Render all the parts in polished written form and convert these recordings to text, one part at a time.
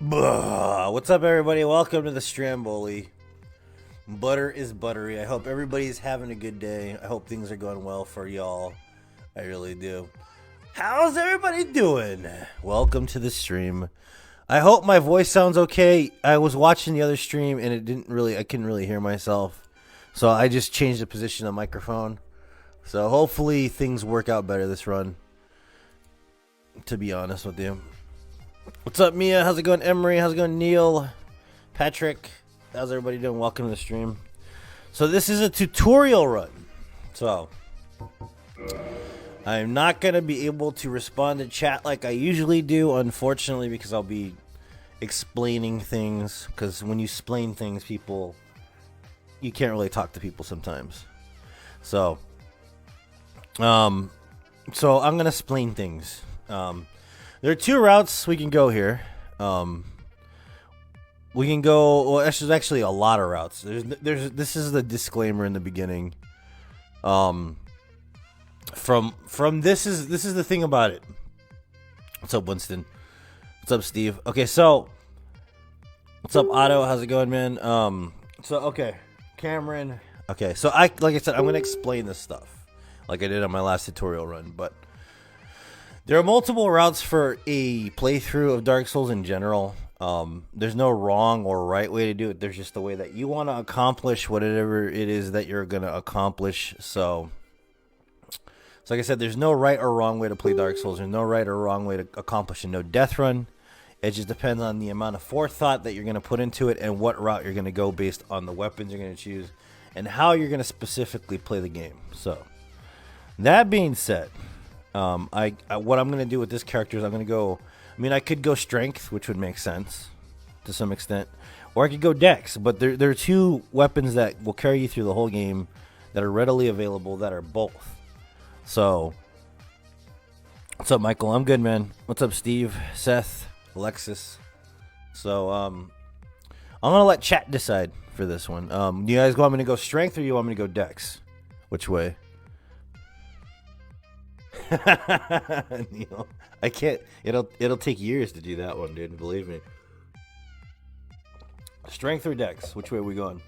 What's up, everybody? Welcome to the Stramboli. Butter is buttery. I hope everybody's having a good day. I hope things are going well for y'all. I really do. How's everybody doing? Welcome to the stream. I hope my voice sounds okay. I was watching the other stream and I couldn't really hear myself. So I just changed the position of the microphone. So hopefully things work out better this run. To be honest with you. What's up, Mia? How's it going, Emery? How's it going, Neil? Patrick? How's everybody doing? Welcome to the stream. So this is a tutorial run. So I'm not going to be able to respond to chat like I usually do, unfortunately, because I'll be explaining things. Because when you explain things, you can't really talk to people sometimes. So I'm going to explain things. There are two routes we can go here. We can go. Well, there's actually a lot of routes. This is the disclaimer in the beginning. This is the thing about it. What's up, Winston? What's up, Steve? Okay, so what's up, Otto? How's it going, man? Okay, Cameron. Okay, so like I said, I'm gonna explain this stuff like I did on my last tutorial run, but. There are multiple routes for a playthrough of Dark Souls in general. There's no wrong or right way to do it. There's just the way that you want to accomplish whatever it is that you're going to accomplish. So like I said, there's no right or wrong way to play Dark Souls. There's no right or wrong way to accomplish a no death run. It just depends on the amount of forethought that you're going to put into it and what route you're going to go based on the weapons you're going to choose and how you're going to specifically play the game. So that being said, what I'm going to do with this character is I'm going to go, I could go strength, which would make sense to some extent, or I could go dex, but there are two weapons that will carry you through the whole game that are readily available that are both. So, what's up, Michael? I'm good, man. What's up, Steve, Seth, Alexis? So, I'm going to let chat decide for this one. Do you guys want me to go strength or you want me to go dex? Which way? Neil, I can't. It'll take years to do that one, dude. Believe me. Strength or dex? Which way are we going?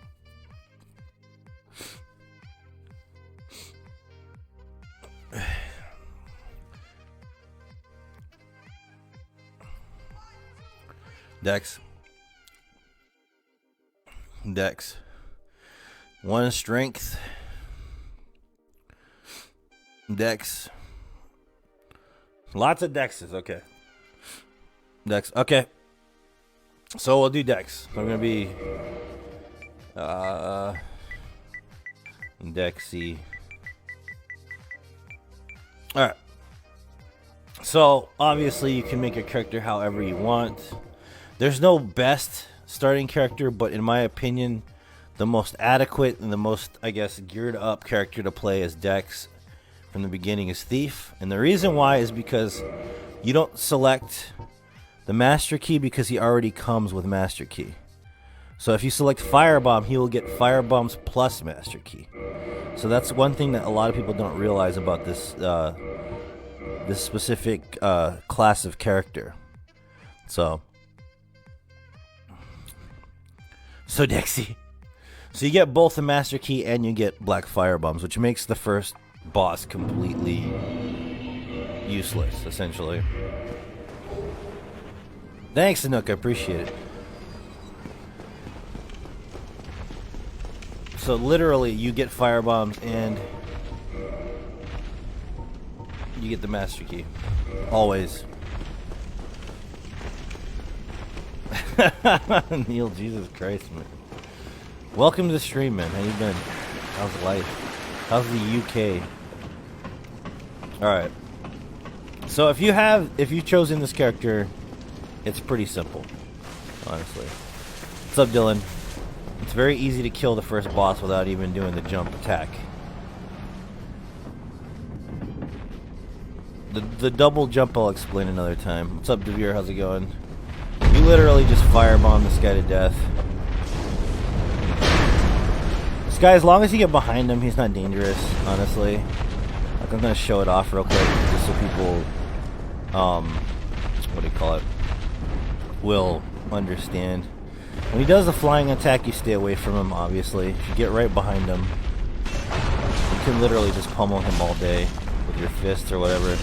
Dex. Dex. One strength. Dex. Lots of dexes, okay. Dex, okay. So we'll do dex. I'm gonna be Dexy. Alright. So obviously you can make your character however you want. There's no best starting character, but in my opinion, the most adequate and the most, I guess, geared up character to play as Dex from the beginning is Thief, and the reason why is because you don't select the Master Key because he already comes with Master Key. So if you select Firebomb, he will get Firebombs plus Master Key. So that's one thing that a lot of people don't realize about this this specific class of character. So Dexy. So you get both the Master Key and you get Black Firebombs, which makes the first boss completely useless, essentially. Thanks, Anook, I appreciate it. So literally, you get firebombs and you get the Master Key. Always. Neil, Jesus Christ, man. Welcome to the stream, man. How you been? How's life? How's the UK? Alright. So if you've chosen this character, it's pretty simple, honestly. What's up, Dylan? It's very easy to kill the first boss without even doing the jump attack. The double jump I'll explain another time. What's up, Devere? How's it going? You literally just firebomb this guy to death. This guy, as long as you get behind him, he's not dangerous, honestly. Like, I'm gonna show it off real quick, just so people, what do you call it, will understand. When he does the flying attack, you stay away from him, obviously. If you get right behind him, you can literally just pummel him all day with your fists or whatever.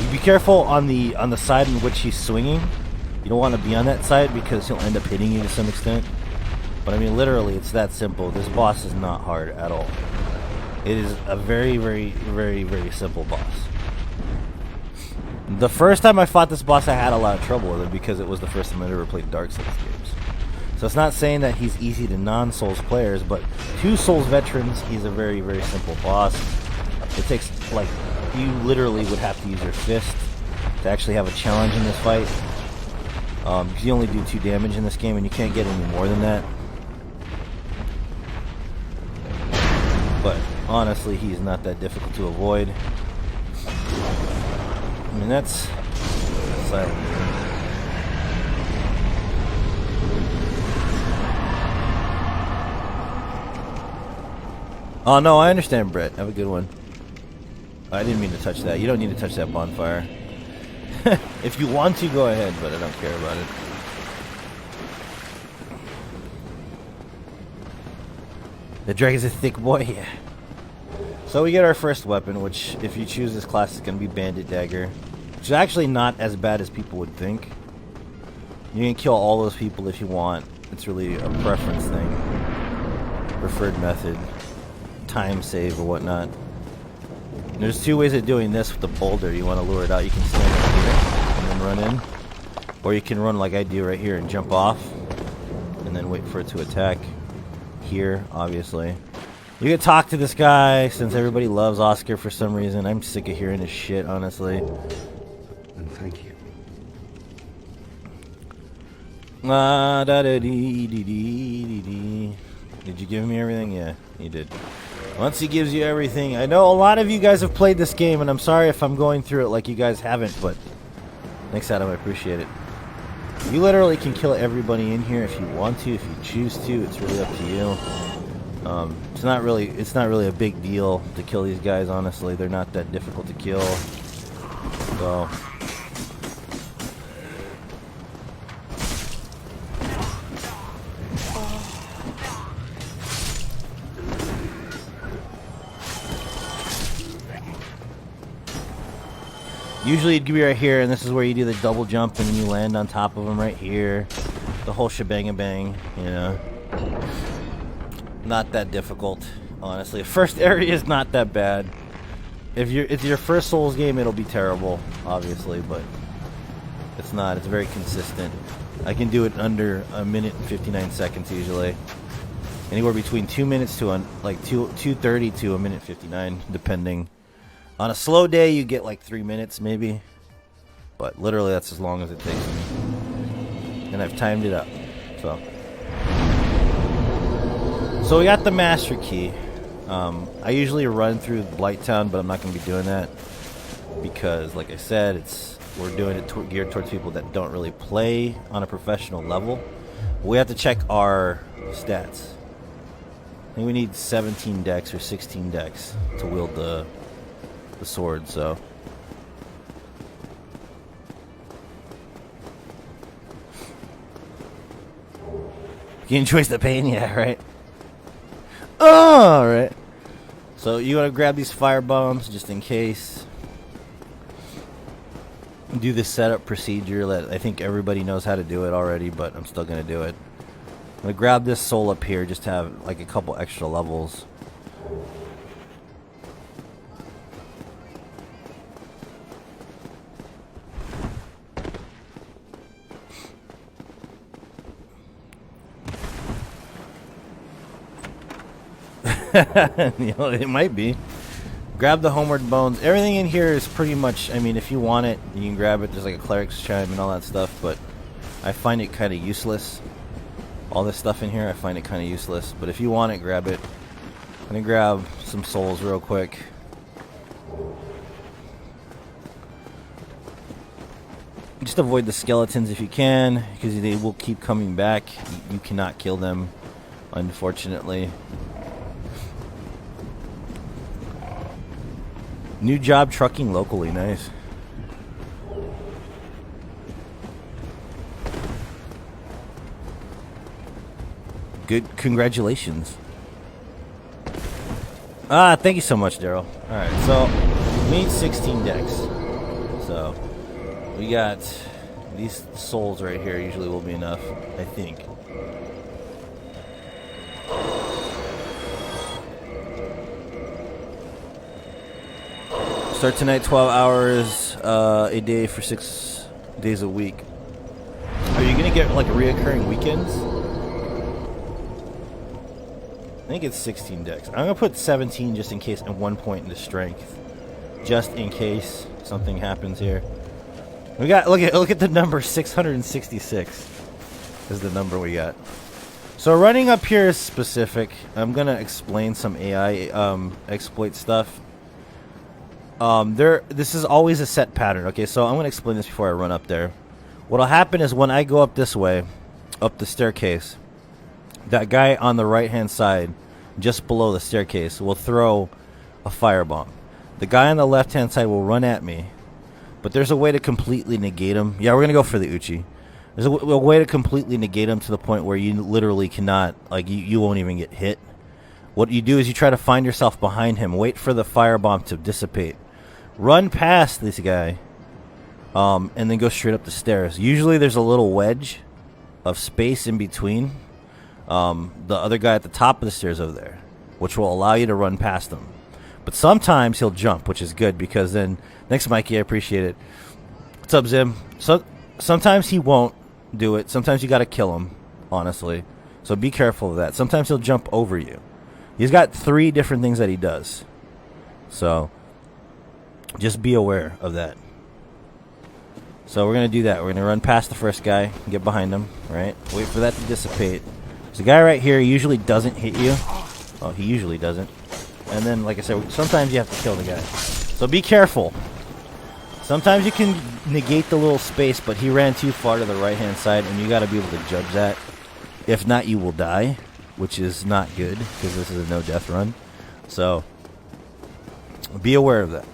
You be careful on the side in which he's swinging. You don't want to be on that side because he'll end up hitting you to some extent. But I mean, literally, it's that simple. This boss is not hard at all. It is a very, very, very, very simple boss. The first time I fought this boss, I had a lot of trouble with it because it was the first time I ever played Dark Souls games. So it's not saying that he's easy to non-Souls players, but to Souls veterans, he's a very, very simple boss. It takes, like, you literally would have to use your fist to actually have a challenge in this fight. Because you only do 2 damage in this game, and you can't get any more than that. But honestly, he's not that difficult to avoid. I mean, that's Asylum. Oh no, I understand, Brett. Have a good one. I didn't mean to touch that. You don't need to touch that bonfire. If you want to, go ahead, but I don't care about it. The dragon's a thick boy, yeah. So we get our first weapon, which, if you choose this class, is going to be Bandit Dagger. Which is actually not as bad as people would think. You can kill all those people if you want. It's really a preference thing. Preferred method. Time save or whatnot. And there's 2 ways of doing this with the boulder. You want to lure it out, you can stand right here and then run in. Or you can run like I do right here and jump off. And then wait for it to attack. Here, obviously. You can talk to this guy since everybody loves Oscar for some reason. I'm sick of hearing his shit, honestly. And thank you. Did you give me everything? Yeah, you did. Once he gives you everything, I know a lot of you guys have played this game, and I'm sorry if I'm going through it like you guys haven't, but thanks, Adam, I appreciate it. You literally can kill everybody in here if you want to, if you choose to. It's really up to you. It's not really a big deal to kill these guys, honestly. They're not that difficult to kill. So usually it'd be right here, and this is where you do the double jump and then you land on top of them right here. The whole shebang-a-bang, you know. Not that difficult, honestly. First area is not that bad. If it's your first Souls game, it'll be terrible, obviously, but it's not. It's very consistent. I can do it under a minute and 59 seconds usually. Anywhere between 2 minutes to like 2:30 to a minute 59, depending. On a slow day, you get like 3 minutes maybe, but literally that's as long as it takes me. And I've timed it up, so. So we got the Master Key. I usually run through Blighttown, but I'm not going to be doing that because, like I said, we're doing it geared towards people that don't really play on a professional level. We have to check our stats. I think we need 17 decks or 16 decks to wield the sword, so. He enjoys the pain, yeah, right? Oh, alright. So you want to grab these fire bombs just in case. Do the setup procedure that I think everybody knows how to do it already, but I'm still going to do it. I'm going to grab this soul up here just to have like a couple extra levels. You know, it might be. Grab the homeward bones. Everything in here is pretty much, I mean, if you want it, you can grab it. There's like a cleric's chime and all that stuff, but I find it kind of useless. All this stuff in here, I find it kind of useless. But if you want it, grab it. I'm gonna grab some souls real quick. Just avoid the skeletons if you can, because they will keep coming back. You cannot kill them, unfortunately. New job trucking locally, nice. Good. Congratulations. Thank you so much, Daryl. Alright, so we need 16 decks. So we got these souls right here usually will be enough, I think. Start tonight, 12 hours a day for 6 days a week. Are you gonna get like reoccurring weekends? I think it's 16 decks. I'm gonna put 17 just in case, and 1 point into strength, just in case something happens here. We got look at the number 666 is the number we got. So running up here is specific. I'm gonna explain some AI exploit stuff. This is always a set pattern. Okay, so I'm gonna explain this before I run up there. What'll happen is when I go up this way, up the staircase, that guy on the right hand side, just below the staircase, will throw a firebomb. The guy on the left hand side will run at me, but there's a way to completely negate him. Yeah, we're gonna go for the Uchi. There's a way to completely negate him to the point where you literally cannot, like, you won't even get hit. What you do is you try to find yourself behind him, wait for the firebomb to dissipate, run past this guy, and then go straight up the stairs. Usually there's a little wedge of space in between the other guy at the top of the stairs over there, which will allow you to run past him. But sometimes he'll jump, which is good, because then, thanks Mikey, I appreciate it. What's up, Zim? So sometimes he won't do it. Sometimes you gotta kill him, honestly. So be careful of that. Sometimes he'll jump over you. He's got 3 different things that he does. So just be aware of that. So we're going to do that. We're going to run past the first guy, get behind him, right? Wait for that to dissipate. There's a guy right here. He usually doesn't hit you. Well, he usually doesn't. And then, like I said, sometimes you have to kill the guy. So be careful. Sometimes you can negate the little space, but he ran too far to the right-hand side, and you got to be able to judge that. If not, you will die, which is not good, because this is a no-death run. So be aware of that.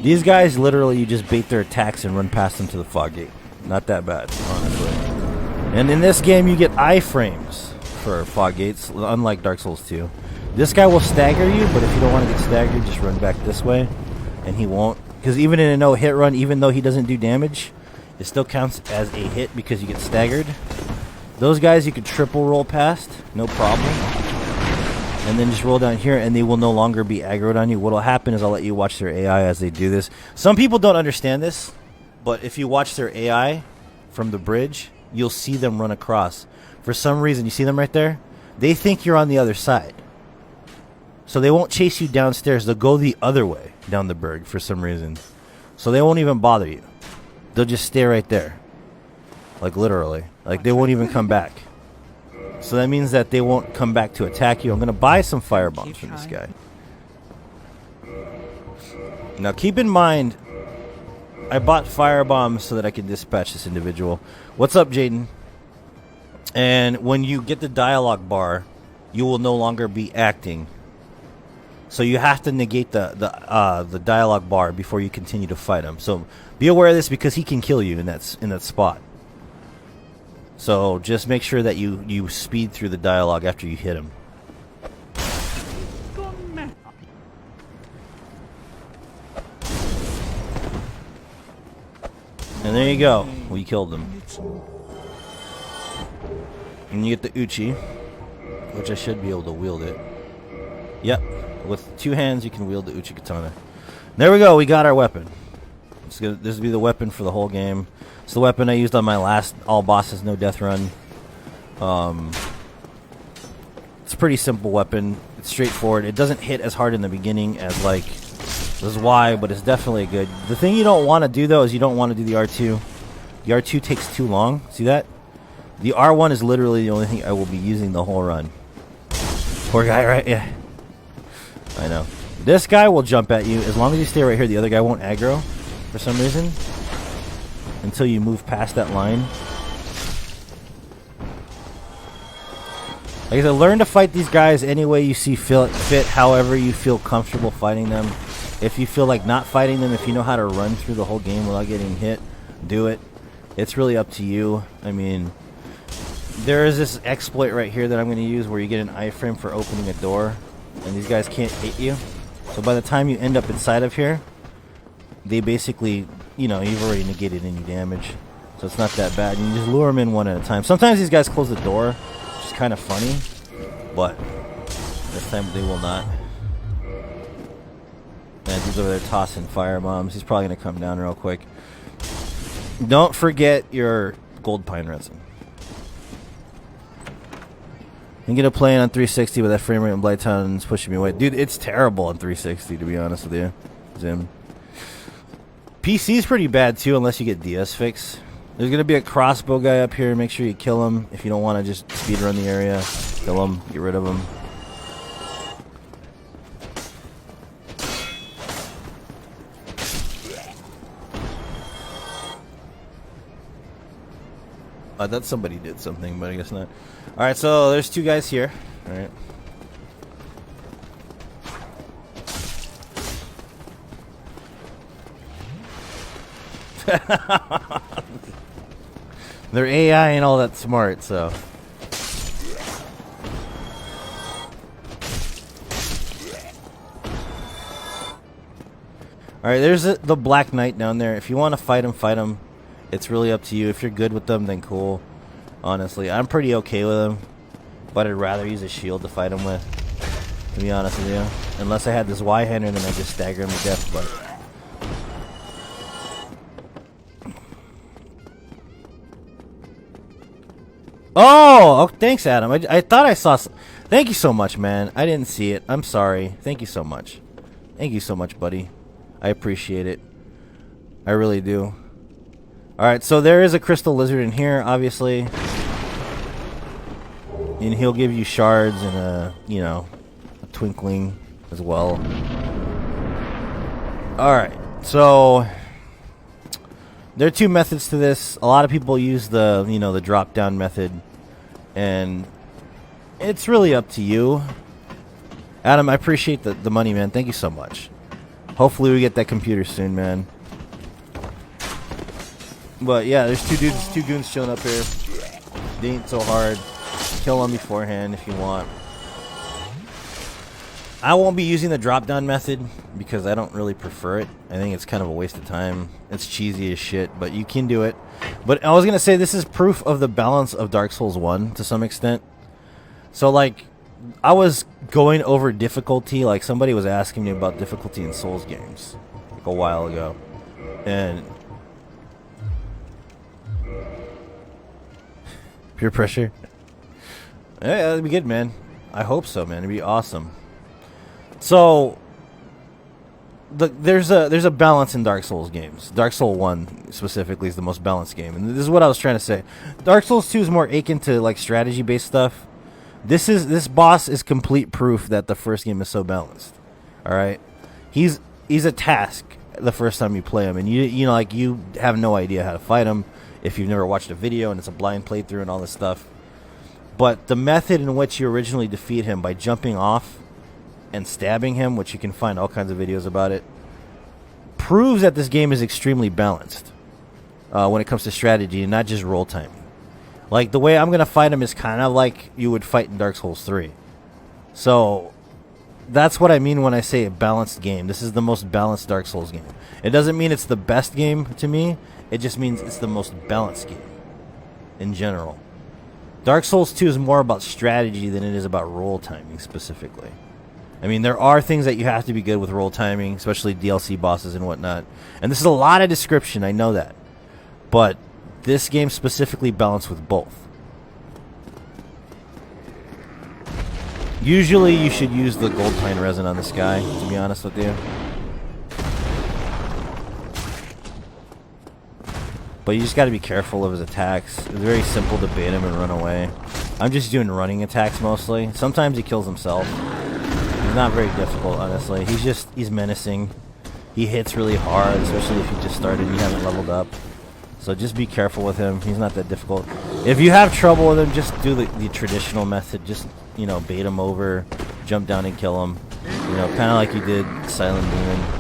These guys, literally, you just bait their attacks and run past them to the fog gate. Not that bad, honestly. And in this game, you get iframes for fog gates, unlike Dark Souls 2. This guy will stagger you, but if you don't want to get staggered, just run back this way, and he won't. Because even in a no-hit run, even though he doesn't do damage, it still counts as a hit because you get staggered. Those guys you can triple roll past, no problem. And then just roll down here, and they will no longer be aggroed on you. What will happen is I'll let you watch their AI as they do this. Some people don't understand this, but if you watch their AI from the bridge, you'll see them run across. For some reason, you see them right there? They think you're on the other side. So they won't chase you downstairs. They'll go the other way down the Burg for some reason. So they won't even bother you. They'll just stay right there. Like literally. Like they won't even come back. So that means that they won't come back to attack you. I'm going to buy some firebombs from this guy. Now keep in mind, I bought firebombs so that I can dispatch this individual. What's up, Jaden? And when you get the dialogue bar, you will no longer be acting. So you have to negate the dialogue bar before you continue to fight him. So be aware of this because he can kill you in that spot. So just make sure that you speed through the dialogue after you hit him. And there you go. We killed him. And you get the Uchi, which I should be able to wield it. Yep. With 2 hands, you can wield the Uchi Katana. There we go. We got our weapon. This will be the weapon for the whole game. It's the weapon I used on my last all bosses no death run. It's a pretty simple weapon. It's straightforward. It doesn't hit as hard in the beginning as like this is why, but it's definitely good. The thing you don't want to do though is you don't want to do the R2. The R2 takes too long. See that? The R1 is literally the only thing I will be using the whole run. Poor guy, right? Yeah. I know. This guy will jump at you as long as you stay right here. The other guy won't aggro for some reason until you move past that line. Like I said, learn to fight these guys any way you see fit, however you feel comfortable fighting them. If you feel like not fighting them, if you know how to run through the whole game without getting hit, do it. It's really up to you. I mean, there is this exploit right here that I'm going to use where you get an iframe for opening a door, and these guys can't hit you. So by the time you end up inside of here, they basically, you know, you've already negated any damage. So it's not that bad. You just lure them in one at a time. Sometimes these guys close the door, which is kind of funny, but this time they will not. And he's over there tossing fire bombs. He's probably going to come down real quick. Don't forget your gold pine resin. I'm going to play on 360 with that frame rate in Blighttown is pushing me away. Dude, it's terrible on 360, to be honest with you, Zim. PC's pretty bad, too, unless you get DS fix. There's going to be a crossbow guy up here. Make sure you kill him. If you don't want to just speedrun the area, kill him, get rid of him. I thought somebody did something, but I guess not. Alright, so there's two guys here. Alright. Their AI ain't all that smart, so. Alright, there's the Black Knight down there. If you want to fight him, fight him. It's really up to you. If you're good with them, then cool. Honestly, I'm pretty okay with them, but I'd rather use a shield to fight him with, to be honest with you. Unless I had this Y-hander, then I just stagger him to death, but... Oh, thanks, Adam. I thought I saw... Thank you so much, man. I didn't see it. I'm sorry. Thank you so much. Thank you so much, buddy. I appreciate it. I really do. Alright, so there is a crystal lizard in here, obviously. And he'll give you shards and a, you know, a twinkling as well. Alright, so there are two methods to this. A lot of people use the, you know, the drop down method. And it's really up to you. Adam, I appreciate the money, man. Thank you so much. Hopefully we get that computer soon, man. But yeah, there's two goons chilling up here. They ain't so hard. Kill them beforehand if you want. I won't be using the drop down method because I don't really prefer it. I think it's kind of a waste of time. It's cheesy as shit, but you can do it. But I was gonna say this is proof of the balance of Dark Souls 1 to some extent. So like, I was going over difficulty. Like somebody was asking me about difficulty in Souls games like a while ago, and peer pressure. Yeah, that'd be good, man. I hope so, man. It'd be awesome. So, there's a balance in Dark Souls games. Dark Souls 1 specifically is the most balanced game, and this is what I was trying to say. Dark Souls 2 is more akin to like strategy-based stuff. This boss is complete proof that the first game is so balanced. All right, he's a task the first time you play him, and you know like you have no idea how to fight him if you've never watched a video, and it's a blind playthrough and all this stuff. But the method in which you originally defeat him by jumping off and stabbing him, which you can find all kinds of videos about it, proves that this game is extremely balanced when it comes to strategy and not just roll timing. Like, the way I'm going to fight him is kind of like you would fight in Dark Souls 3. So, that's what I mean when I say a balanced game. This is the most balanced Dark Souls game. It doesn't mean it's the best game to me. It just means it's the most balanced game in general. Dark Souls 2 is more about strategy than it is about roll timing specifically. I mean, there are things that you have to be good with roll timing, especially DLC bosses and whatnot. And this is a lot of description, I know that. But this game specifically balanced with both. Usually you should use the gold pine resin on this guy, to be honest with you. But you just got to be careful of his attacks. It's very simple to bait him and run away. I'm just doing running attacks mostly. Sometimes he kills himself. He's not very difficult, honestly. He's menacing. He hits really hard, especially if you just started and you haven't leveled up. So just be careful with him. He's not that difficult. If you have trouble with him, just do the traditional method. Just, you know, bait him over, jump down and kill him. You know, kind of like you did Asylum Demon.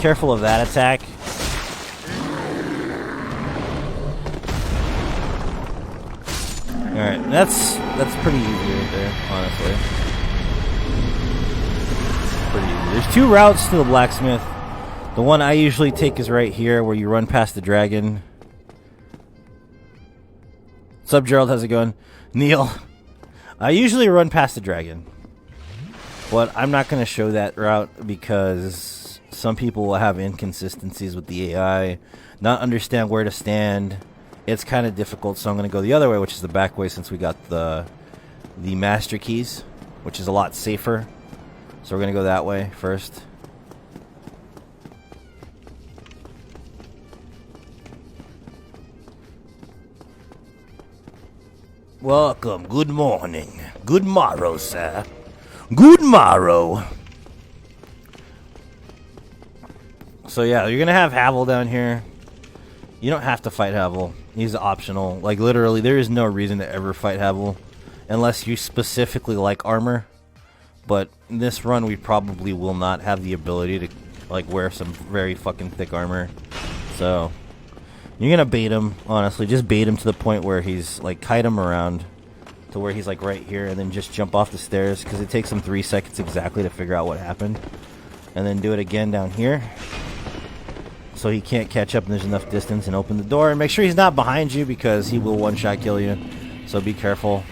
careful of that attack. Alright, that's pretty easy right there, honestly. Pretty easy. There's two routes to the blacksmith. The one I usually take is right here, where you run past the dragon. What's up, Gerald? How's it going? Neil. I usually run past the dragon. But I'm not going to show that route because some people will have inconsistencies with the AI, not understand where to stand. It's kind of difficult, so I'm going to go the other way, which is the back way, since we got the master keys, which is a lot safer. So we're going to go that way first. Welcome. Good morning. Good morrow, sir. Good morrow. So yeah, you're going to have Havel down here. You don't have to fight Havel. He's optional. Like, literally, there is no reason to ever fight Havel unless you specifically like armor. But in this run, we probably will not have the ability to, like, wear some very fucking thick armor. So, you're going to bait him, honestly. Just bait him to the point where he's, like, kite him around to where he's, like, right here. And then just jump off the stairs because it takes him 3 seconds exactly to figure out what happened. And then do it again down here. So he can't catch up and there's enough distance, and open the door. And make sure he's not behind you because he will one-shot kill you. So be careful.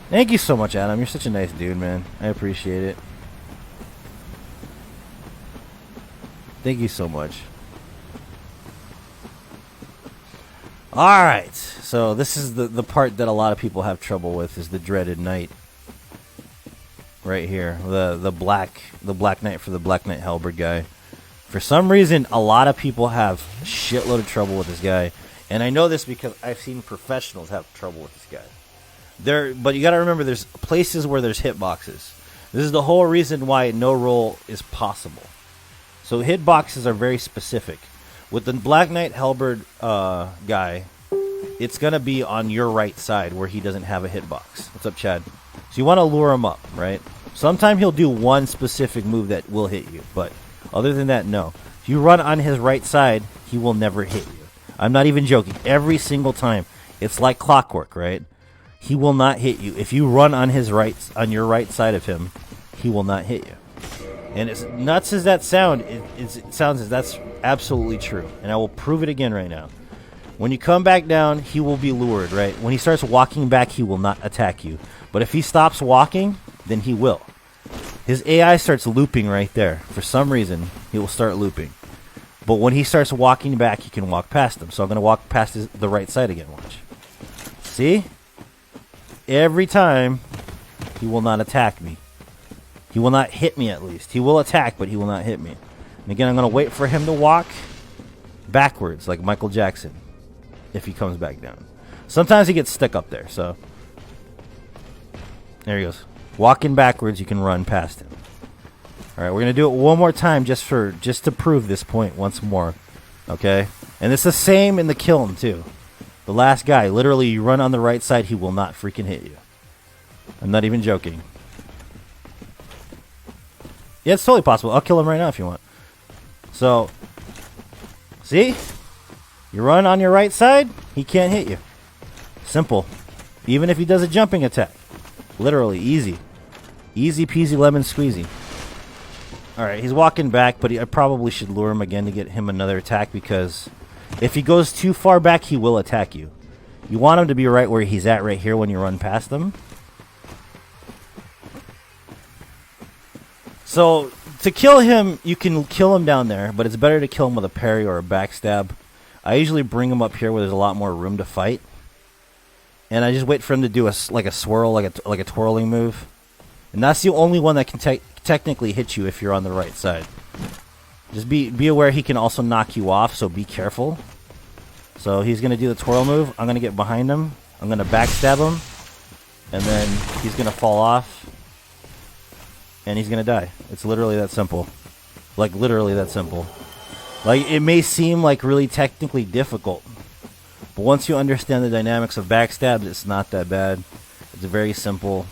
Thank you so much, Adam. You're such a nice dude, man. I appreciate it. Thank you so much. Alright, so this is the part that a lot of people have trouble with, is the dreaded knight. Right here. The black knight for the Black Knight Halberd guy. For some reason, a lot of people have a shitload of trouble with this guy. And I know this because I've seen professionals have trouble with this guy. But you gotta remember, there's places where there's hitboxes. This is the whole reason why no roll is possible. So hitboxes are very specific. With the Black Knight Halberd guy, it's going to be on your right side where he doesn't have a hitbox. What's up, Chad? So you want to lure him up, right? Sometimes he'll do one specific move that will hit you, but other than that, no. If you run on his right side, he will never hit you. I'm not even joking. Every single time. It's like clockwork, right? He will not hit you. If you run on your right side of him, he will not hit you. And as nuts as that sounds as that's absolutely true. And I will prove it again right now. When you come back down, he will be lured, right? When he starts walking back, he will not attack you. But if he stops walking, then he will. His AI starts looping right there. For some reason, he will start looping. But when he starts walking back, you can walk past him. So I'm going to walk past the right side again. Watch. See? Every time, he will not attack me. He will not hit me, at least. He will attack, but he will not hit me. And again, I'm going to wait for him to walk backwards, like Michael Jackson, if he comes back down. Sometimes he gets stuck up there, so. There he goes. Walking backwards, you can run past him. All right, we're going to do it one more time just to prove this point once more. Okay? And it's the same in the kiln, too. The last guy, literally, you run on the right side, he will not freaking hit you. I'm not even joking. Yeah, it's totally possible. I'll kill him right now if you want. So, see? You run on your right side, he can't hit you. Simple. Even if he does a jumping attack. Literally, easy. Easy peasy lemon squeezy. Alright, he's walking back, but I probably should lure him again to get him another attack, because if he goes too far back, he will attack you. You want him to be right where he's at right here when you run past him. So, to kill him, you can kill him down there, but it's better to kill him with a parry or a backstab. I usually bring him up here where there's a lot more room to fight. And I just wait for him to do a swirl, like a twirling move. And that's the only one that can technically hit you if you're on the right side. Just be aware he can also knock you off, so be careful. So he's going to do the twirl move. I'm going to get behind him. I'm going to backstab him. And then he's going to fall off. And he's going to die. It's literally that simple. Like, literally that simple. Like, it may seem like really technically difficult. But once you understand the dynamics of backstabs, it's not that bad. It's very simple.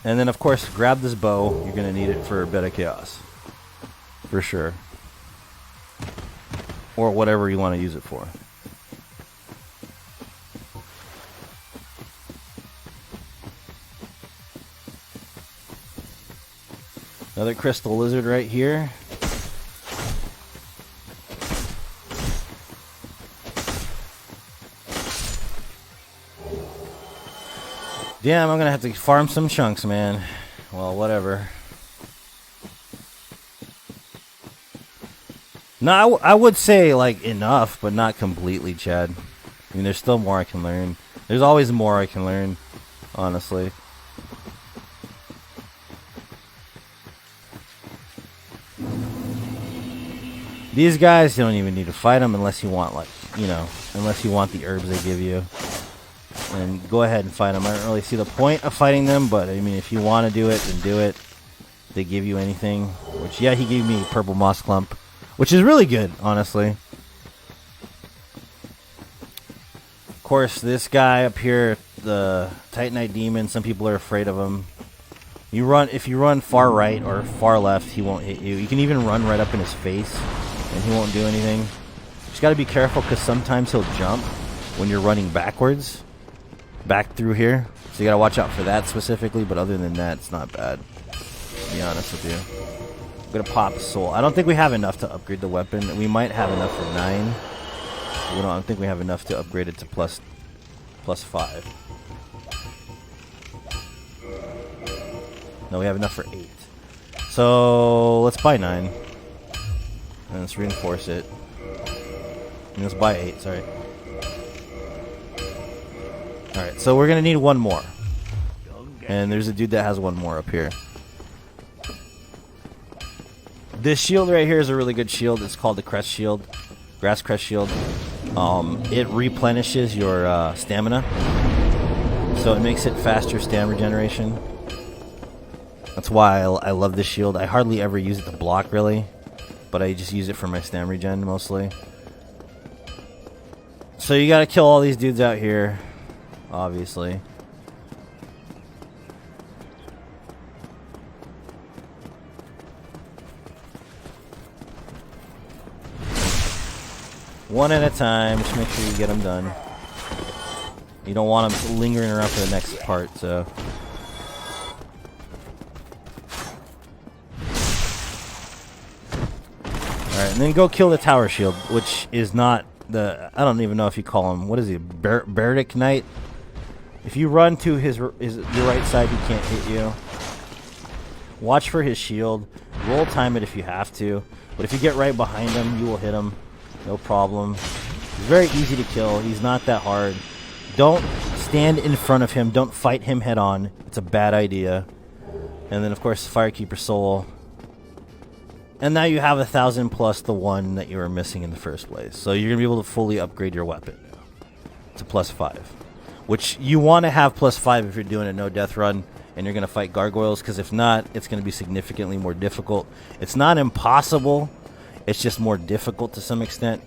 And then, of course, grab this bow. You're going to need it for a bit of chaos. For sure. Or whatever you want to use it for. Another crystal lizard right here. Damn, I'm gonna have to farm some chunks, man. Well, whatever. No, I would say, like, enough, but not completely, Chad. I mean, there's still more I can learn. There's always more I can learn, honestly. These guys, you don't even need to fight them unless you want, like, you know, unless you want the herbs they give you. And go ahead and fight them. I don't really see the point of fighting them, but I mean, if you want to do it, then do it. They give you anything. Which, yeah, he gave me purple moss clump, which is really good, honestly. Of course, this guy up here, the Titanite Demon, some people are afraid of him. If you run far right or far left, he won't hit you. You can even run right up in his face, and he won't do anything. Just got to be careful, because sometimes he'll jump when you're running backwards. Back through here, so you gotta watch out for that specifically, but other than that, it's not bad, to be honest with you. I'm gonna pop a soul. I don't think we have enough to upgrade the weapon. We might have enough for 9. I don't think we have enough to upgrade it to plus 5. No, we have enough for 8. So let's buy 9 and let's reinforce it, and let's buy 8. Sorry. Alright, so we're going to need one more. And there's a dude that has one more up here. This shield right here is a really good shield. It's called the Crest Shield. Grass Crest Shield. It replenishes your stamina. So it makes it faster stamina regeneration. That's why I love this shield. I hardly ever use it to block, really. But I just use it for my stamina regen, mostly. So you got to kill all these dudes out here. Obviously. One at a time. Just make sure you get them done. You don't want them lingering around for the next part, so. Alright, and then go kill the tower shield, which is not the... I don't even know if you call him... What is he? Bardic Knight? If you run to your right side, he can't hit you. Watch for his shield. Roll time it if you have to. But if you get right behind him, you will hit him. No problem. He's very easy to kill. He's not that hard. Don't stand in front of him. Don't fight him head on. It's a bad idea. And then, of course, Firekeeper Soul. And now you have 1,000 plus the one that you were missing in the first place. So you're going to be able to fully upgrade your weapon to plus 5. Which you want to have plus 5 if you're doing a no-death run and you're going to fight gargoyles, because if not, it's going to be significantly more difficult. It's not impossible. It's just more difficult to some extent.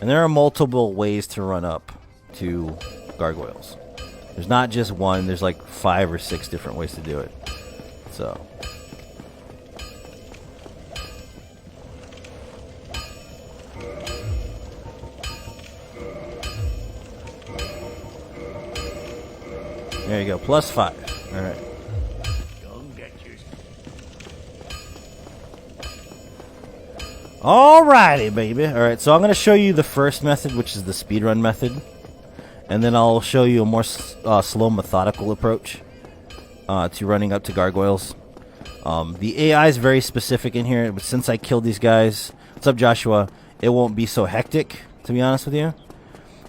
And there are multiple ways to run up to gargoyles. There's not just one. There's like 5 or 6 different ways to do it. So... there you go, plus 5. Alright. Alrighty, baby. Alright, so I'm going to show you the first method, which is the speedrun method. And then I'll show you a more slow, methodical approach to running up to gargoyles. The AI is very specific in here, but since I killed these guys... What's up, Joshua? It won't be so hectic, to be honest with you.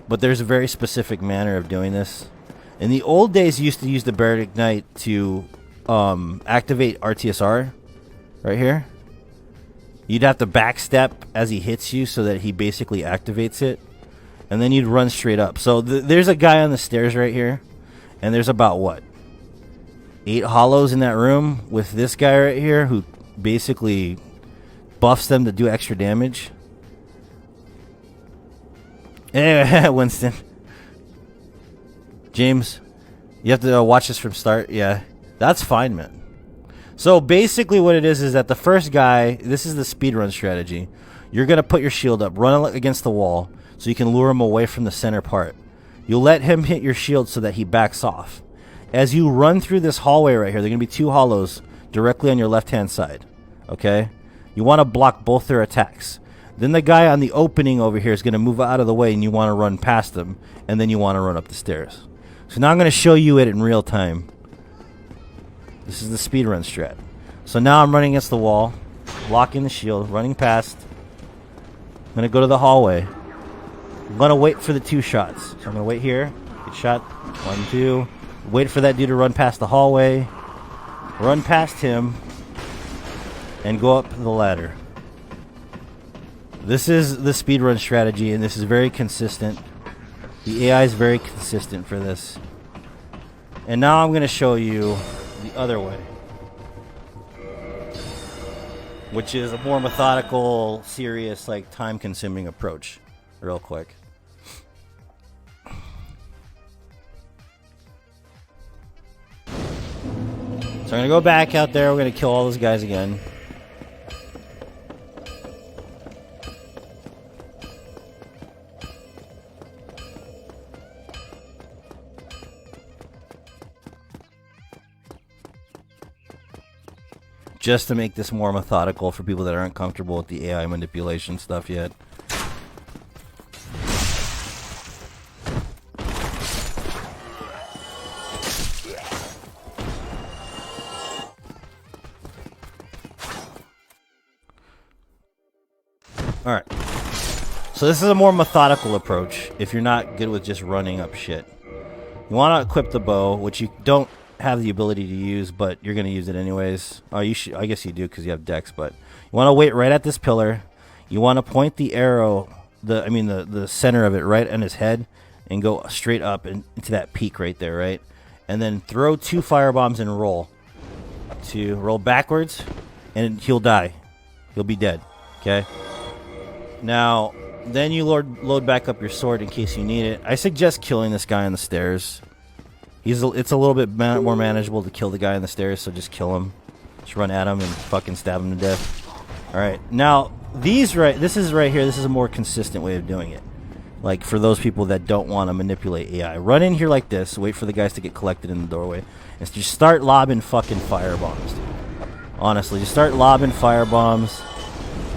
But there's a very specific manner of doing this. In the old days, you used to use the Bardic Knight to activate RTSR right here. You'd have to backstep as he hits you so that he basically activates it. And then you'd run straight up. So there's a guy on the stairs right here. And there's about what? 8 hollows in that room with this guy right here who basically buffs them to do extra damage. Anyway, Winston. James, you have to watch this from start. Yeah, that's fine, man. So basically what it is that the first guy, this is the speedrun strategy. You're going to put your shield up, run against the wall, so you can lure him away from the center part. You'll let him hit your shield so that he backs off. As you run through this hallway right here, there are going to be 2 hollows directly on your left-hand side. Okay? You want to block both their attacks. Then the guy on the opening over here is going to move out of the way, and you want to run past them, and then you want to run up the stairs. So now I'm going to show you it in real time. This is the speedrun strat. So now I'm running against the wall, blocking the shield, running past. I'm going to go to the hallway. I'm going to wait for the 2 shots. So I'm going to wait here, get shot, 1, 2. Wait for that dude to run past the hallway, run past him, and go up the ladder. This is the speedrun strategy, and this is very consistent. The AI is very consistent for this. And now I'm going to show you the other way, which is a more methodical, serious, like time-consuming approach. Real quick. So I'm going to go back out there. We're going to kill all those guys again. Just to make this more methodical for people that aren't comfortable with the AI manipulation stuff yet. Alright. So this is a more methodical approach if you're not good with just running up shit. You want to equip the bow, which you don't have the ability to use, but you're going to use it anyways. Oh, you should. I guess you do because you have dex, but you want to wait right at this pillar. You want to point the arrow, the center of it right on his head and go straight up into that peak right there, right? And then throw 2 firebombs and roll. To roll backwards, and he'll die. He'll be dead, okay? Now, then you load back up your sword in case you need it. I suggest killing this guy on the stairs. It's a little bit more manageable to kill the guy on the stairs, so just kill him. Just run at him and fucking stab him to death. Alright, now, this is right here, this is a more consistent way of doing it. Like, for those people that don't want to manipulate AI. Run in here like this, wait for the guys to get collected in the doorway, and just start lobbing fucking firebombs, dude. Honestly, just start lobbing firebombs,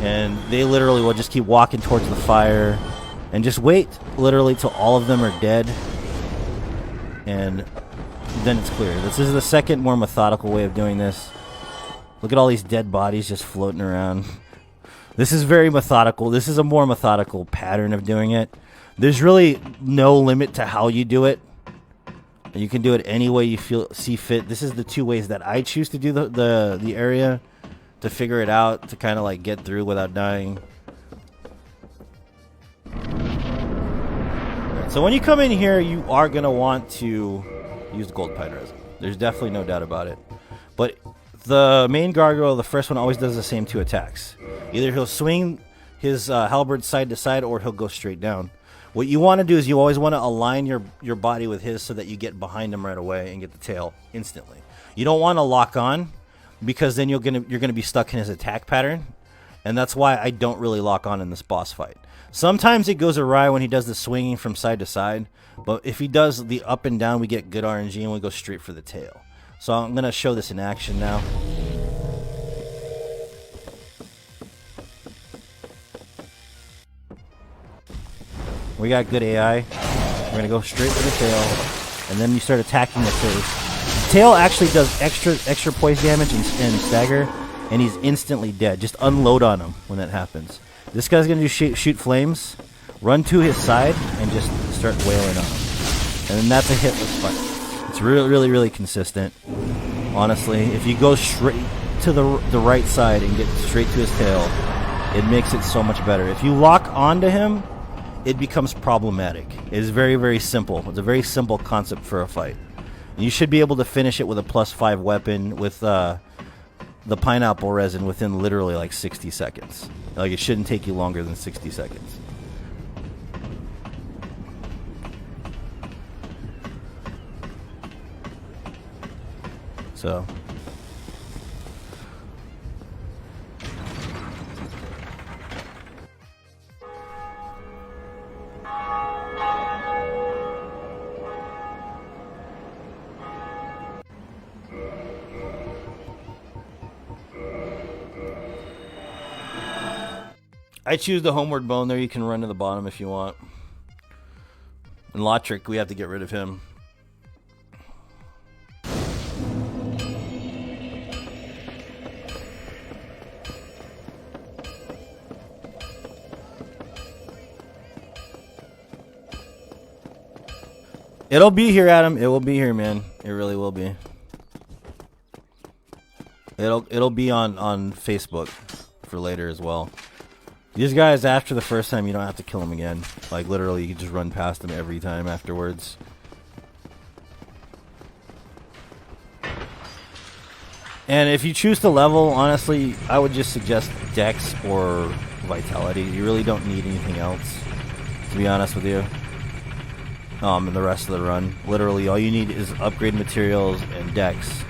and they literally will just keep walking towards the fire, and just wait, literally, till all of them are dead. And then it's clear. This is the second more methodical way of doing this. Look at all these dead bodies just floating around. This is very methodical. This is a more methodical pattern of doing it. There's really no limit to how you do it. You can do it any way you see fit. This is the 2 ways that I choose to do the area to figure it out, to kind of like get through without dying. So when you come in here, you are going to want to use gold pine resin. There's definitely no doubt about it. But the main gargoyle, the first one, always does the same 2 attacks. Either he'll swing his halberd side to side, or he'll go straight down. What you want to do is you always want to align your body with his so that you get behind him right away and get the tail instantly. You don't want to lock on, because then you're gonna be stuck in his attack pattern, and that's why I don't really lock on in this boss fight. Sometimes it goes awry when he does the swinging from side to side, but if he does the up and down, we get good RNG and we go straight for the tail. So I'm going to show this in action now. We got good AI. We're going to go straight for the tail, and then you start attacking the face. The tail actually does extra poise damage and stagger, and he's instantly dead. Just unload on him when that happens. This guy's going to shoot flames, run to his side, and just start wailing on him. And then that's a hitless fight. It's really, really, really consistent. Honestly, if you go straight to the right side and get straight to his tail, it makes it so much better. If you lock onto him, it becomes problematic. It is very, very simple. It's a very simple concept for a fight. You should be able to finish it with a +5 weapon with the pineapple resin within literally like 60 seconds. Like, it shouldn't take you longer than 60 seconds. So I choose the homeward bone there. You can run to the bottom if you want. And Lotric, we have to get rid of him. It'll be here, Adam. It will be here, man. It really will be. It'll be on Facebook for later as well. These guys, after the first time, you don't have to kill them again. Like, literally, you can just run past them every time afterwards. And if you choose to level, honestly, I would just suggest Dex or Vitality. You really don't need anything else, to be honest with you. In the rest of the run. Literally, all you need is upgrade materials and Dex.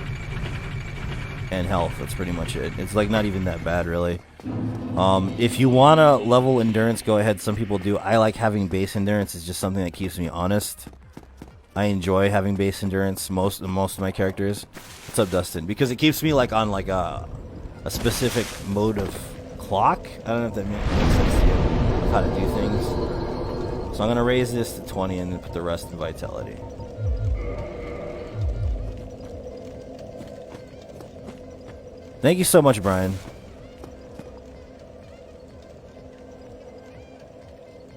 And health. That's pretty much it. It's like not even that bad, really. If you want to level endurance, go ahead. Some people do. I like having base endurance. It's just something that keeps me honest. I enjoy having base endurance most of my characters. What's up, Dustin? Because it keeps me like on like a specific mode of clock. I don't know if that makes sense to you. How to do things. So I'm gonna raise this to 20 and then put the rest in vitality. Thank you so much, Brian.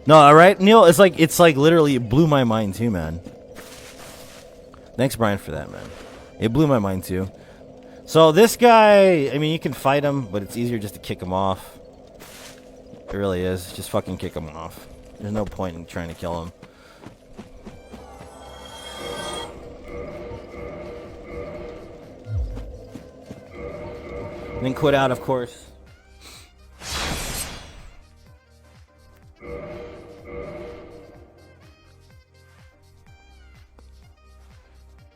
No, all right, Neil. It's like literally it blew my mind too, man. Thanks, Brian, for that, man. It blew my mind too. So this guy, I mean, you can fight him, but it's easier just to kick him off. It really is. Just fucking kick him off. There's no point in trying to kill him. And then quit out, of course.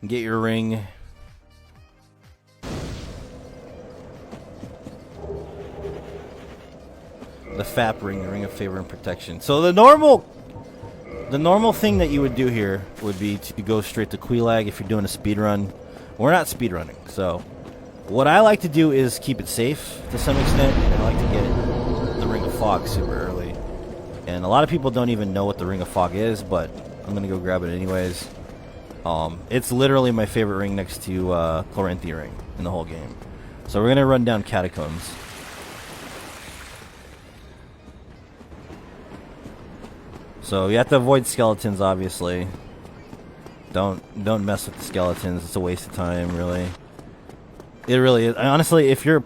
And get your ring. The FAP ring, the ring of favor and protection. So the normal thing that you would do here would be to go straight to Quelaag if you're doing a speed run. We're not speed running, so what I like to do is keep it safe to some extent, and I like to get the Ring of Fog super early. And a lot of people don't even know what the Ring of Fog is, but I'm gonna go grab it anyways. It's literally my favorite ring next to Chloranthy ring in the whole game. So we're gonna run down Catacombs. So you have to avoid skeletons, obviously. Don't mess with the skeletons. It's a waste of time, really. It really is. Honestly, if you're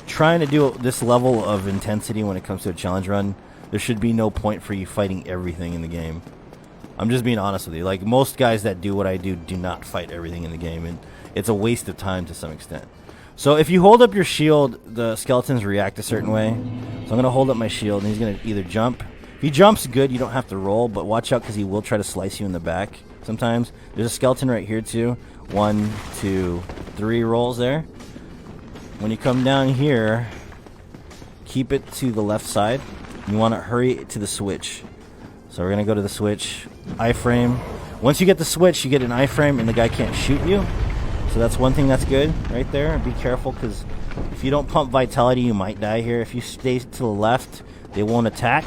trying to do this level of intensity when it comes to a challenge run, there should be no point for you fighting everything in the game. I'm just being honest with you. Like, most guys that do what I do not fight everything in the game, and it's a waste of time to some extent. So if you hold up your shield, the skeletons react a certain way. So I'm going to hold up my shield, and he's going to either jump. If he jumps good, you don't have to roll, but watch out because he will try to slice you in the back sometimes. There's a skeleton right here too. 1, 2, 3 rolls there. When you come down here, keep it to the left side. You want to hurry to the switch. So we're going to go to the switch. Iframe. Once you get the switch, you get an iframe and the guy can't shoot you. So that's one thing that's good right there. Be careful because if you don't pump vitality, you might die here. If you stay to the left, they won't attack.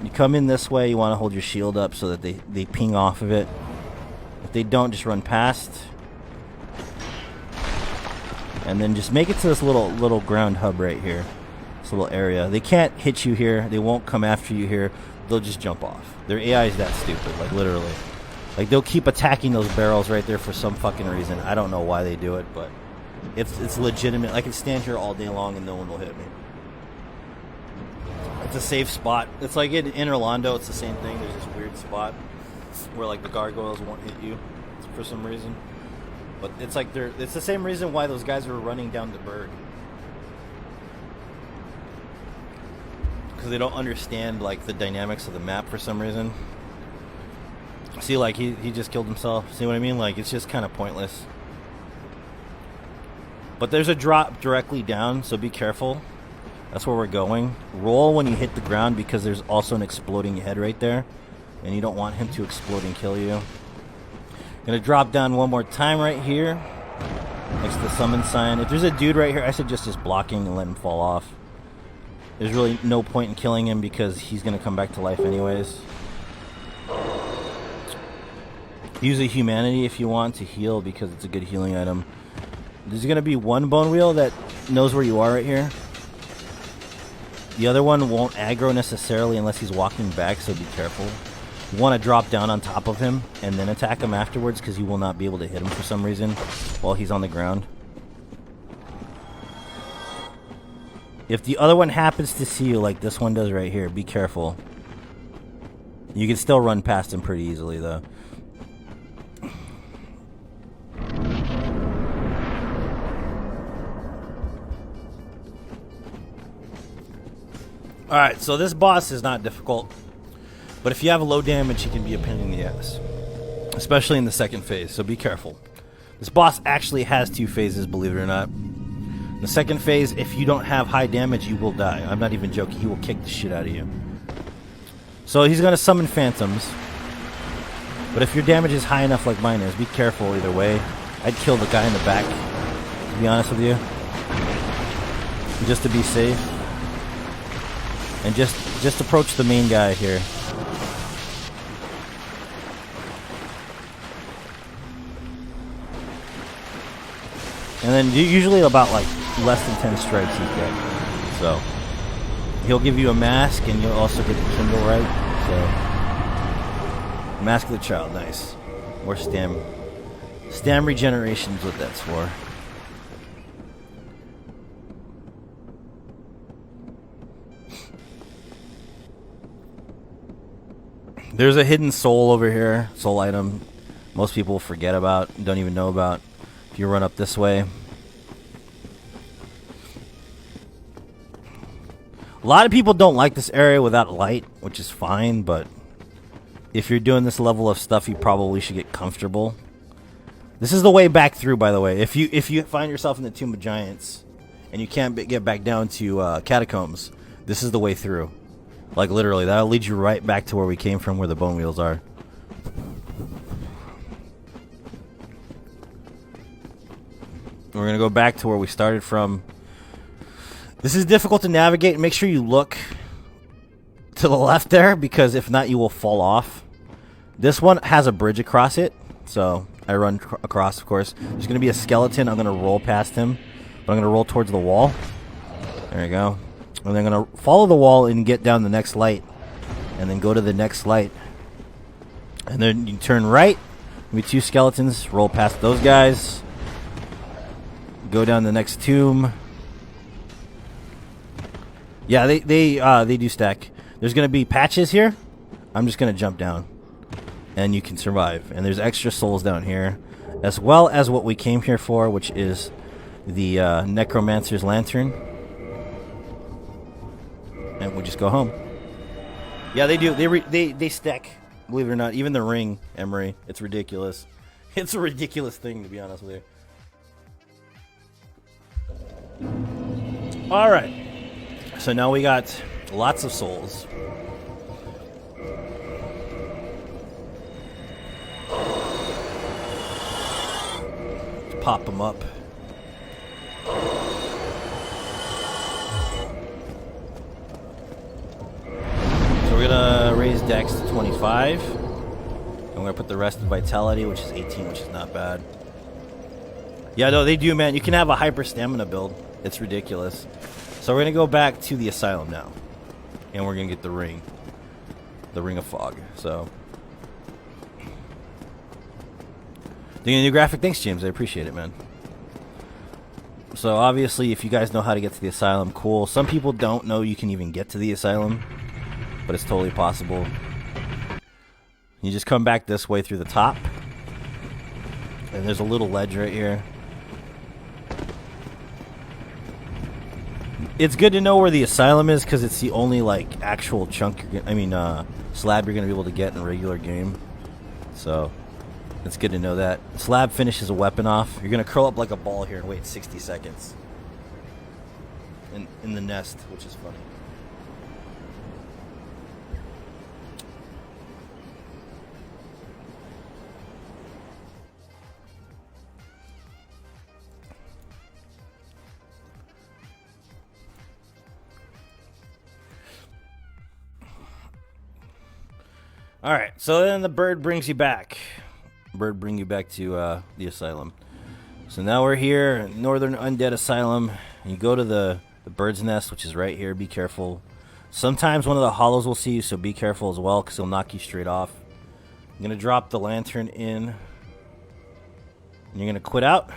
You come in this way, you want to hold your shield up so that they ping off of it. If they don't, just run past. And then just make it to this little ground hub right here. This little area. They can't hit you here. They won't come after you here. They'll just jump off. Their AI is that stupid, like literally. Like, they'll keep attacking those barrels right there for some fucking reason. I don't know why they do it, but it's legitimate. I can stand here all day long and no one will hit me. It's a safe spot. It's like in Orlando, it's the same thing. There's this weird spot where like the gargoyles won't hit you. It's for some reason. But it's like it's the same reason why those guys were running down the Burg. Because they don't understand like the dynamics of the map for some reason. See, like he just killed himself. See what I mean? Like it's just kind of pointless. But there's a drop directly down, so be careful. That's where we're going. Roll when you hit the ground because there's also an exploding head right there. And you don't want him to explode and kill you. Gonna drop down one more time right here. Next to the summon sign. If there's a dude right here, I suggest just blocking and let him fall off. There's really no point in killing him because he's gonna come back to life anyways. Use a humanity if you want to heal because it's a good healing item. There's going to be one bone wheel that knows where you are right here. The other one won't aggro necessarily unless he's walking back, so be careful. You want to drop down on top of him and then attack him afterwards because you will not be able to hit him for some reason while he's on the ground. If the other one happens to see you like this one does right here, be careful. You can still run past him pretty easily though. Alright, so this boss is not difficult, but if you have low damage, he can be a pain in the ass, especially in the second phase, so be careful. This boss actually has 2 phases, believe it or not. The second phase, if you don't have high damage, you will die. I'm not even joking, he will kick the shit out of you. So he's going to summon phantoms, but if your damage is high enough like mine is, be careful either way. I'd kill the guy in the back, to be honest with you, just to be safe. And just approach the main guy here. And then usually about like less than 10 strikes he's dead. So he'll give you a mask and you'll also get the Kindle right. So Mask of the Child, nice. More stam regeneration is what that's for. There's a hidden soul over here, soul item. Most people forget about, don't even know about. If you run up this way. A lot of people don't like this area without light, which is fine, but if you're doing this level of stuff, you probably should get comfortable. This is the way back through, by the way. If you find yourself in the Tomb of Giants and you can't get back down to Catacombs, this is the way through. Like, literally, that'll lead you right back to where we came from, where the bone wheels are. We're going to go back to where we started from. This is difficult to navigate. Make sure you look to the left there, because if not, you will fall off. This one has a bridge across it, so I run across, of course. There's going to be a skeleton. I'm going to roll past him, but I'm going to roll towards the wall. There you go. And I'm going to follow the wall and get down the next light. And then go to the next light. And then you turn right. There'll be 2 skeletons. Roll past those guys. Go down the next tomb. Yeah, they do stack. There's going to be patches here. I'm just going to jump down. And you can survive. And there's extra souls down here. As well as what we came here for, which is the Necromancer's Lantern. And we'll just go home. Yeah, they do. They stack. Believe it or not, even the ring, Emery. It's ridiculous. It's a ridiculous thing, to be honest with you. All right. So now we got lots of souls. Let's pop them up. We're gonna raise Dex to 25. And we're gonna put the rest in Vitality, which is 18, which is not bad. Yeah, no, they do, man. You can have a hyper stamina build. It's ridiculous. So we're gonna go back to the Asylum now. And we're gonna get the ring. The Ring of Fog. So doing a new graphic. Thanks, James. I appreciate it, man. So obviously, if you guys know how to get to the Asylum, cool. Some people don't know you can even get to the Asylum. But it's totally possible. You just come back this way through the top. And there's a little ledge right here. It's good to know where the Asylum is because it's the only like actual chunk slab you're gonna be able to get in a regular game. So it's good to know that. Slab finishes a weapon off. You're gonna curl up like a ball here and wait 60 seconds in the nest, which is funny. All right, so then the bird brings you back. Bird bring you back to the Asylum. So now we're here in Northern Undead Asylum. You go to the bird's nest, which is right here. Be careful. Sometimes one of the hollows will see you, so be careful as well, because he'll knock you straight off. I'm going to drop the lantern in. And you're going to quit out.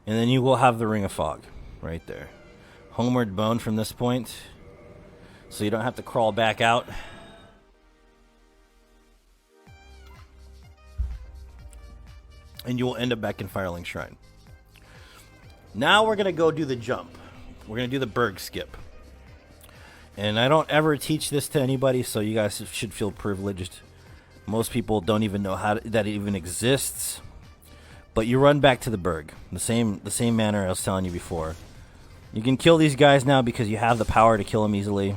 And then you will have the Ring of Fog right there. Homeward bound from this point, so you don't have to crawl back out. And you will end up back in Firelink Shrine. Now we're going to go do the jump. We're going to do the Burg skip. And I don't ever teach this to anybody, so you guys should feel privileged. Most people don't even know that it even exists. But you run back to the Burg, the same manner I was telling you before. You can kill these guys now because you have the power to kill them easily.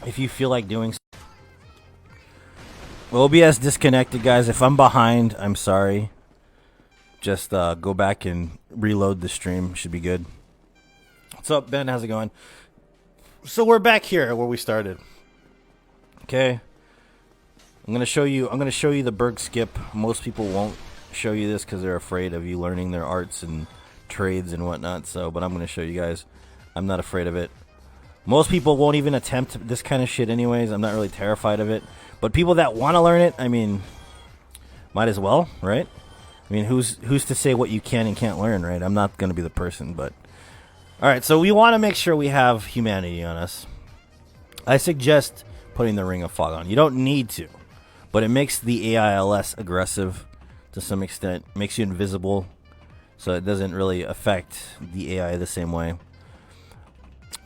If you feel like doing so. OBS disconnected, guys. If I'm behind, I'm sorry. Just go back and reload the stream. Should be good. What's up, Ben? How's it going? So we're back here where we started. Okay. I'm gonna show you the Burg skip. Most people won't show you this because they're afraid of you learning their arts and trades and whatnot. But I'm gonna show you guys. I'm not afraid of it. Most people won't even attempt this kind of shit anyways. I'm not really terrified of it. But people that want to learn it, I mean, might as well, right? I mean, who's to say what you can and can't learn, right? I'm not gonna be the person, but all right. So we want to make sure we have humanity on us. I suggest putting the Ring of Fog on. You don't need to, but it makes the AI less aggressive. To some extent, makes you invisible, so it doesn't really affect the AI the same way.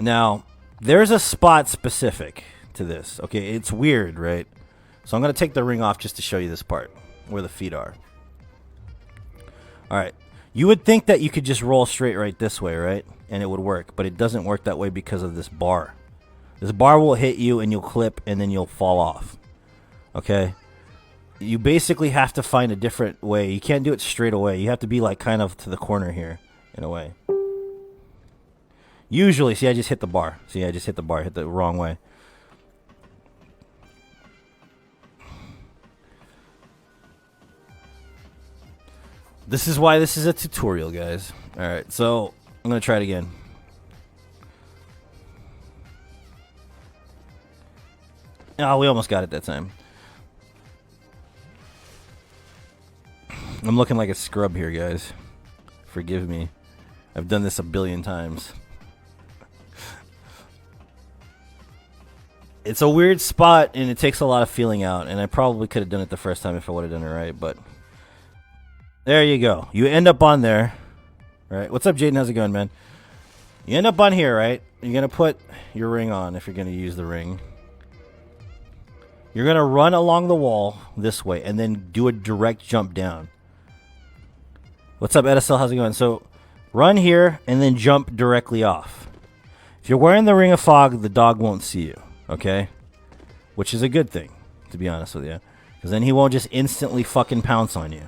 Now, there's a spot specific to this. Okay, it's weird, right? So I'm going to take the ring off just to show you this part, where the feet are. Alright, you would think that you could just roll straight right this way, right? And it would work, but it doesn't work that way because of this bar. This bar will hit you and you'll clip and then you'll fall off. Okay? You basically have to find a different way. You can't do it straight away. You have to be like kind of to the corner here, in a way. Usually, see, I just hit the bar. See, I just hit the bar. Hit the wrong way. This is why this is a tutorial, guys. Alright, so I'm going to try it again. Oh, we almost got it that time. I'm looking like a scrub here, guys. Forgive me. I've done this a billion times. It's a weird spot, and it takes a lot of feeling out, and I probably could have done it the first time if I would have done it right, but there you go. You end up on there, right? What's up, Jaden? How's it going, man? You end up on here, right? You're going to put your ring on if you're going to use the ring. You're going to run along the wall this way, and then do a direct jump down. What's up, Edisel? How's it going? So, run here, and then jump directly off. If you're wearing the Ring of Fog, the dog won't see you, okay? Which is a good thing, to be honest with you. Because then he won't just instantly fucking pounce on you.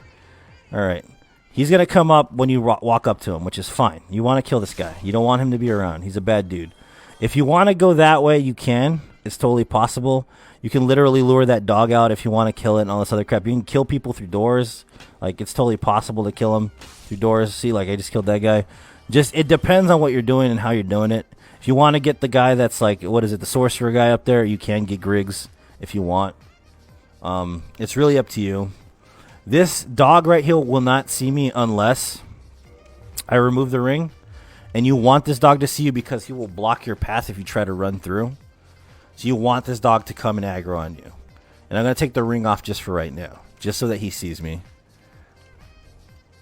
Alright. He's going to come up when you walk up to him, which is fine. You want to kill this guy. You don't want him to be around. He's a bad dude. If you want to go that way, you can. It's totally possible. You can literally lure that dog out if you want to kill it and all this other crap. You can kill people through doors. Like, it's totally possible to kill them through doors. See, like, I just killed that guy. Just, it depends on what you're doing and how you're doing it. If you want to get the guy that's like, what is it, the sorcerer guy up there, you can get Griggs if you want. It's really up to you. This dog right here will not see me unless I remove the ring, and you want this dog to see you because he will block your path if you try to run through. So you want this dog to come and aggro on you. And I'm going to take the ring off just for right now, just so that he sees me.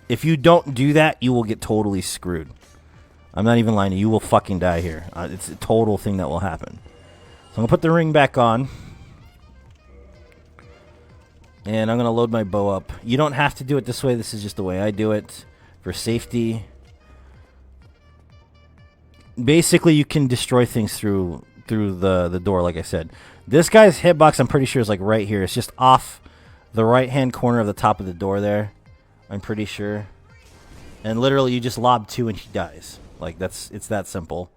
If you don't do that, you will get totally screwed. I'm not even lying to you. You will fucking die here. It's a total thing that will happen. So I'm going to put the ring back on. And I'm going to load my bow up. You don't have to do it this way. This is just the way I do it for safety. Basically, you can destroy things through the door, like I said. This guy's hitbox, I'm pretty sure, is like right here. It's just off the right-hand corner of the top of the door there. I'm pretty sure. And literally, you just lob 2 and he dies. Like, it's that simple.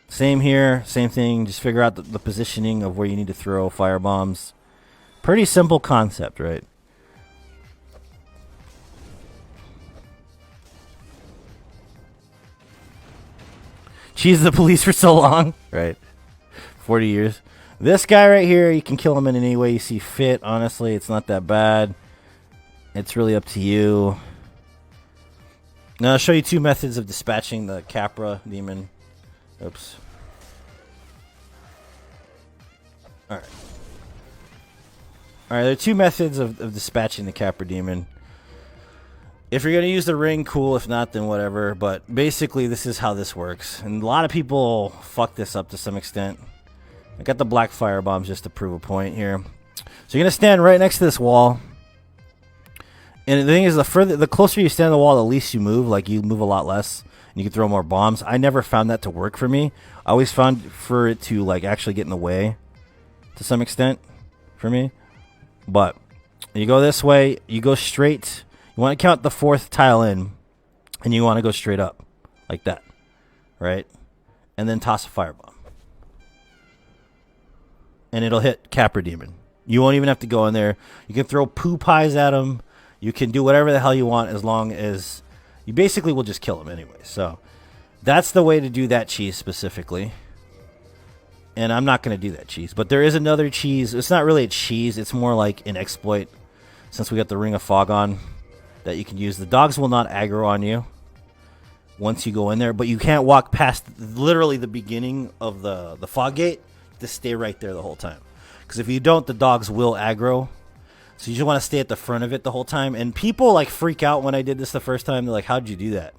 Same here, same thing. Just figure out the positioning of where you need to throw fire bombs. Pretty simple concept, right? Cheese the police for so long, right? 40 years. This guy right here, you can kill him in any way you see fit. Honestly, it's not that bad. It's really up to you. Now, I'll show you 2 methods of dispatching the Capra demon. Oops. Alright. Alright, there are 2 methods of dispatching the Capra demon. If you're going to use the ring, cool. If not, then whatever. But basically, this is how this works. And a lot of people fuck this up to some extent. I got the black fire bombs just to prove a point here. So you're going to stand right next to this wall. And the thing is, the closer you stand to the wall, the least you move. Like, you move a lot less. And you can throw more bombs. I never found that to work for me. I always found for it to, like, actually get in the way to some extent for me. But you go this way. You go straight. You want to count the 4th tile in. And you want to go straight up. Like that. Right? And then toss a firebomb. And it'll hit Capra Demon. You won't even have to go in there. You can throw poo pies at him. You can do whatever the hell you want as long as you basically will just kill him anyway. So that's the way to do that cheese specifically. And I'm not going to do that cheese. But there is another cheese. It's not really a cheese. It's more like an exploit. Since we got the Ring of Fog on that you can use. The dogs will not aggro on you once you go in there. But you can't walk past literally the beginning of the fog gate. To stay right there the whole time, because if you don't, the dogs will aggro. So you just want to stay at the front of it the whole time. And people like freak out when I did this the first time. They're like, how'd you do that?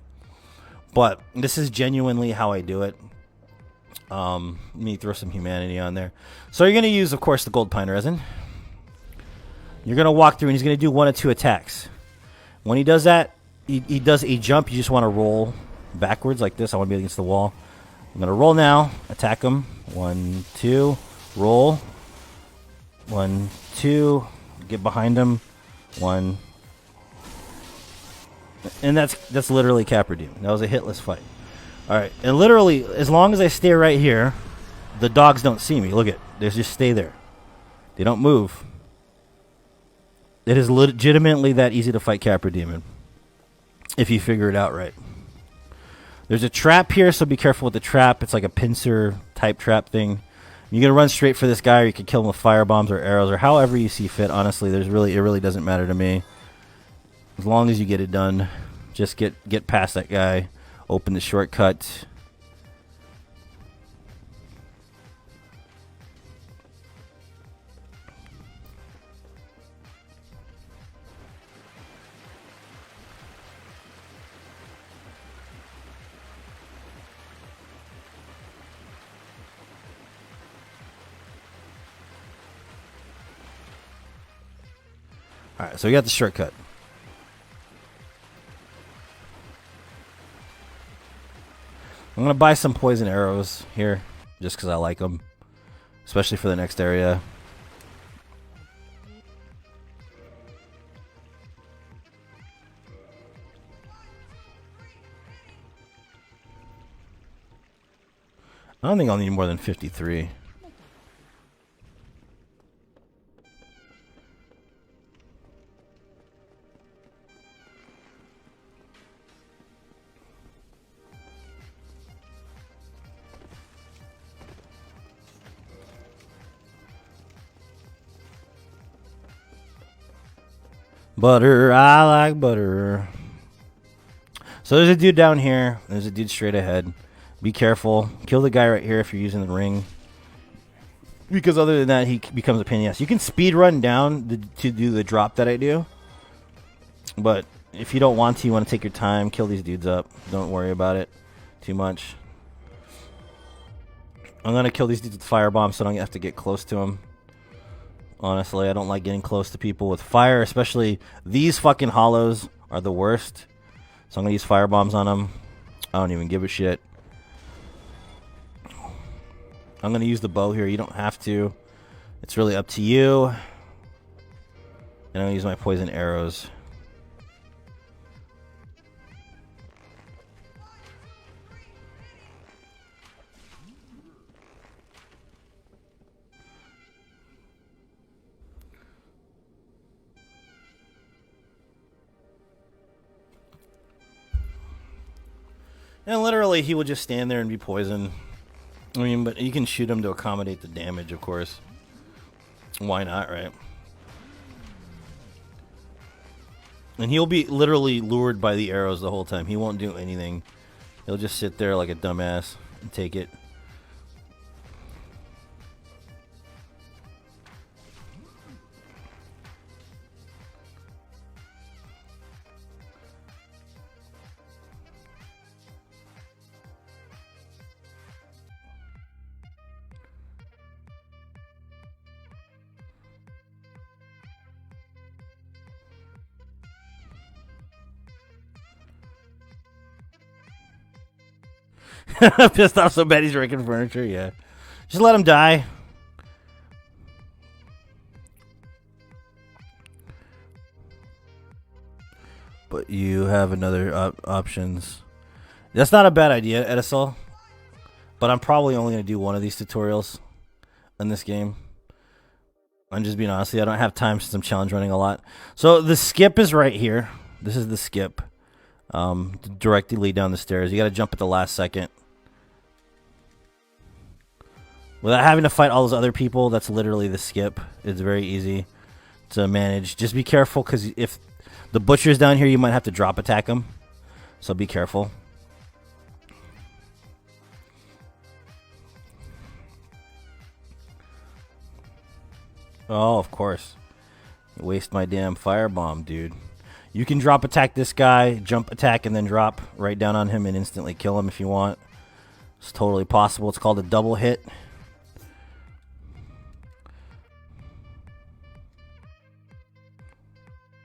But this is genuinely how I do it. Let me throw some humanity on there. So you're going to use, of course, the gold pine resin. You're going to walk through and he's going to do 1 of 2 attacks. When he does that, he does a jump. You just want to roll backwards like this. I want to be against the wall. I'm going to roll now. Attack him. 1, 2. Roll. 1, 2. Get behind him. 1. And that's literally Capra Demon. That was a hitless fight. Alright. And literally, as long as I stay right here, the dogs don't see me. Look at it. They just stay there. They don't move. It is legitimately that easy to fight Capra Demon. If you figure it out right. There's a trap here, so be careful with the trap. It's like a pincer type trap thing. You're going to run straight for this guy, or you can kill him with fire bombs or arrows, or however you see fit. Honestly, it really doesn't matter to me. As long as you get it done, just get past that guy. Open the shortcut. Alright, so we got the shortcut. I'm going to buy some poison arrows here, just because I like them. Especially for the next area. I don't think I'll need more than 53. Butter, I like butter. So there's a dude down here. There's a dude straight ahead. Be careful. Kill the guy right here if you're using the ring. Because other than that, he becomes a pain in the ass. You can speed run down to do the drop that I do. But if you don't want to, you want to take your time, kill these dudes up. Don't worry about it too much. I'm going to kill these dudes with firebombs so I don't have to get close to them. Honestly, I don't like getting close to people with fire, especially these fucking hollows are the worst. So I'm going to use firebombs on them. I don't even give a shit. I'm going to use the bow here. You don't have to. It's really up to you. And I'm going to use my poison arrows. And literally, he will just stand there and be poisoned. I mean, but you can shoot him to accommodate the damage, of course. Why not, right? And he'll be literally lured by the arrows the whole time. He won't do anything. He'll just sit there like a dumbass and take it. Pissed off so bad he's breaking furniture, yeah. Just let him die. But you have another options. That's not a bad idea, Edisol. But I'm probably only going to do one of these tutorials in this game. I'm just being honest. I don't have time since I'm challenge running a lot. So the skip is right here. This is the skip. Directly lead down the stairs. You got to jump at the last second. Without having to fight all those other people, that's literally the skip. It's very easy to manage. Just be careful, because if the butcher's down here, you might have to drop attack him. So be careful. Oh, of course. You waste my damn firebomb, dude. You can drop attack this guy, jump attack, and then drop right down on him and instantly kill him if you want. It's totally possible. It's called a double hit.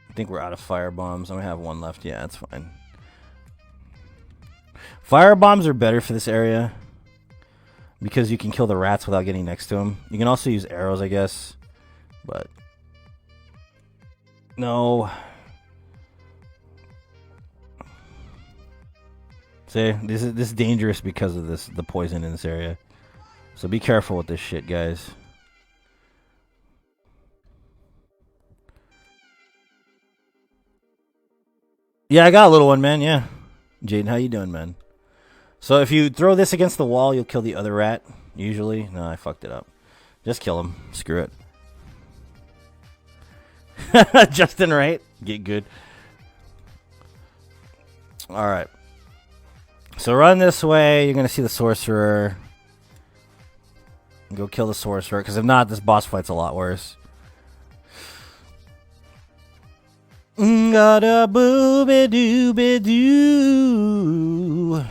I think we're out of firebombs. I only have one left. Yeah, that's fine. Firebombs are better for this area because you can kill the rats without getting next to them. You can also use arrows, I guess. But no. See, this is dangerous because of the poison in this area. So be careful with this shit, guys. Yeah, I got a little one, man. Yeah. Jaden, how you doing, man? So if you throw this against the wall, you'll kill the other rat, usually. No, I fucked it up. Just kill him. Screw it. Justin, right? Get good. Alright. So run this way. You're going to see the sorcerer. Go kill the sorcerer, because if not, this boss fight's a lot worse. Gotta booby dooby doo.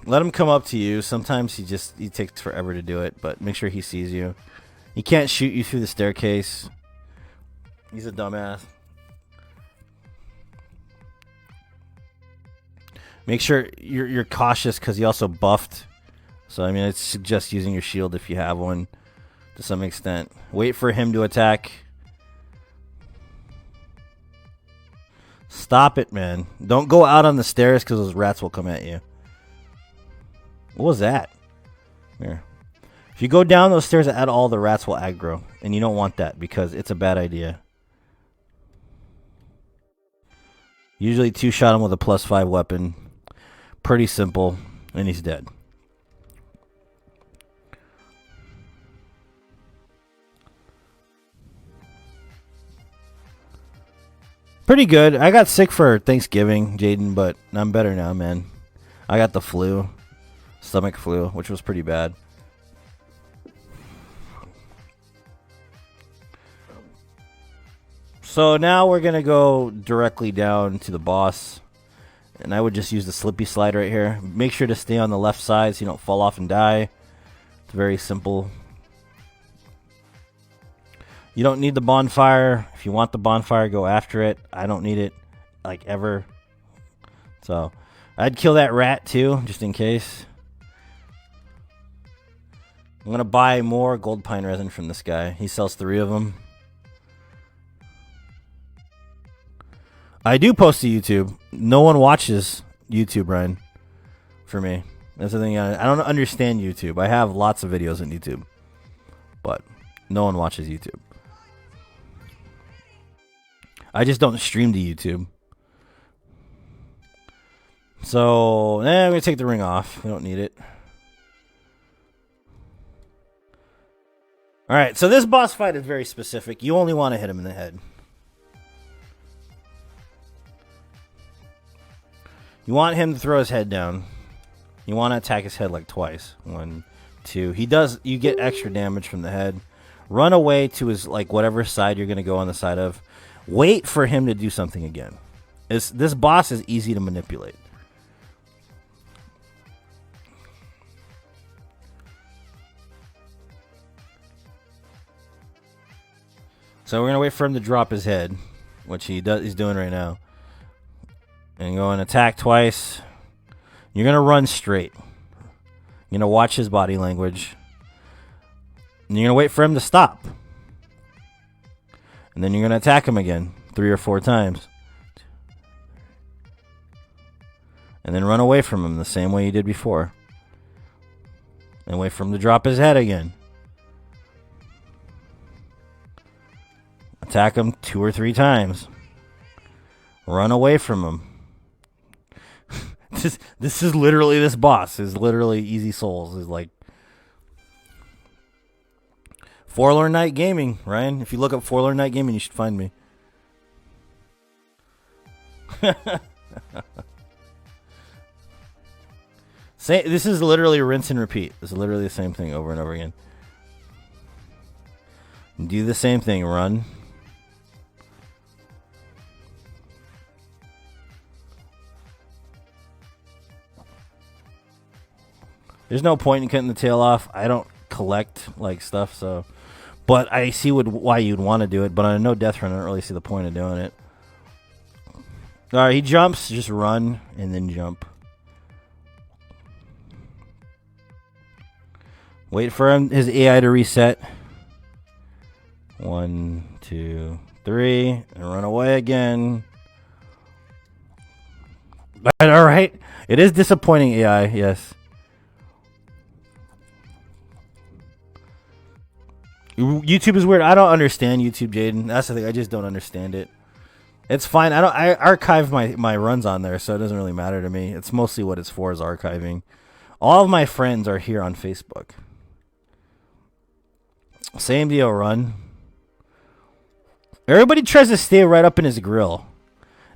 Let him come up to you. Sometimes he takes forever to do it, but make sure he sees you. He can't shoot you through the staircase. He's a dumbass. Make sure you're cautious, because he also buffed. So I mean, I suggest using your shield if you have one to some extent. Wait for him to attack. Stop it, man. Don't go out on the stairs, because those rats will come at you. What was that? Here. If you go down those stairs at all, the rats will aggro. And you don't want that, because it's a bad idea. Usually two-shot him with a +5 weapon. Pretty simple. And he's dead. Pretty good. I got sick for Thanksgiving, Jaden, but I'm better now, man. I got the flu, stomach flu, which was pretty bad. So now we're going to go directly down to the boss. And I would just use the slippy slide right here. Make sure to stay on the left side so you don't fall off and die. It's very simple. You don't need the bonfire. If you want the bonfire, go after it. I don't need it, like, ever. So, I'd kill that rat, too, just in case. I'm going to buy more gold pine resin from this guy. He sells 3 of them. I do post to YouTube. No one watches YouTube, Ryan, for me. That's the thing. I don't understand YouTube. I have lots of videos on YouTube, but no one watches YouTube. I just don't stream to YouTube. So, I'm going to take the ring off. We don't need it. Alright, so this boss fight is very specific. You only want to hit him in the head. You want him to throw his head down. You want to attack his head like twice. 1, 2. You get extra damage from the head. Run away to his, like, whatever side you're going to go on the side of. Wait for him to do something again. This boss is easy to manipulate. So we're going to wait for him to drop his head, which he's doing right now. And go and attack twice. You're going to run straight. You're going to watch his body language. And you're going to wait for him to stop. And then you're going to attack him again 3 or 4 times. And then run away from him the same way you did before. And wait for him to drop his head again. Attack him 2 or 3 times. Run away from him. This is literally, this boss is literally Easy Souls. Is like Forlorn Night Gaming, Ryan. If you look up Forlorn Night Gaming, you should find me. This is literally rinse and repeat. This is literally the same thing over and over again. Do the same thing. Run. There's no point in cutting the tail off. I don't collect like stuff, so. But I see why you'd want to do it. But on a no death run, I don't really see the point of doing it. All right, he jumps. Just run and then jump. Wait for his AI to reset. 1, 2, 3, and run away again. All right, it is disappointing AI. Yes. YouTube is weird. I don't understand YouTube, Jaden. That's the thing. I just don't understand it. It's fine. I archive my runs on there, so it doesn't really matter to me. It's mostly what it's for is archiving. All of my friends are here on Facebook. Same deal, run. Everybody tries to stay right up in his grill.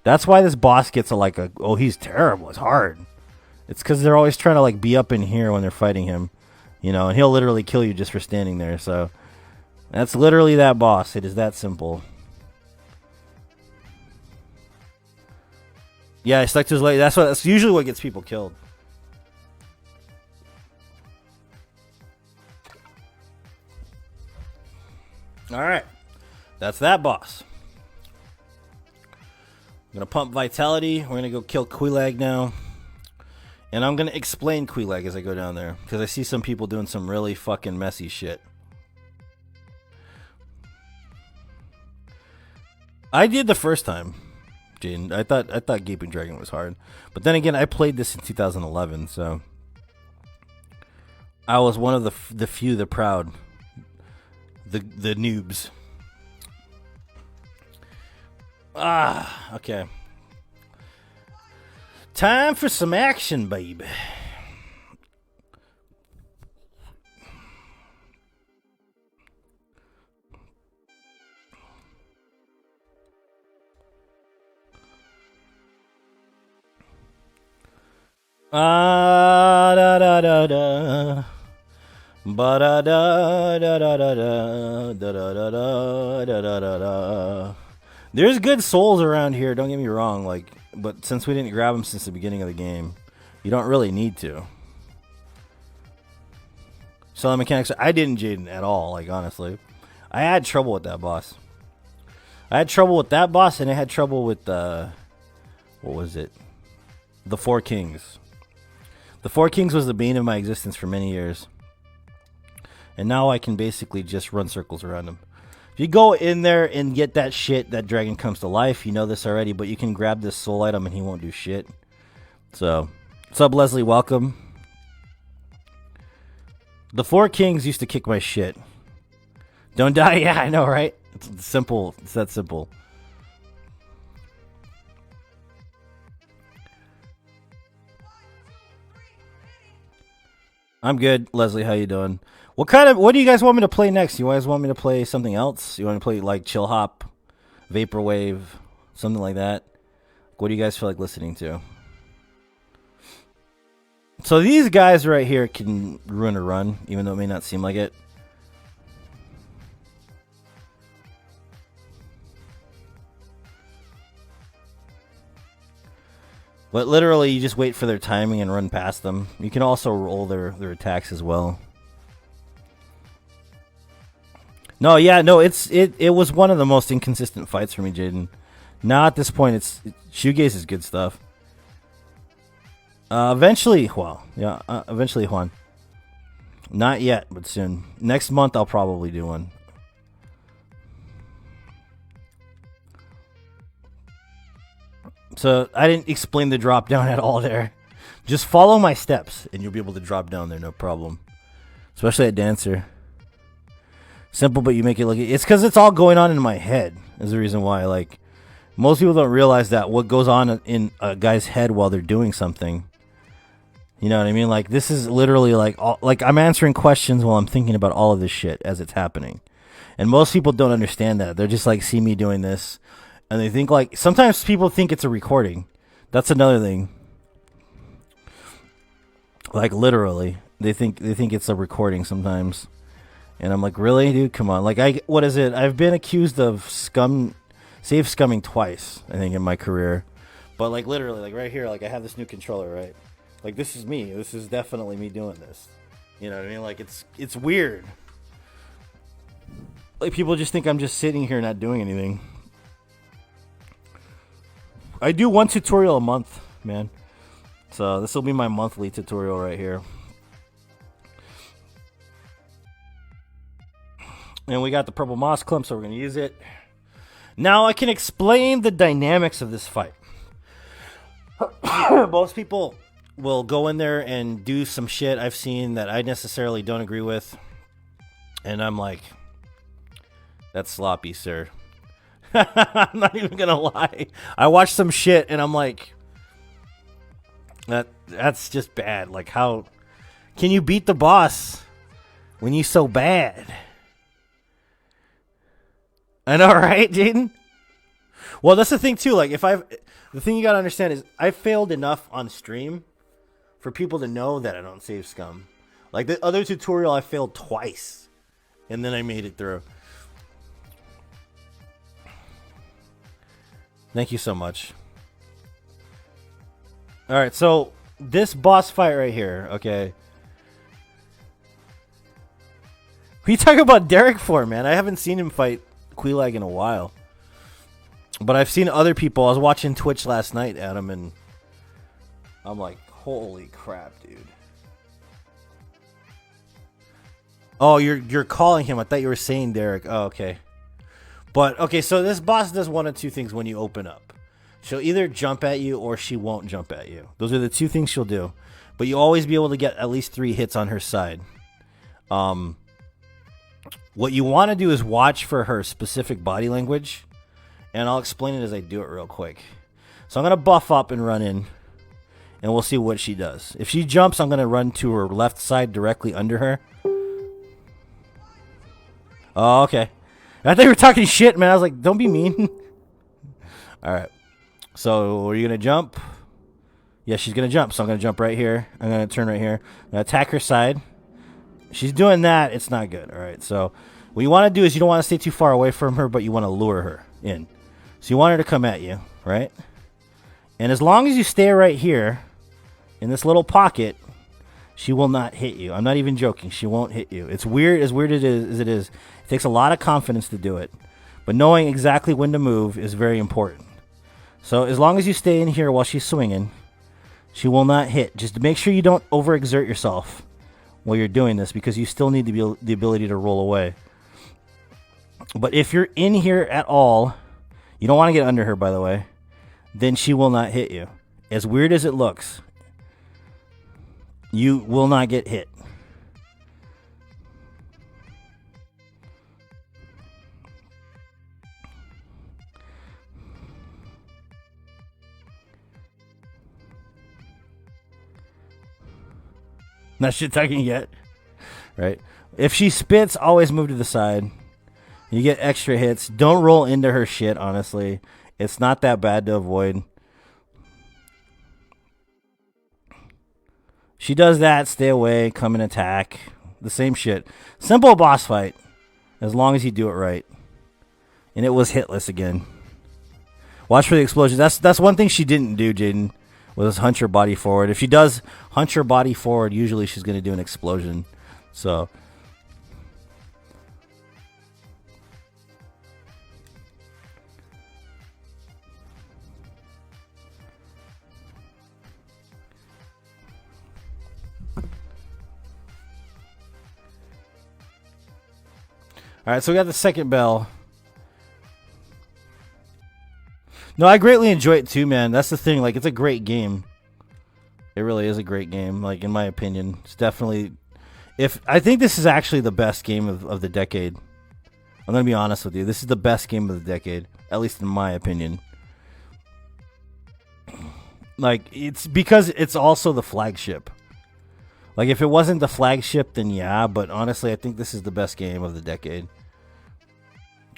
That's why this boss gets oh, he's terrible. It's hard. It's because they're always trying to like be up in here when they're fighting him. You know, and he'll literally kill you just for standing there, so. That's literally that boss. It is that simple. Yeah, I stuck to his leg. That's usually what gets people killed. Alright. That's that boss. I'm going to pump Vitality. We're going to go kill Quilag now. And I'm going to explain Quilag as I go down there. Because I see some people doing some really fucking messy shit. I did the first time, Gene. I thought Gaping Dragon was hard. But then again, I played this in 2011, so I was one of the few, the proud, the noobs. Okay. Time for some action, baby. Ah da da da da. Ba da da da da da da da da da da da da da. There's good souls around here. Don't get me wrong. Like, but since we didn't grab them since the beginning of the game, you don't really need to. So the mechanics, I didn't, Jaden, at all. Like, honestly, I had trouble with that boss. I had trouble with that boss, and I had trouble with what was it? The Four Kings. The Four Kings was the bane of my existence for many years. And now I can basically just run circles around them. If you go in there and get that shit, that dragon comes to life. You know this already, but you can grab this soul item and he won't do shit. So, what's up, Leslie? Welcome. The Four Kings used to kick my shit. Don't die? Yeah, I know, right? It's simple. It's that simple. I'm good, Leslie. How you doing? What do you guys want me to play next? You guys want me to play something else? You want to play like Chill Hop, Vaporwave, something like that? What do you guys feel like listening to? So these guys right here can ruin a run, even though it may not seem like it. But literally, you just wait for their timing and run past them. You can also roll their attacks as well. No, yeah, no, it was one of the most inconsistent fights for me, Jaden. Now at this point, shoegaze is good stuff. Eventually, Juan. Not yet, but soon. Next month, I'll probably do one. So I didn't explain the drop down at all there. Just follow my steps, and you'll be able to drop down there, no problem. Especially at Dancer. Simple, but you make it look... It's because it's all going on in my head is the reason why. Like, most people don't realize that what goes on in a guy's head while they're doing something. You know what I mean? Like, this is literally like I'm answering questions while I'm thinking about all of this shit as it's happening. And most people don't understand that. They're just like, see me doing this. And they think like... Sometimes people think it's a recording. That's another thing. Like, literally. They think it's a recording sometimes. And I'm like, really, dude? Come on. Like, what is it? I've been accused of safe scumming twice, I think, in my career. But, like, literally, like, right here, like, I have this new controller, right? Like, this is me. This is definitely me doing this. You know what I mean? Like, it's weird. Like, people just think I'm just sitting here not doing anything. I do one tutorial a month, man. So, this will be my monthly tutorial right here. And we got the purple moss clump, so we're going to use it. Now I can explain the dynamics of this fight. Most people will go in there and do some shit I've seen that I necessarily don't agree with. And I'm like, that's sloppy, sir. I'm not even going to lie. I watched some shit and I'm like, that's just bad. Like, how can you beat the boss when you're so bad? I know, right, Jaden? Well, that's the thing, too. Like, the thing you gotta understand is I failed enough on stream for people to know that I don't save scum. Like, the other tutorial, I failed twice. And then I made it through. Thank you so much. Alright, so this boss fight right here, okay. What are you talking about Derek for, man? I haven't seen him fight Queelag in a while. But I've seen other people. I was watching Twitch last night, Adam, and I'm like, holy crap, dude. Oh, you're calling him. I thought you were saying Derek. Oh, okay. But, okay, so this boss does one of two things when you open up. She'll either jump at you or she won't jump at you. Those are the two things she'll do. But you'll always be able to get at least 3 hits on her side. What you want to do is watch for her specific body language. And I'll explain it as I do it real quick. So I'm going to buff up and run in. And we'll see what she does. If she jumps, I'm going to run to her left side directly under her. Oh, okay. I thought you were talking shit, man. I was like, don't be mean. Alright. So, are you going to jump? Yeah, she's going to jump. So I'm going to jump right here. I'm going to turn right here. I'm going to attack her side. She's doing that. It's not good. All right. So what you want to do is you don't want to stay too far away from her, but you want to lure her in. So you want her to come at you, right? And as long as you stay right here in this little pocket, she will not hit you. I'm not even joking. She won't hit you. It's weird, as weird as it is. It takes a lot of confidence to do it. But knowing exactly when to move is very important. So as long as you stay in here while she's swinging, she will not hit. Just make sure you don't overexert yourself while you're doing this, because you still need the ability to roll away. But if you're in here at all, you don't want to get under her, by the way, then she will not hit you. As weird as it looks, you will not get hit. Not shit talking yet, right? If she spits, always move to the side. You get extra hits. Don't roll into her shit, honestly. It's not that bad to avoid. She does that, stay away, come and attack. The same shit. Simple boss fight, as long as you do it right. And it was hitless again. Watch for the explosion. That's one thing she didn't do, Jaden, was hunch her body forward. If she does hunch her body forward, usually she's going to do an explosion. So all right, so we got the second bell. No, I greatly enjoy it too, man. That's the thing. Like, it's a great game. It really is a great game. Like, in my opinion, it's definitely. I think this is actually the best game of the decade. I'm gonna be honest with you. This is the best game of the decade, at least in my opinion. Like, it's because it's also the flagship. Like, if it wasn't the flagship, then yeah. But honestly, I think this is the best game of the decade.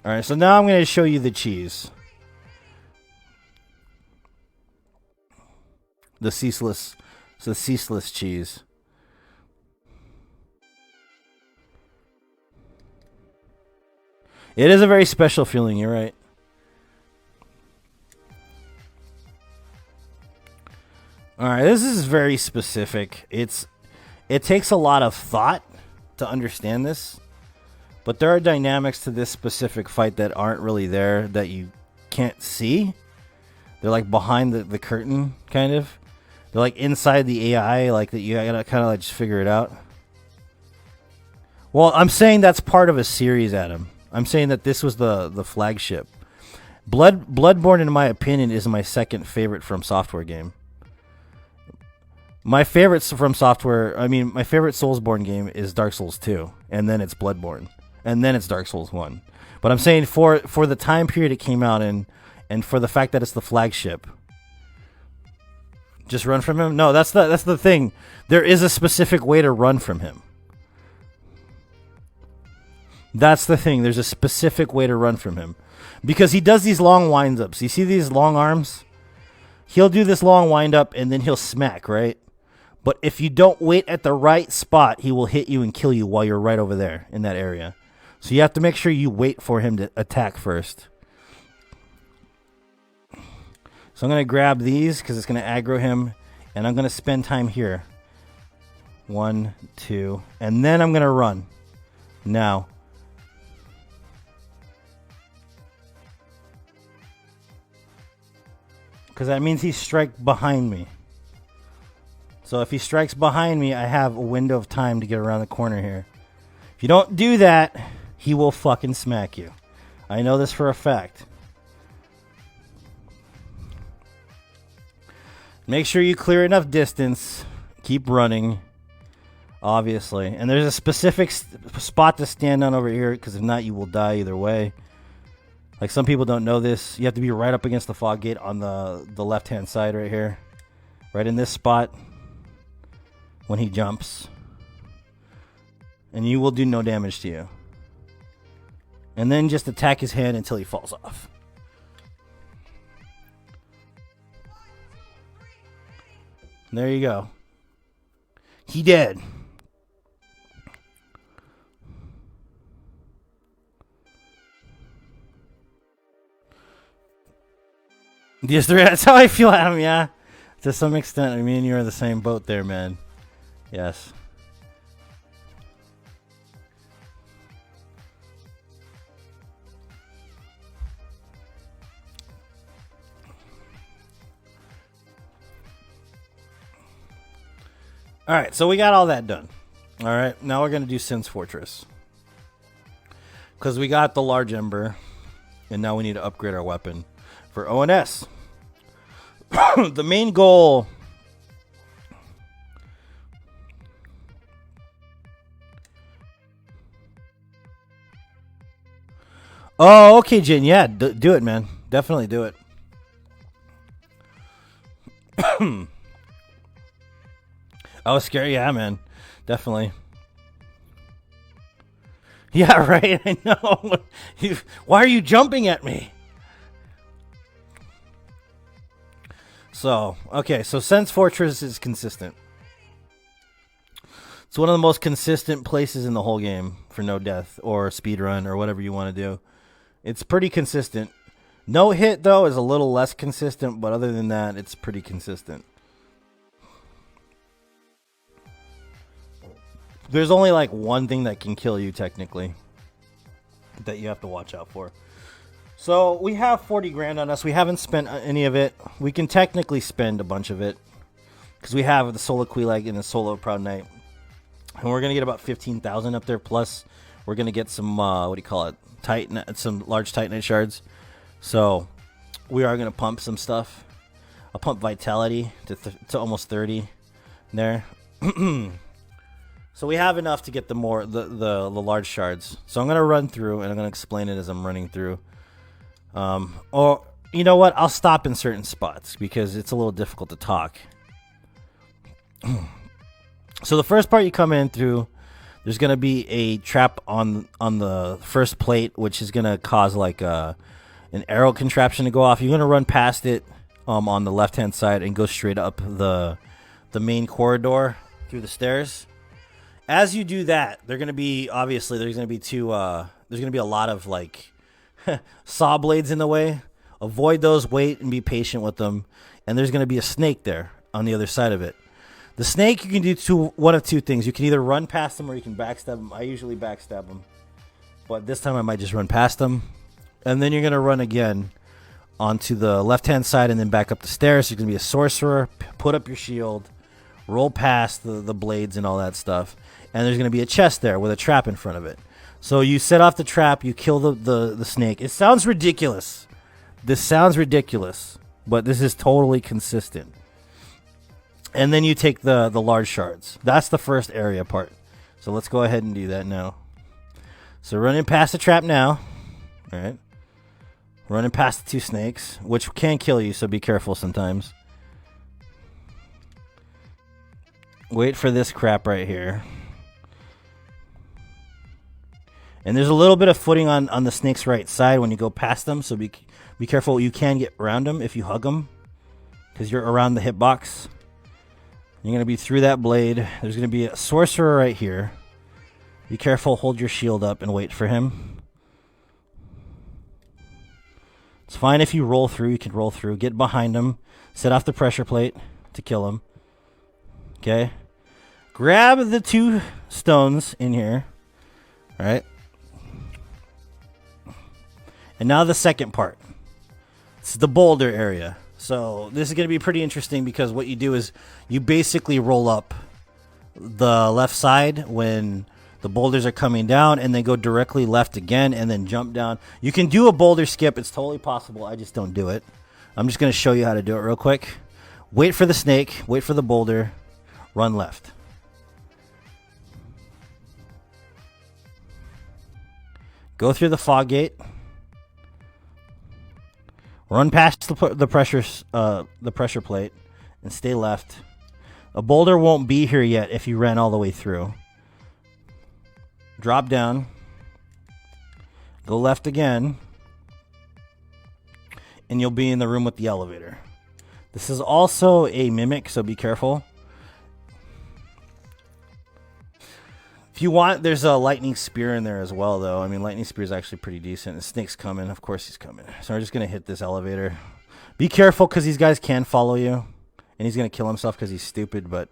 All right, so now I'm going to show you the cheese. The ceaseless cheese. It is a very special feeling, you're right. All right, this is very specific. It takes a lot of thought to understand this, but there are dynamics to this specific fight that aren't really there, that you can't see. They're like behind the curtain, kind of. They're like inside the AI, like that you gotta kind of like just figure it out. Well, I'm saying that's part of a series, Adam. I'm saying that this was the flagship. Bloodborne, in my opinion, is my second favorite From Software game. My favorite From Software, my favorite Soulsborne game is Dark Souls 2, and then it's Bloodborne, and then it's Dark Souls 1. But I'm saying for the time period it came out in, and for the fact that it's the flagship. Just run from him? No, that's the thing. There is a specific way to run from him. That's the thing. There's a specific way to run from him. Because he does these long winds-ups. You see these long arms? He'll do this long wind-up, and then he'll smack, right? But if you don't wait at the right spot, he will hit you and kill you while you're right over there in that area. So you have to make sure you wait for him to attack first. So I'm going to grab these because it's going to aggro him. And I'm going to spend time here. 1, 2. And then I'm going to run. Now. Because that means he strikes behind me. So if he strikes behind me, I have a window of time to get around the corner here. If you don't do that, he will fucking smack you. I know this for a fact. Make sure you clear enough distance. Keep running. Obviously. And there's a specific spot to stand on over here, because if not, you will die either way. Like, some people don't know this. You have to be right up against the fog gate on the left-hand side right here. Right in this spot. When he jumps. And you will do no damage to you. And then just attack his hand until he falls off. There you go. He dead. Yes, that's how I feel, Adam, yeah. To some extent, me and you are in the same boat there, man. Yes. Alright, so we got all that done. Alright, now we're going to do Sin's Fortress. Because we got the large ember, and now we need to upgrade our weapon for ONS. The main goal... Oh, okay, Jin. Yeah, do it, man. Definitely do it. I was scared. Yeah, man. Definitely. Yeah, right. I know. Why are you jumping at me? So, okay. So, Sin's Fortress is consistent. It's one of the most consistent places in the whole game for no death or speedrun or whatever you want to do. It's pretty consistent. No hit, though, is a little less consistent, but other than that, it's pretty consistent. There's only like one thing that can kill you, technically, that you have to watch out for. So, we have 40 grand on us. We haven't spent any of it. We can technically spend a bunch of it, because we have the Solo Quilag and the Solo Proud Knight. And we're going to get about 15,000 up there, plus we're going to get some, what do you call it? Some large Titanite shards. So we are going to pump some stuff. I'll pump Vitality to almost 30 there. So we have enough to get the large shards. So I'm going to run through, and I'm going to explain it as I'm running through. Or, you know what? I'll stop in certain spots because it's a little difficult to talk. So the first part you come in through, there's going to be a trap on the first plate, which is going to cause like an arrow contraption to go off. You're going to run past it on the left-hand side and go straight up the main corridor through the stairs. As you do that, there's going to be a lot of like saw blades in the way. Avoid those, wait and be patient with them. And there's going to be a snake there on the other side of it. The snake, you can do one of two things. You can either run past them or you can backstab them. I usually backstab them. But this time I might just run past them. And then you're going to run again onto the left-hand side and then back up the stairs. You're going to be a sorcerer. Put up your shield. Roll past the blades and all that stuff. And there's going to be a chest there with a trap in front of it. So you set off the trap. You kill the snake. It sounds ridiculous. This sounds ridiculous. But this is totally consistent. And then you take the large shards. That's the first area part. So let's go ahead and do that now. So running past the trap now. All right. Running past the two snakes, which can kill you, so be careful sometimes. Wait for this crap right here. And there's a little bit of footing on the snake's right side when you go past them, so be careful. You can get around them if you hug them, because you're around the hitbox. You're going to be through that blade. There's going to be a sorcerer right here. Be careful. Hold your shield up and wait for him. It's fine if you roll through. You can roll through. Get behind him. Set off the pressure plate to kill him. Okay. Grab the two stones in here. All right. And now the second part. It's the boulder area. So this is going to be pretty interesting because what you do is you basically roll up the left side when the boulders are coming down and then go directly left again and then jump down. You can do a boulder skip. It's totally possible. I just don't do it. I'm just going to show you how to do it real quick. Wait for the snake. Wait for the boulder. Run left. Go through the fog gate. Run past the pressure plate and stay left. A boulder won't be here yet if you ran all the way through. Drop down. Go left again. And you'll be in the room with the elevator. This is also a mimic, so be careful. If you want, there's a lightning spear in there as well, though. I mean, lightning spear is actually pretty decent. The snake's coming. Of course he's coming. So we're just going to hit this elevator. Be careful, because these guys can follow you. And he's going to kill himself because he's stupid, but...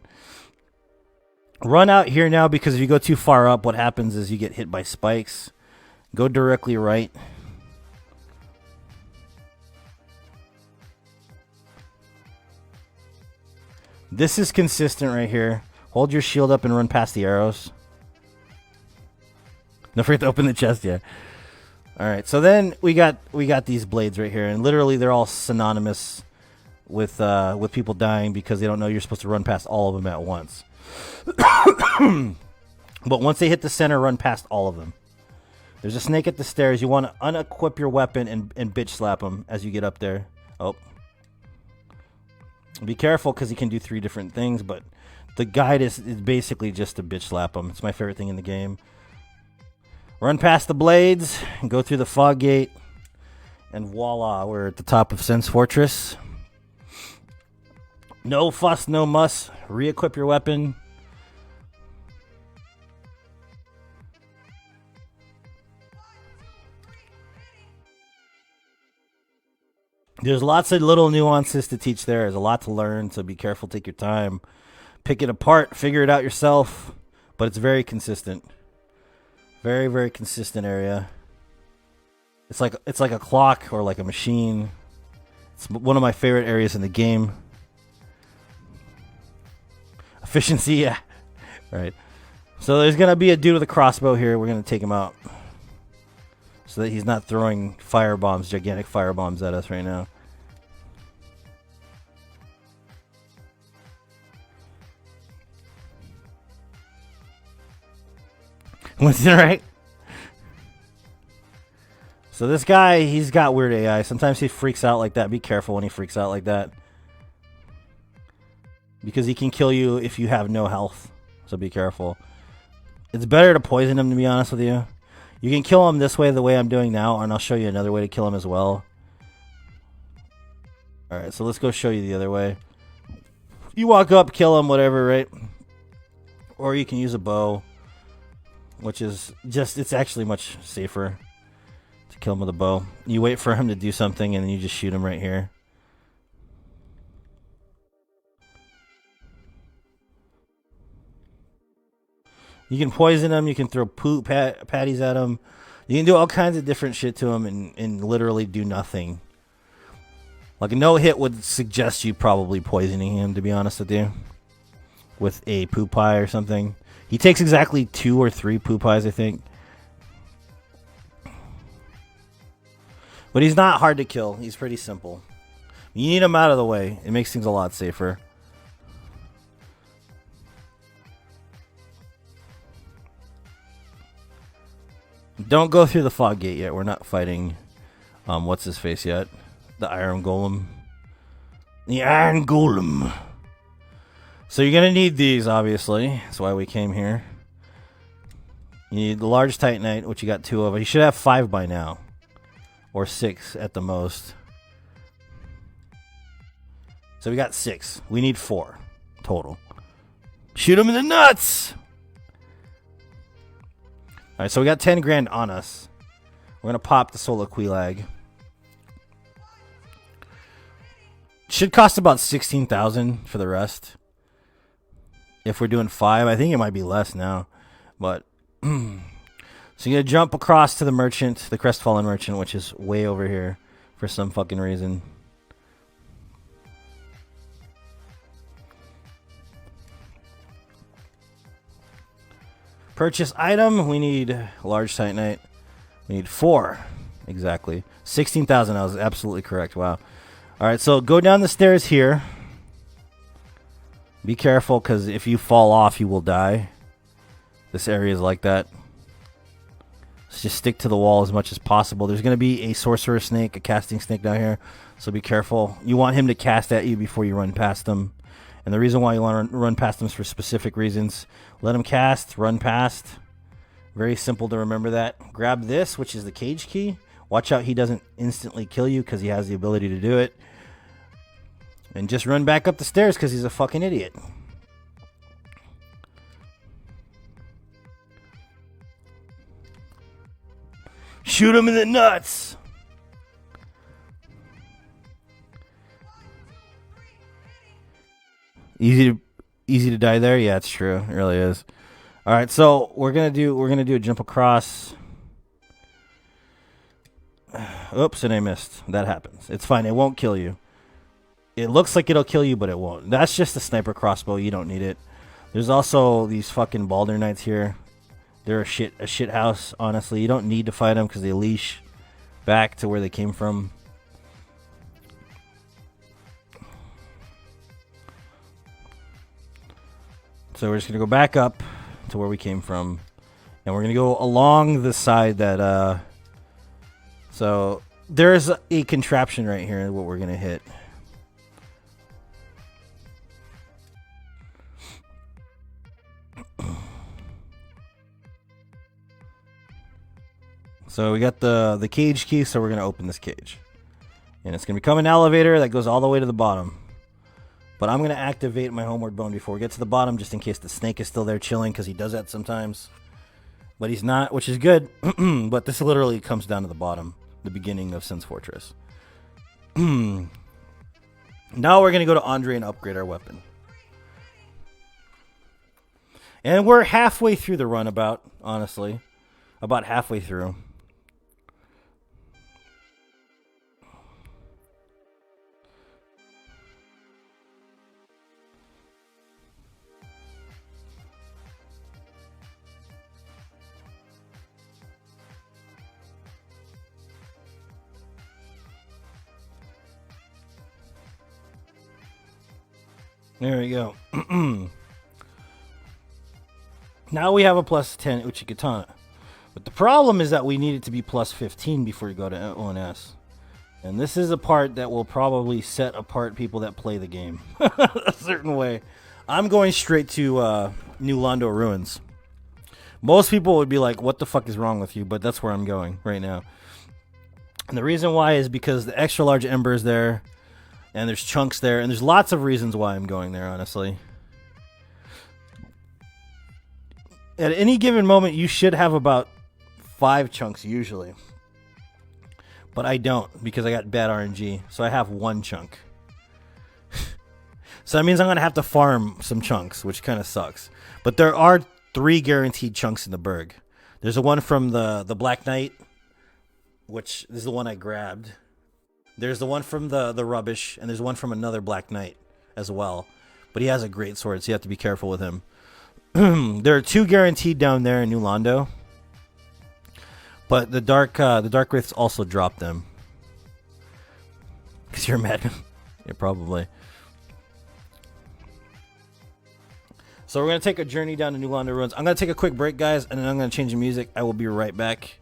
Run out here now, because if you go too far up, what happens is you get hit by spikes. Go directly right. This is consistent right here. Hold your shield up and run past the arrows. Don't forget to open the chest yet. Alright, so then we got these blades right here, and literally they're all synonymous with people dying because they don't know you're supposed to run past all of them at once. But once they hit the center, run past all of them. There's a snake at the stairs. You want to unequip your weapon and bitch slap him as you get up there. Oh. Be careful, because he can do 3 different things, but the guide is basically just to bitch slap him. It's my favorite thing in the game. Run past the blades and go through the fog gate. And voila, we're at the top of Sense Fortress. No fuss, no muss. Re-equip your weapon. There's lots of little nuances to teach there. There's a lot to learn, so be careful. Take your time. Pick it apart. Figure it out yourself. But it's very consistent. Very, very consistent area. It's like a clock or like a machine. It's one of my favorite areas in the game. Efficiency, yeah. Right. So there's going to be a dude with a crossbow here. We're going to take him out. So that he's not throwing fire bombs, gigantic fire bombs at us right now. Winston, right? So this guy, he's got weird AI. Sometimes he freaks out like that. Be careful when he freaks out like that. Because he can kill you if you have no health. So be careful. It's better to poison him, to be honest with you. You can kill him this way, the way I'm doing now, and I'll show you another way to kill him as well. Alright, so let's go show you the other way. You walk up, kill him, whatever, right? Or you can use a bow, which is just, it's actually much safer to kill him with a bow. You wait for him to do something, and then you just shoot him right here. You can poison him. You can throw poop patties at him. You can do all kinds of different shit to him and literally do nothing. Like a no hit would suggest you probably poisoning him, to be honest with you. With a poop pie or something. He takes exactly 2 or 3 poop pies, I think. But he's not hard to kill. He's pretty simple. You need him out of the way. It makes things a lot safer. Don't go through the fog gate yet. We're not fighting what's his face yet. The Iron Golem. The Iron Golem. So you're going to need these, obviously. That's why we came here. You need the large Titanite, which you got 2 of. You should have 5 by now. Or 6 at the most. So we got 6. We need 4 total. Shoot him in the nuts! Alright, so we got 10 grand on us. We're going to pop the Soliquilag. Should cost about 16,000 for the rest. If we're doing 5, I think it might be less now. But, so you're going to jump across to the merchant, the Crestfallen Merchant, which is way over here for some fucking reason. Purchase item. We need large Titanite. We need 4. Exactly. 16,000. I was absolutely correct. Wow. Alright, so go down the stairs here. Be careful, because if you fall off, you will die. This area is like that. So just stick to the wall as much as possible. There's going to be a sorcerer snake, a casting snake down here. So be careful. You want him to cast at you before you run past him. And the reason why you want to run past him is for specific reasons. Let him cast, run past. Very simple to remember that. Grab this, which is the cage key. Watch out he doesn't instantly kill you because he has the ability to do it. And just run back up the stairs because he's a fucking idiot. Shoot him in the nuts. Easy to die there. Yeah, it's true. It really is. All right, so we're gonna do a jump across. Oops, and I missed. That happens. It's fine. It won't kill you. It looks like it'll kill you, but it won't. That's just a sniper crossbow. You don't need it. There's also these fucking Baldur Knights here. They're a shit house, honestly. You don't need to fight them because they leash back to where they came from. So we're just going to go back up to where we came from. And we're going to go along the side that... So there's a contraption right here, what we're going to hit. So we got the cage key, so we're going to open this cage. And it's going to become an elevator that goes all the way to the bottom. But I'm going to activate my homeward bone before we get to the bottom, just in case the snake is still there chilling, because he does that sometimes. But he's not, which is good. But this literally comes down to the bottom, the beginning of Sin's Fortress. Now we're going to go to Andre and upgrade our weapon. And we're halfway through the run, honestly. About halfway through. There we go. Now we have a plus 10 Uchikatana. But the problem is that we need it to be plus 15 before you go to ONS. And this is a part that will probably set apart people that play the game a certain way. I'm going straight to New Londo Ruins. Most people would be like, what the fuck is wrong with you? But that's where I'm going right now. And the reason why is because the extra large ember is there. And there's chunks there. And there's lots of reasons why I'm going there, honestly. At any given moment, you should have about 5 chunks usually. But I don't, because I got bad RNG. So I have 1 chunk. So that means I'm going to have to farm some chunks, which kind of sucks. But there are 3 guaranteed chunks in the Burg. There's a one from the Black Knight, which is the one I grabbed. There's the one from the rubbish, and there's one from another Black Knight as well. But he has a great sword, so you have to be careful with him. There are 2 guaranteed down there in New Londo. But the Dark Wraiths also drop them. Because you're mad. Yeah, probably. So we're going to take a journey down to New Londo Ruins. I'm going to take a quick break, guys, and then I'm going to change the music. I will be right back.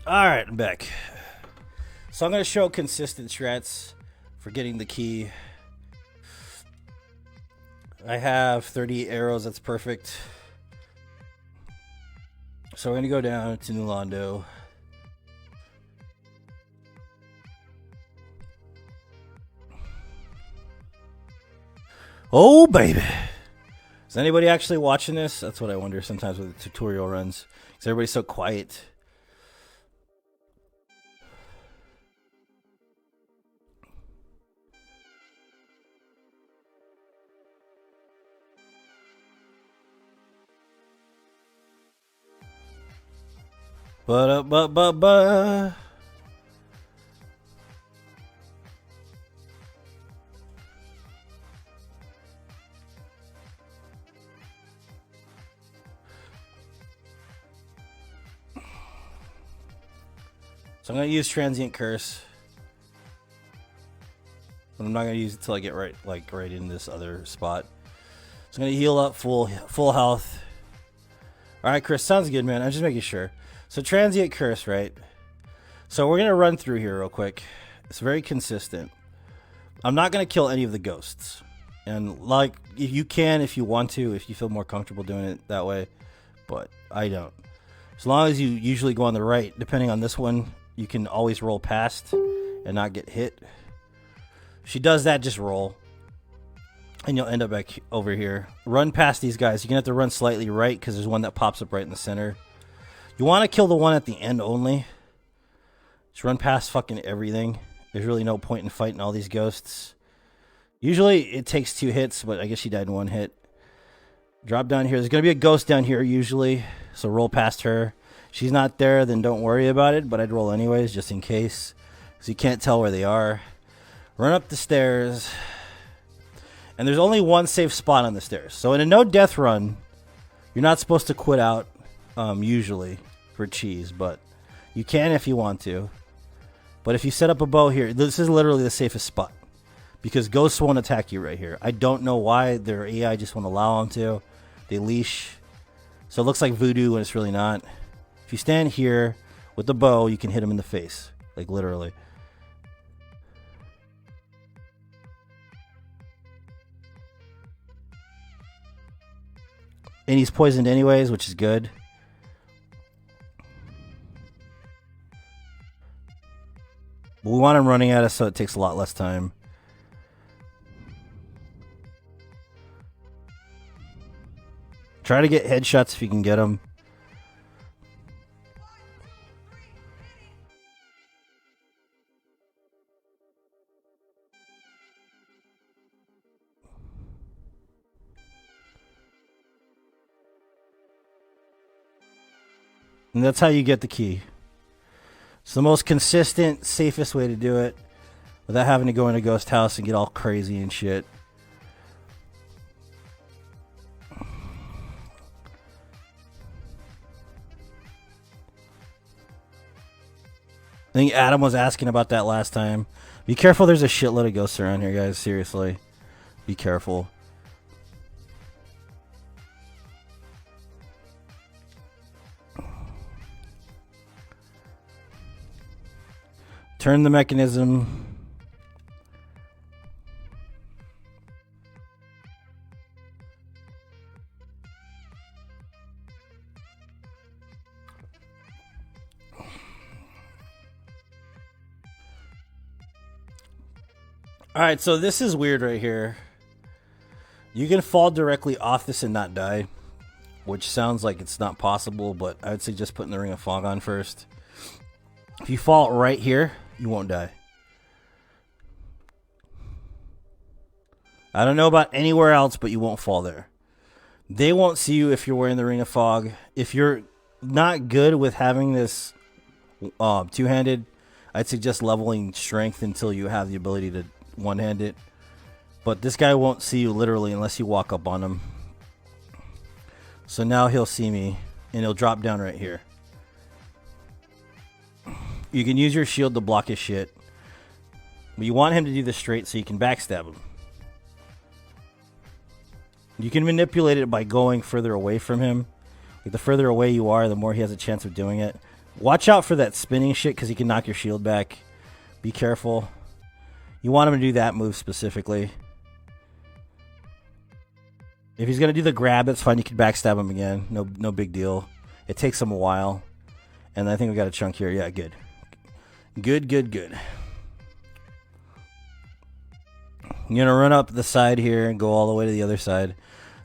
Alright, I'm back. So I'm going to show consistent strats for getting the key. I have 30 arrows, that's perfect. So we're going to go down to Nulando. Oh, baby. Is anybody actually watching this? That's what I wonder sometimes with the tutorial runs. Because everybody's so quiet. Ba-da-ba-ba-ba. So I'm going to use Transient Curse. But I'm not going to use it until I get right in this other spot. So I'm going to heal up full health. Alright, Chris, sounds good, man. I'm just making sure. So Transient Curse, right? So we're going to run through here real quick. It's very consistent. I'm not going to kill any of the ghosts. And like, if you can, if you want to, if you feel more comfortable doing it that way. But I don't. As long as you usually go on the right, depending on this one, you can always roll past and not get hit. If she does that, just roll. And you'll end up back over here. Run past these guys. You're going to have to run slightly right because there's one that pops up right in the center. You want to kill the one at the end only. Just run past fucking everything. There's really no point in fighting all these ghosts. Usually it takes 2 hits, but I guess she died in 1 hit. Drop down here. There's going to be a ghost down here usually. So roll past her. If she's not there, then don't worry about it. But I'd roll anyways, just in case. Because you can't tell where they are. Run up the stairs. And there's only one safe spot on the stairs. So in a no-death run, you're not supposed to quit out usually for cheese. But you can if you want to. But if you set up a bow here, this is literally the safest spot. Because ghosts won't attack you right here. I don't know why. Their AI just won't allow them to. They leash. So it looks like voodoo when it's really not. If you stand here with the bow, you can hit him in the face. Like literally. And he's poisoned anyways, which is good. But we want him running at us so it takes a lot less time. Try to get headshots if you can get them. And that's how you get the key. It's the most consistent, safest way to do it without having to go in a ghost house and get all crazy and shit. I think Adam was asking about that last time. Be careful, there's a shitload of ghosts around here, guys. Seriously. Be careful. Turn the mechanism. Alright, so this is weird right here. You can fall directly off this and not die. Which sounds like it's not possible, but I would suggest putting the Ring of Fog on first. If you fall right here, you won't die. I don't know about anywhere else, but you won't fall there. They won't see you if you're wearing the Ring of Fog. If you're not good with having this two-handed, I'd suggest leveling strength until you have the ability to one-hand it. But this guy won't see you literally unless you walk up on him. So now he'll see me, and he'll drop down right here. You can use your shield to block his shit. But you want him to do this straight so you can backstab him. You can manipulate it by going further away from him. Like the further away you are, the more he has a chance of doing it. Watch out for that spinning shit because he can knock your shield back. Be careful. You want him to do that move specifically. If he's going to do the grab, it's fine. You can backstab him again. No big deal. It takes him a while. And I think we got a chunk here. Yeah, good. Good. You're going to run up the side here and go all the way to the other side.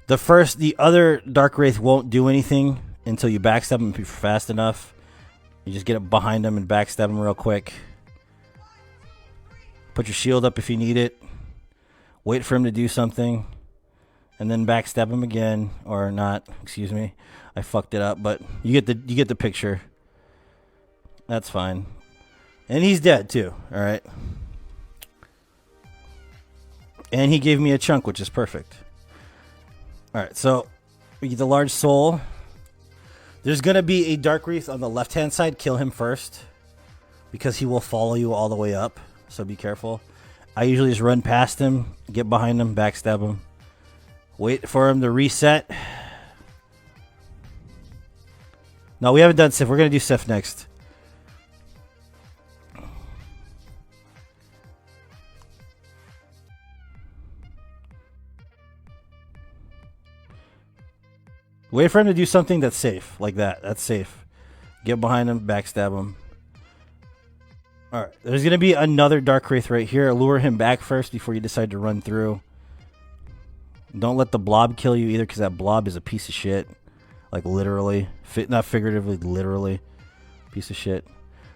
The other Dark Wraith won't do anything until you backstab him if you're fast enough. You just get up behind him and backstab him real quick. Put your shield up if you need it. Wait for him to do something. And then backstab him again. Or not. Excuse me. I fucked it up. But you get the picture. That's fine. And he's dead too. Alright. And he gave me a chunk, which is perfect. Alright, so we get the large soul. There's going to be a Dark Wraith on the left-hand side. Kill him first. Because he will follow you all the way up. So be careful. I usually just run past him. Get behind him. Backstab him. Wait for him to reset. No, we haven't done Sif. We're going to do Sif next. Wait for him to do something that's safe. Like that. That's safe. Get behind him. Backstab him. Alright. There's going to be another Dark Wraith right here. Lure him back first before you decide to run through. Don't let the blob kill you either because that blob is a piece of shit. Like literally. Not figuratively, literally. Piece of shit.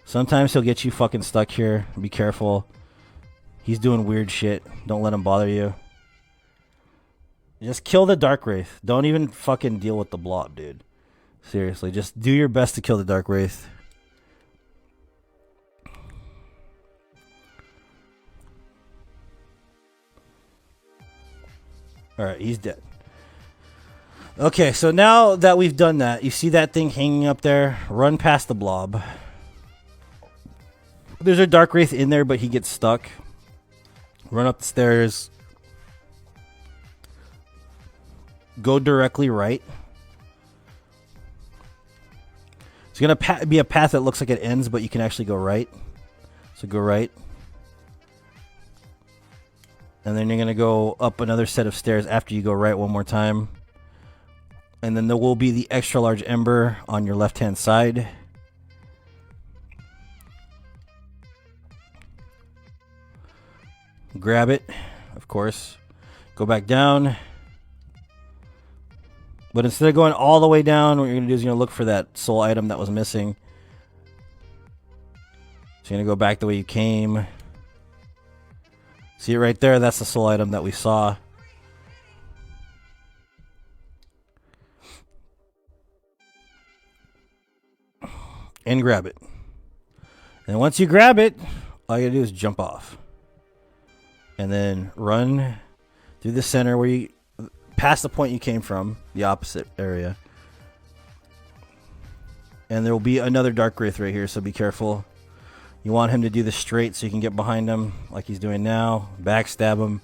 Sometimes he'll get you fucking stuck here. Be careful. He's doing weird shit. Don't let him bother you. Just kill the Dark Wraith. Don't even fucking deal with the blob, dude. Seriously, just do your best to kill the Dark Wraith. Alright, he's dead. Okay, so now that we've done that, you see that thing hanging up there? Run past the blob. There's a Dark Wraith in there, but he gets stuck. Run up the stairs. Go directly right. It's going to be a path that looks like it ends, but you can actually go right. So go right. And then you're going to go up another set of stairs after you go right one more time. And then there will be the extra large ember on your left-hand side. Grab it, of course. Go back down. But instead of going all the way down, what you're going to do is you're going to look for that soul item that was missing. So you're going to go back the way you came. See it right there? That's the soul item that we saw. And grab it. And once you grab it, all you got to do is jump off. And then run through the center where you... past the point you came from, the opposite area. And there will be another Dark Wraith right here, so be careful. You want him to do this straight so you can get behind him like he's doing now. Backstab him.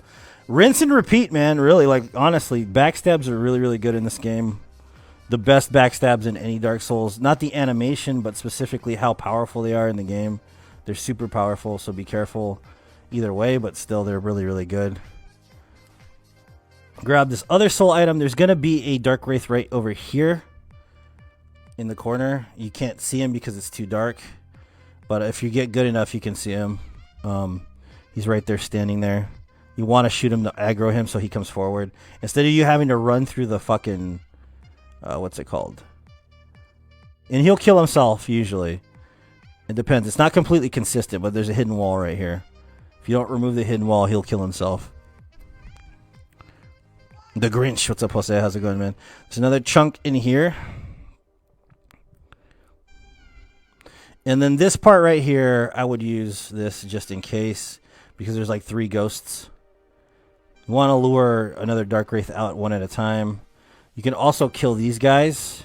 Rinse and repeat, man. Really, like, honestly, backstabs are really, really good in this game. The best backstabs in any Dark Souls. Not the animation, but specifically how powerful they are in the game. They're super powerful, so be careful either way, but still, they're really, really good. Grab this other soul item. There's going to be a Dark Wraith right over here in the corner. You can't see him because it's too dark. But if you get good enough, you can see him. He's right there standing there. You want to shoot him to aggro him so he comes forward. Instead of you having to run through the fucking... what's it called? And he'll kill himself, usually. It depends. It's not completely consistent, but there's a hidden wall right here. If you don't remove the hidden wall, he'll kill himself. The Grinch. What's up, Jose? How's it going, man? There's another chunk in here. And then this part right here, I would use this just in case. Because there's like 3 ghosts. You want to lure another Dark Wraith out one at a time. You can also kill these guys.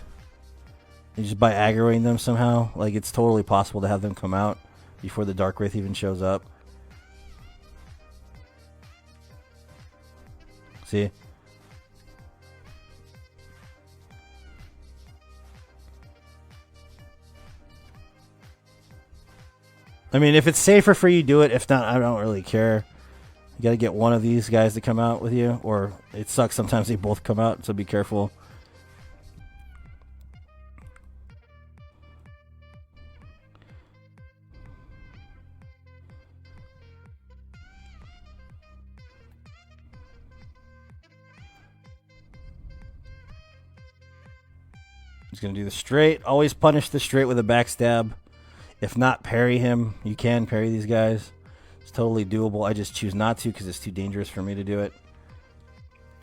Just by aggroing them somehow. Like, it's totally possible to have them come out before the Dark Wraith even shows up. See? I mean, if it's safer for you, do it. If not, I don't really care. You got to get one of these guys to come out with you, or it sucks sometimes they both come out, so be careful. He's going to do the straight. Always punish the straight with a backstab. If not, parry him. You can parry these guys. It's totally doable. I just choose not to because it's too dangerous for me to do it.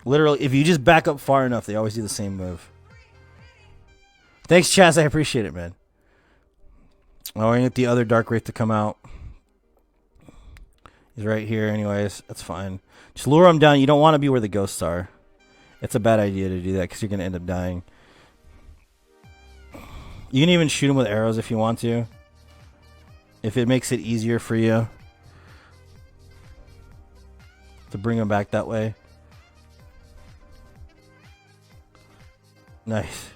Literally, if you just back up far enough, they always do the same move. Thanks, Chaz. I appreciate it, man. Oh, we're going to get the other Dark Wraith to come out. He's right here anyways. That's fine. Just lure him down. You don't want to be where the ghosts are. It's a bad idea to do that because you're going to end up dying. You can even shoot him with arrows if you want to. If it makes it easier for you to bring him back that way. Nice.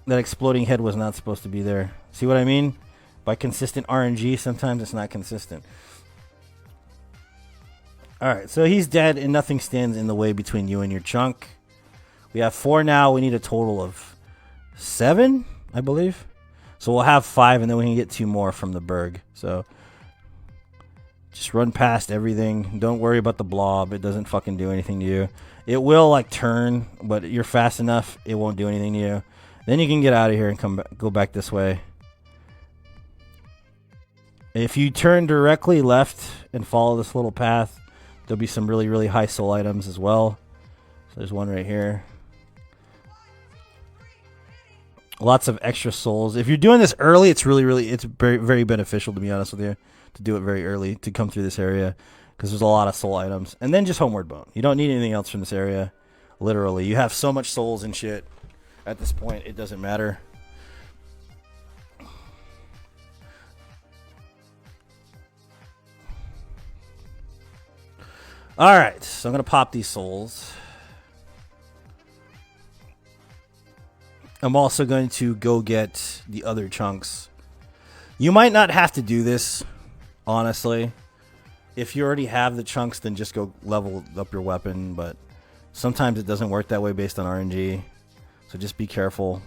That exploding head was not supposed to be there. See what I mean? By consistent RNG, sometimes it's not consistent. Alright, so he's dead and nothing stands in the way between you and your chunk. We have 4 now. We need a total of 7, I believe. So we'll have 5 and then we can get 2 more from the Burg. So just run past everything. Don't worry about the blob. It doesn't fucking do anything to you. It will like turn, but you're fast enough. It won't do anything to you. Then you can get out of here and go back this way. If you turn directly left and follow this little path, there'll be some really, really high soul items as well. So there's one right here. Lots of extra souls. If you're doing this early, it's it's very, very beneficial, to be honest with you, to do it very early, to come through this area, because there's a lot of soul items. And then just Homeward Bone. You don't need anything else from this area. Literally. You have so much souls and shit. At this point, it doesn't matter. Alright, so I'm going to pop these souls. I'm also going to go get the other chunks. You might not have to do this, honestly. If you already have the chunks, then just go level up your weapon. But sometimes it doesn't work that way based on RNG. So just be careful.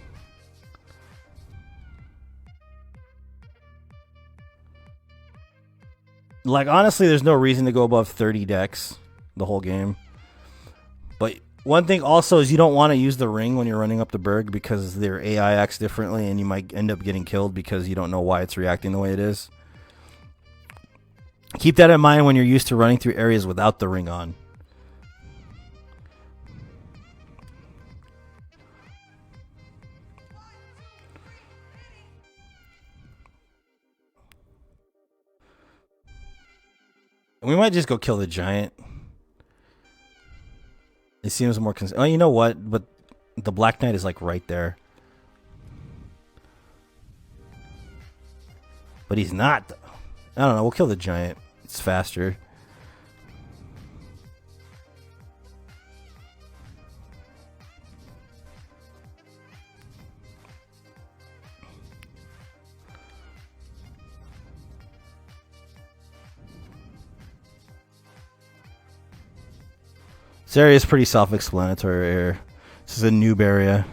Like, honestly, there's no reason to go above 30 decks the whole game. But one thing also is you don't want to use the ring when you're running up the Burg because their AI acts differently and you might end up getting killed because you don't know why it's reacting the way it is. Keep that in mind when you're used to running through areas without the ring on. We might just go kill the giant. It seems more oh, you know what? But the Black Knight is like right there. But he's not. I don't know. We'll kill the giant. It's faster. This area is pretty self-explanatory here. This is a noob area.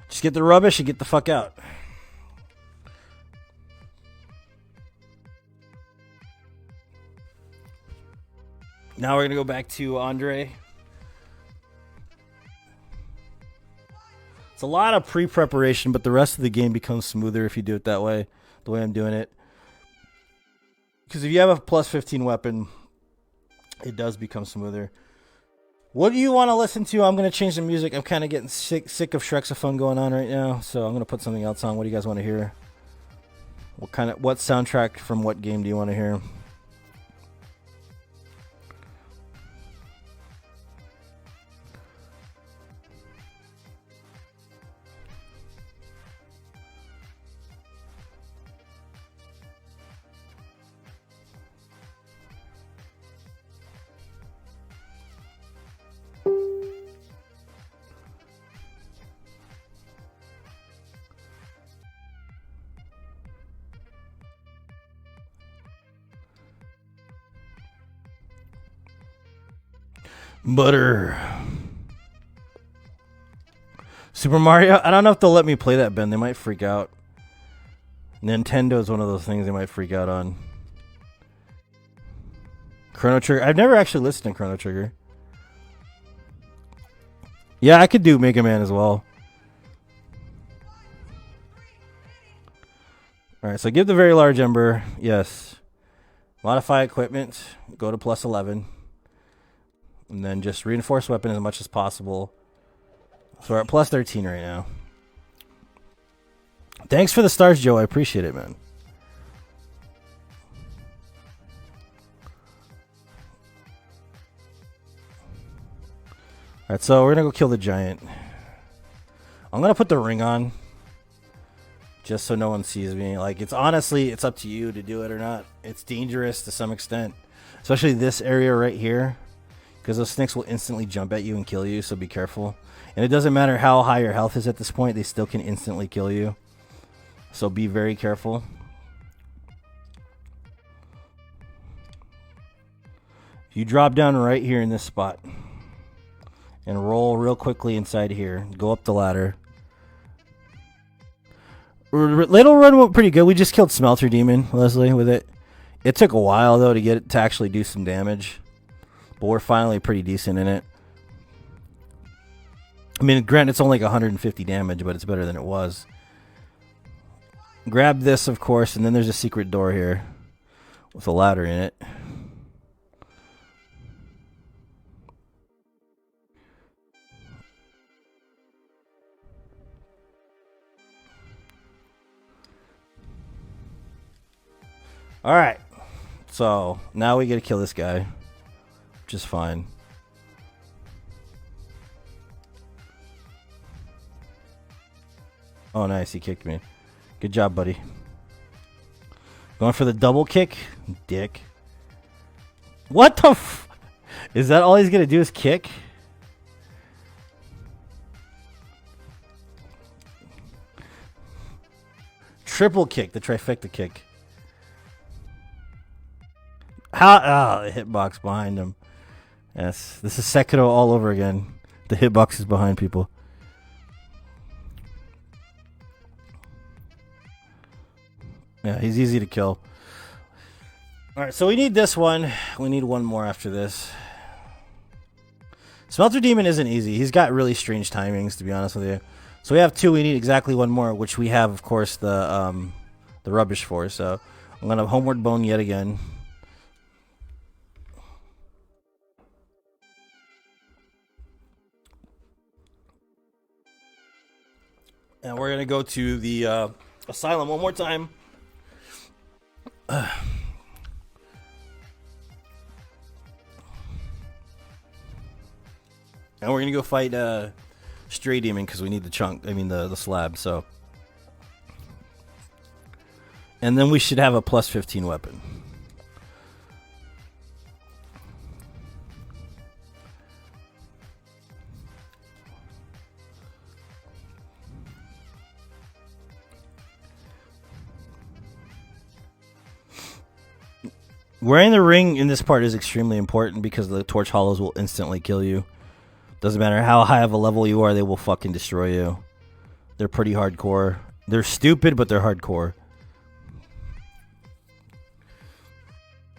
Just get the rubbish and get the fuck out. Now we're going to go back to Andre. It's a lot of pre-preparation, but the rest of the game becomes smoother if you do it that way, the way I'm doing it. Because if you have a plus 15 weapon, it does become smoother. What do you want to listen to? I'm going to change the music. I'm kind of getting sick of Shrexophone going on right now, so I'm going to put something else on. What do you guys want to hear? What soundtrack from what game do you want to hear? Butter. Super Mario? I don't know if they'll let me play that, Ben. They might freak out. Nintendo's one of those things they might freak out on. Chrono Trigger. I've never actually listened to Chrono Trigger. Yeah, I could do Mega Man as well. Alright, so give the very large ember. Yes. Modify equipment. Go to plus 11. And then just reinforce weapon as much as possible. So we're at plus 13 right now. Thanks for the stars, Joe. I appreciate it, man. Alright, so we're going to go kill the giant. I'm going to put the ring on. Just so no one sees me. Like, it's honestly, it's up to you to do it or not. It's dangerous to some extent. Especially this area right here. Because those snakes will instantly jump at you and kill you, so be careful. And it doesn't matter how high your health is at this point, they still can instantly kill you. So be very careful. You drop down right here in this spot. And roll real quickly inside here. Go up the ladder. Little run went pretty good. We just killed Smelter Demon, Leslie, with it. It took a while, though, to get it to actually do some damage. But we're finally pretty decent in it. I mean, granted, it's only like 150 damage, but it's better than it was. Grab this, of course, and then there's a secret door here with a ladder in it. Alright, so now we gotta kill this guy, which is fine. Oh, nice, he kicked me. Good job, buddy. Going for the double kick? Dick. What the f... Is that all he's gonna do is kick? Triple kick, the trifecta kick. How? The hitbox behind him. Yes, this is Sekiro all over again. The hitbox is behind people. Yeah, he's easy to kill. Alright, so we need this one. We need one more after this. Smelter Demon isn't easy. He's got really strange timings, to be honest with you. So we have two. We need exactly one more, which we have, of course, the rubbish for. So I'm going to Homeward Bone yet again. And we're going to go to the Asylum one more time. And we're going to go fight Stray Demon because we need the chunk. I mean, the slab. So, and then we should have a plus 15 weapon. Wearing the ring in this part is extremely important because the torch hollows will instantly kill you. Doesn't matter how high of a level you are, they will fucking destroy you. They're pretty hardcore. They're stupid, but they're hardcore.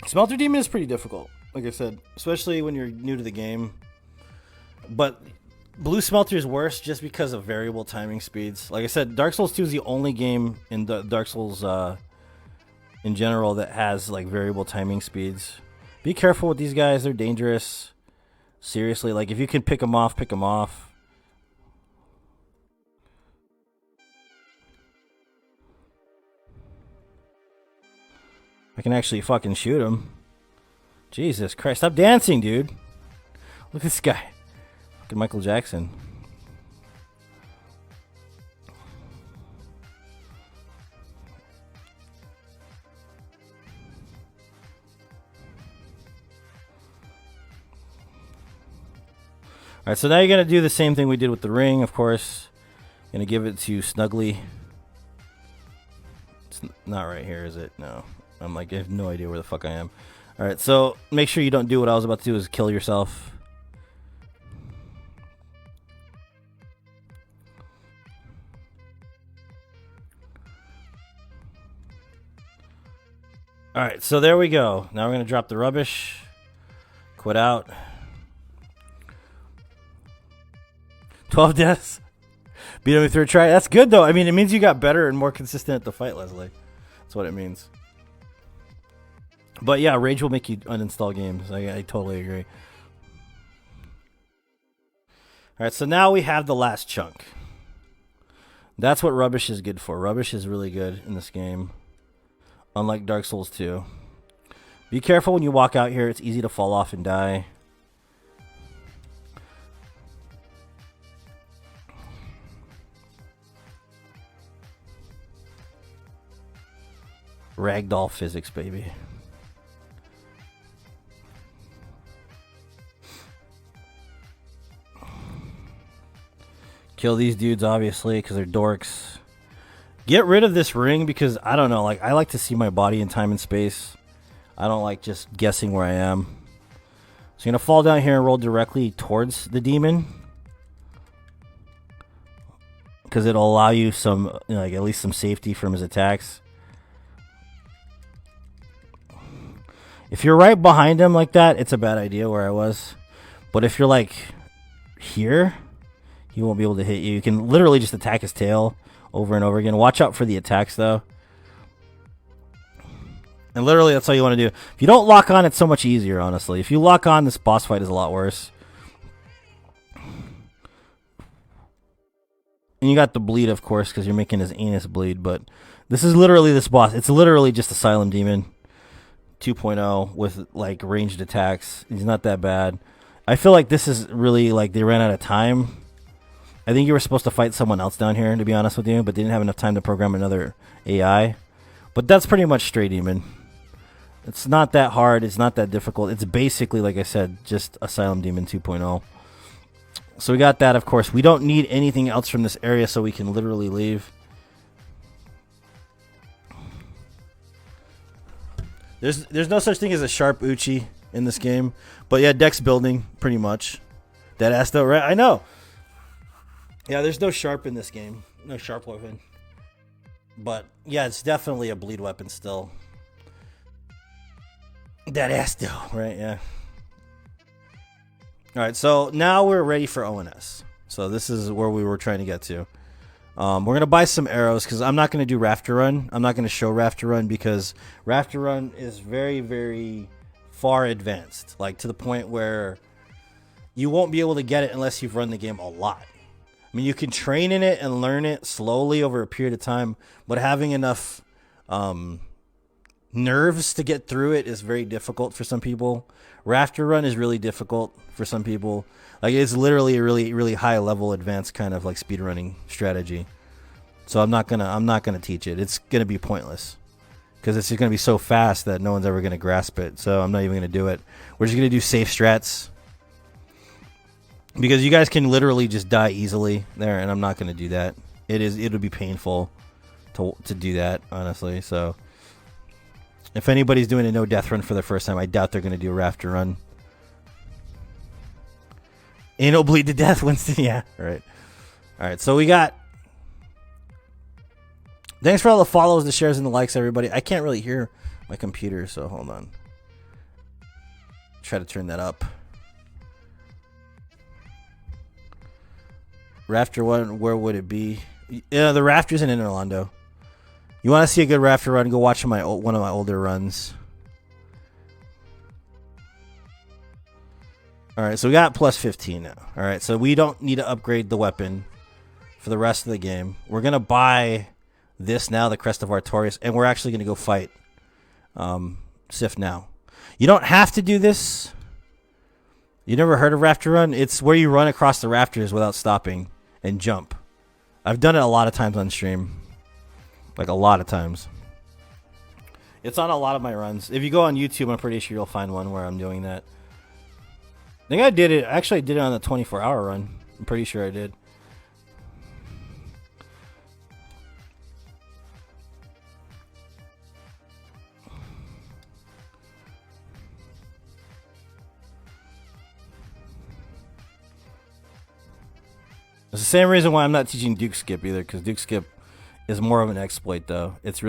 Smelter Demon is pretty difficult, like I said, especially when you're new to the game. But Blue Smelter is worse just because of variable timing speeds. Like I said, Dark Souls 2 is the only game in the Dark Souls in general that has like variable timing speeds. Be careful with these guys, they're dangerous. Seriously, like if you can pick them off, pick them off. I can actually fucking shoot him. Jesus Christ, stop dancing, dude. Look at this guy. Fucking Michael Jackson. Alright, so now you're going to do the same thing we did with the ring, of course. Going to give it to Snuggly. It's not right here, is it? No. I'm like, I have no idea where the fuck I am. Alright, so make sure you don't do what I was about to do, is kill yourself. All right, so there we go. Now we're going to drop the rubbish. Quit out. 12 deaths. Beat him through a try. That's good, though. I mean, it means you got better and more consistent at the fight, Leslie. That's what it means. But yeah, rage will make you uninstall games. I totally agree. All right, so now we have the last chunk. That's what rubbish is good for. Rubbish is really good in this game. Unlike Dark Souls 2. Be careful when you walk out here. It's easy to fall off and die. Ragdoll physics, baby. Kill these dudes, obviously, because they're dorks. Get rid of this ring because, I don't know, like I like to see my body in time and space. I don't like just guessing where I am. So you're going to fall down here and roll directly towards the demon. Because it'll allow you some, you know, like at least some safety from his attacks. If you're right behind him like that, it's a bad idea where I was. But if you're like here, he won't be able to hit you. You can literally just attack his tail over and over again. Watch out for the attacks, though. And literally, that's all you want to do. If you don't lock on, it's so much easier, honestly. If you lock on, this boss fight is a lot worse. And you got the bleed, of course, because you're making his anus bleed. But this is literally this boss. It's literally just Asylum Demon 2.0 with, like, ranged attacks. He's not that bad. I feel like this is really, like, they ran out of time. I think you were supposed to fight someone else down here, to be honest with you, but they didn't have enough time to program another AI. But that's pretty much Stray Demon. It's not that hard. It's not that difficult. It's basically, like I said, just Asylum Demon 2.0. So we got that, of course. We don't need anything else from this area, so we can literally leave. There's no such thing as a sharp Uchi in this game. But yeah, dex building, pretty much. Dead ass though, right? I know. Yeah, there's no sharp in this game. No sharp weapon. But yeah, it's definitely a bleed weapon still. Dead ass though, right? Yeah. Alright, so now we're ready for ONS. So this is where we were trying to get to. We're going to buy some arrows because I'm not going to do Rafter Run. I'm not going to show Rafter Run because Rafter Run is very, very far advanced. Like to the point where you won't be able to get it unless you've run the game a lot. I mean, you can train in it and learn it slowly over a period of time, but having enough nerves to get through it is very difficult for some people. Rafter Run is really difficult for some people. Like it's literally a really, really high level advanced kind of like speedrunning strategy. So I'm not gonna teach it. It's gonna be pointless because it's gonna be so fast that no one's ever gonna grasp it. So I'm not even gonna do it. We're just gonna do safe strats. Because you guys can literally just die easily there, and I'm not going to do that. It'll be painful to do that, honestly. So, if anybody's doing a no death run for the first time, I doubt they're going to do a Rafter Run. Anal bleed to death, Winston. Yeah, right. All right, so we got. Thanks for all the follows, the shares, and the likes, everybody. I can't really hear my computer, so hold on. Try to turn that up. Rafter One, where would it be? Yeah, the Rafters in Orlando. You want to see a good Rafter Run? Go watch one of my older runs. All right, so we got plus 15 now. All right, so we don't need to upgrade the weapon for the rest of the game. We're gonna buy this now, the Crest of Artorias, and we're actually gonna go fight Sif now. You don't have to do this. You never heard of Rafter Run? It's where you run across the rafters without stopping and jump. I've done it a lot of times on stream. Like a lot of times. It's on a lot of my runs. If you go on YouTube, I'm pretty sure you'll find one where I'm doing that. I think I did it. Actually, I did it on the 24-hour run. I'm pretty sure I did. It's the same reason why I'm not teaching Duke Skip either, because Duke Skip is more of an exploit, though. It's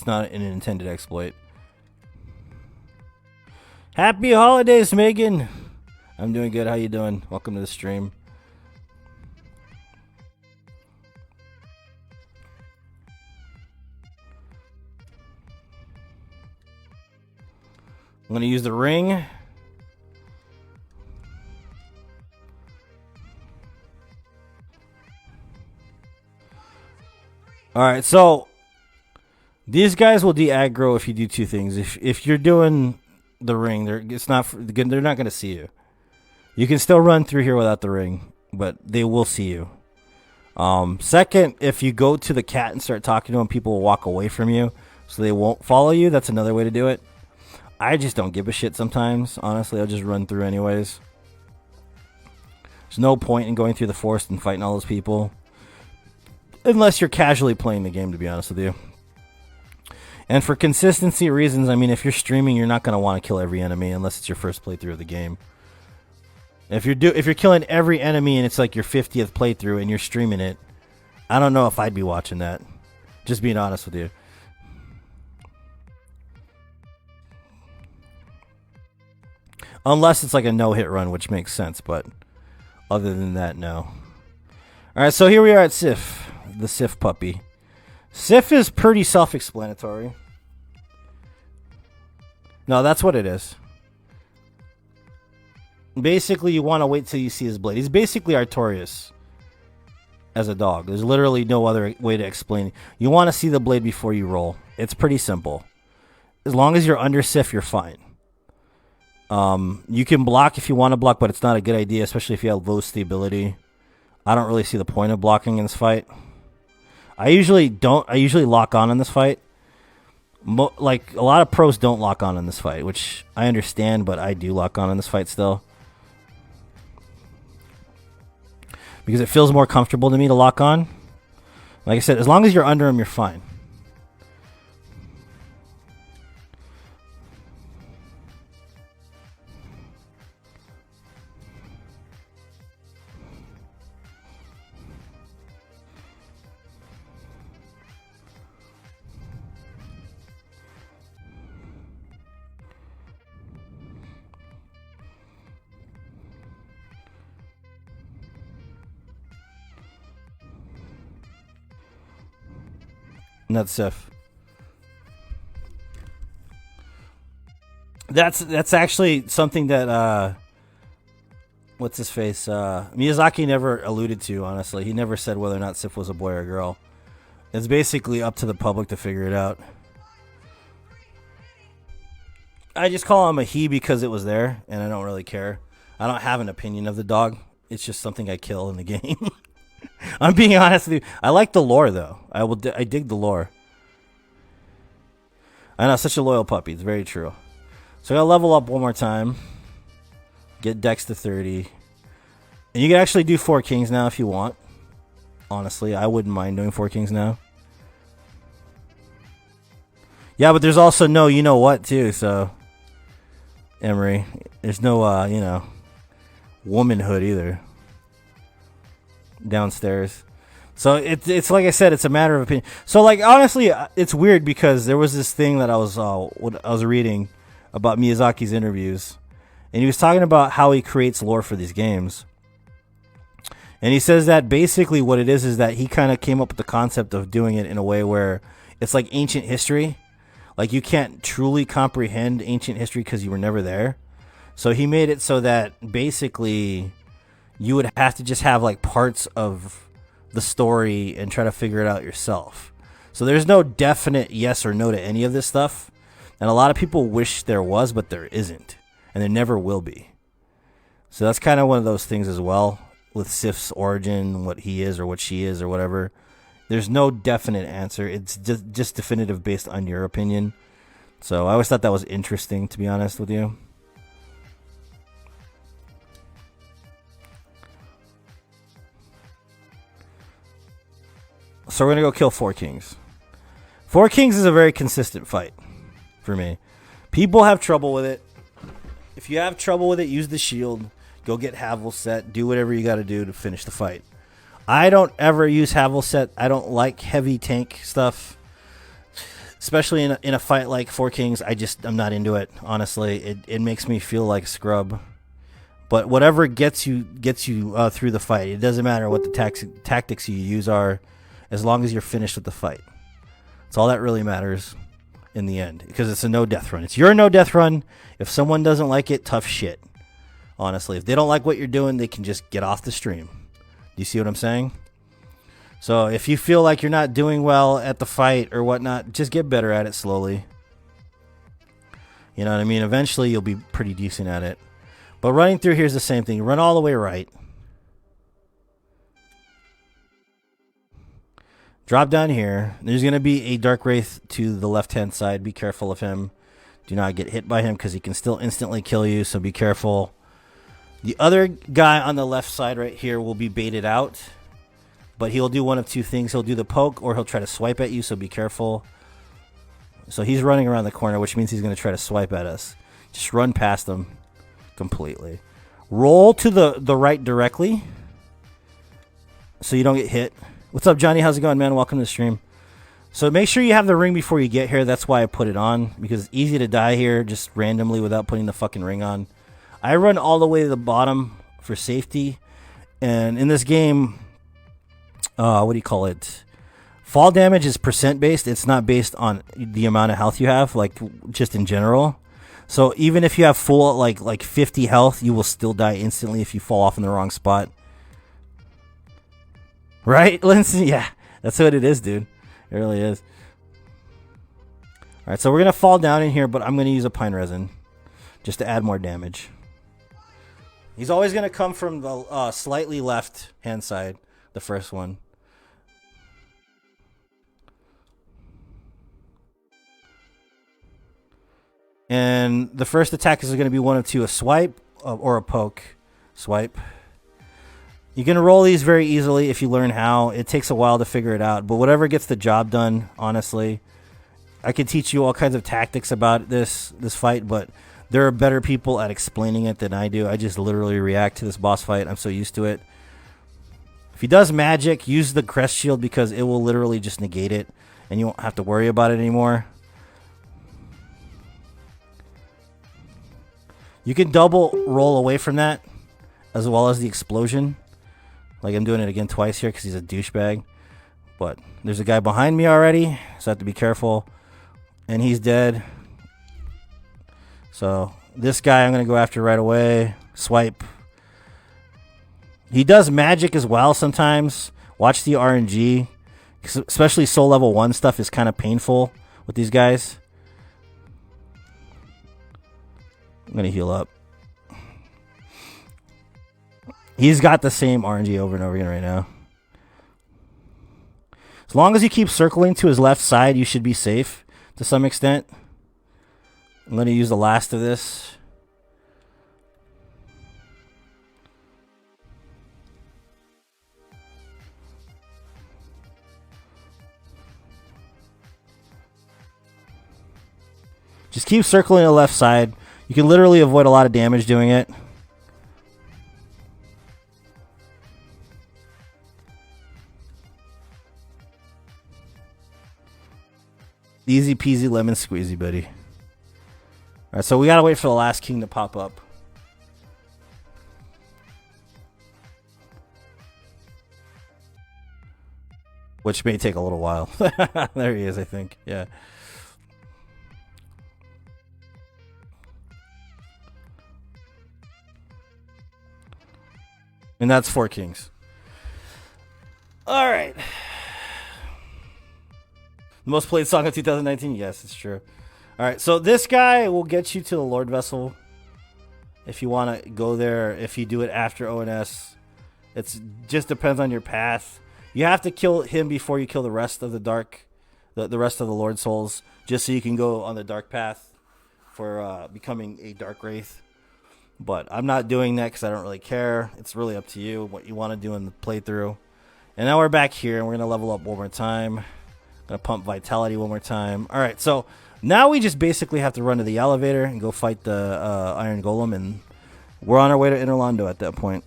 not an intended exploit. Happy holidays, Megan. I'm doing good. How you doing? Welcome to the stream. I'm going to use the ring. Alright, so these guys will de-aggro if you do two things. If you're doing the ring, they're not going to see you. You can still run through here without the ring, but they will see you. Second, if you go to the cat and start talking to them, people will walk away from you, so they won't follow you. That's another way to do it. I just don't give a shit sometimes. Honestly, I'll just run through anyways. There's no point in going through the forest and fighting all those people. Unless you're casually playing the game, to be honest with you. And for consistency reasons, I mean, if you're streaming, you're not going to want to kill every enemy unless it's your first playthrough of the game. If you're killing every enemy and it's like your 50th playthrough and you're streaming it, I don't know if I'd be watching that. Just being honest with you. Unless it's like a no-hit run, which makes sense, but other than that, no. Alright, so here we are at Sif, the Sif puppy. Sif is pretty self-explanatory. No, that's what it is. Basically, you want to wait till you see his blade. He's basically Artorias as a dog. There's literally no other way to explain it. You want to see the blade before you roll. It's pretty simple. As long as you're under Sif, you're fine. You can block if you want to block, but it's not a good idea, especially if you have low stability. I don't really see the point of blocking in this fight. I usually don't. I usually lock on in this fight. Like, a lot of pros don't lock on in this fight, which I understand, but I do lock on in this fight still. Because it feels more comfortable to me to lock on. Like I said, as long as you're under him, you're fine. Not Sif. That's actually something that what's his face? Miyazaki never alluded to, honestly. He never said whether or not Sif was a boy or a girl. It's basically up to the public to figure it out. I just call him a he because it was there, and I don't really care. I don't have an opinion of the dog. It's just something I kill in the game. I'm being honest with you. I like the lore, though. I dig the lore. I know, such a loyal puppy. It's very true. So I gotta level up one more time. Get Dex to 30. And you can actually do 4 Kings now if you want. Honestly, I wouldn't mind doing 4 Kings now. Yeah, but there's also no you know what, too, so... Emery. There's no, womanhood either. Downstairs. So it's like I said, it's a matter of opinion. So, like, honestly, it's weird because there was this thing that I was reading about Miyazaki's interviews, and he was talking about how he creates lore for these games. And he says that basically what it is that he kind of came up with the concept of doing it in a way where it's like ancient history. Like, you can't truly comprehend ancient history because you were never there. So he made it so that basically you would have to just have like parts of the story and try to figure it out yourself. So there's no definite yes or no to any of this stuff. And a lot of people wish there was, but there isn't. And there never will be. So that's kind of one of those things as well with Sif's origin, what he is or what she is or whatever. There's no definite answer. It's just definitive based on your opinion. So I always thought that was interesting, to be honest with you. So we're going to go kill 4 Kings. 4 Kings is a very consistent fight for me. People have trouble with it. If you have trouble with it, use the shield. Go get Havel set. Do whatever you got to do to finish the fight. I don't ever use Havel set. I don't like heavy tank stuff. especially in a fight like Four Kings. I'm not into it. Honestly, it makes me feel like a scrub. But whatever gets you through the fight, it doesn't matter what the tactics you use are, as long as you're finished with the fight. That's all that really matters in the end, because it's a no death run. It's your no death run. If someone doesn't like it, tough shit. Honestly, if they don't like what you're doing, they can just get off the stream. Do you see what I'm saying? So if you feel like you're not doing well at the fight or whatnot, just get better at it slowly. You know what I mean? Eventually, you'll be pretty decent at it. But running through here is the same thing. Run all the way right. Drop down here. There's going to be a Dark Wraith to the left-hand side. Be careful of him. Do not get hit by him because he can still instantly kill you, so be careful. The other guy on the left side right here will be baited out, but he'll do one of two things. He'll do the poke or he'll try to swipe at you, so be careful. So he's running around the corner, which means he's going to try to swipe at us. Just run past him completely. Roll to the right directly so you don't get hit. What's up, Johnny? How's it going, man? Welcome to the stream. So make sure you have the ring before you get here. That's why I put it on, because it's easy to die here just randomly without putting the fucking ring on. I run all the way to the bottom for safety. And in this game, what do you call it? Fall damage is percent based. It's not based on the amount of health you have, like just in general. So even if you have full like 50 health, you will still die instantly if you fall off in the wrong spot. Right, Lindsay? Yeah, that's what it is, dude. It really is. Alright, so we're going to fall down in here, but I'm going to use a pine resin just to add more damage. He's always going to come from the slightly left-hand side, the first one. And the first attack is going to be one of two, a swipe or a poke. Swipe. You can roll these very easily if you learn how. It takes a while to figure it out, but whatever gets the job done, honestly. I could teach you all kinds of tactics about this fight, but there are better people at explaining it than I do. I just literally react to this boss fight. I'm so used to it. If he does magic, use the crest shield because it will literally just negate it, and you won't have to worry about it anymore. You can double roll away from that, as well as the explosion. Like I'm doing it again twice here because he's a douchebag. But there's a guy behind me already, so I have to be careful. And he's dead. So this guy I'm going to go after right away. Swipe. He does magic as well sometimes. Watch the RNG. Especially soul level 1 stuff is kind of painful with these guys. I'm going to heal up. He's got the same RNG over and over again right now. As long as you keep circling to his left side, you should be safe to some extent. I'm going to use the last of this. Just keep circling the left side. You can literally avoid a lot of damage doing it. Easy peasy lemon squeezy, buddy. Alright, so we gotta wait for the last king to pop up. Which may take a little while. There he is, I think. Yeah. And that's 4 kings. Alright. The most played song of 2019? Yes, it's true. Alright, so this guy will get you to the Lord Vessel. If you want to go there, if you do it after ONS. It just depends on your path. You have to kill him before you kill the rest of the rest of the Lord Souls, just so you can go on the dark path for becoming a Dark Wraith. But I'm not doing that because I don't really care. It's really up to you what you want to do in the playthrough. And now we're back here, and we're going to level up one more time. Gonna pump vitality one more time. Alright, so now we just basically have to run to the elevator and go fight the Iron Golem, and we're on our way to Interlando at that point.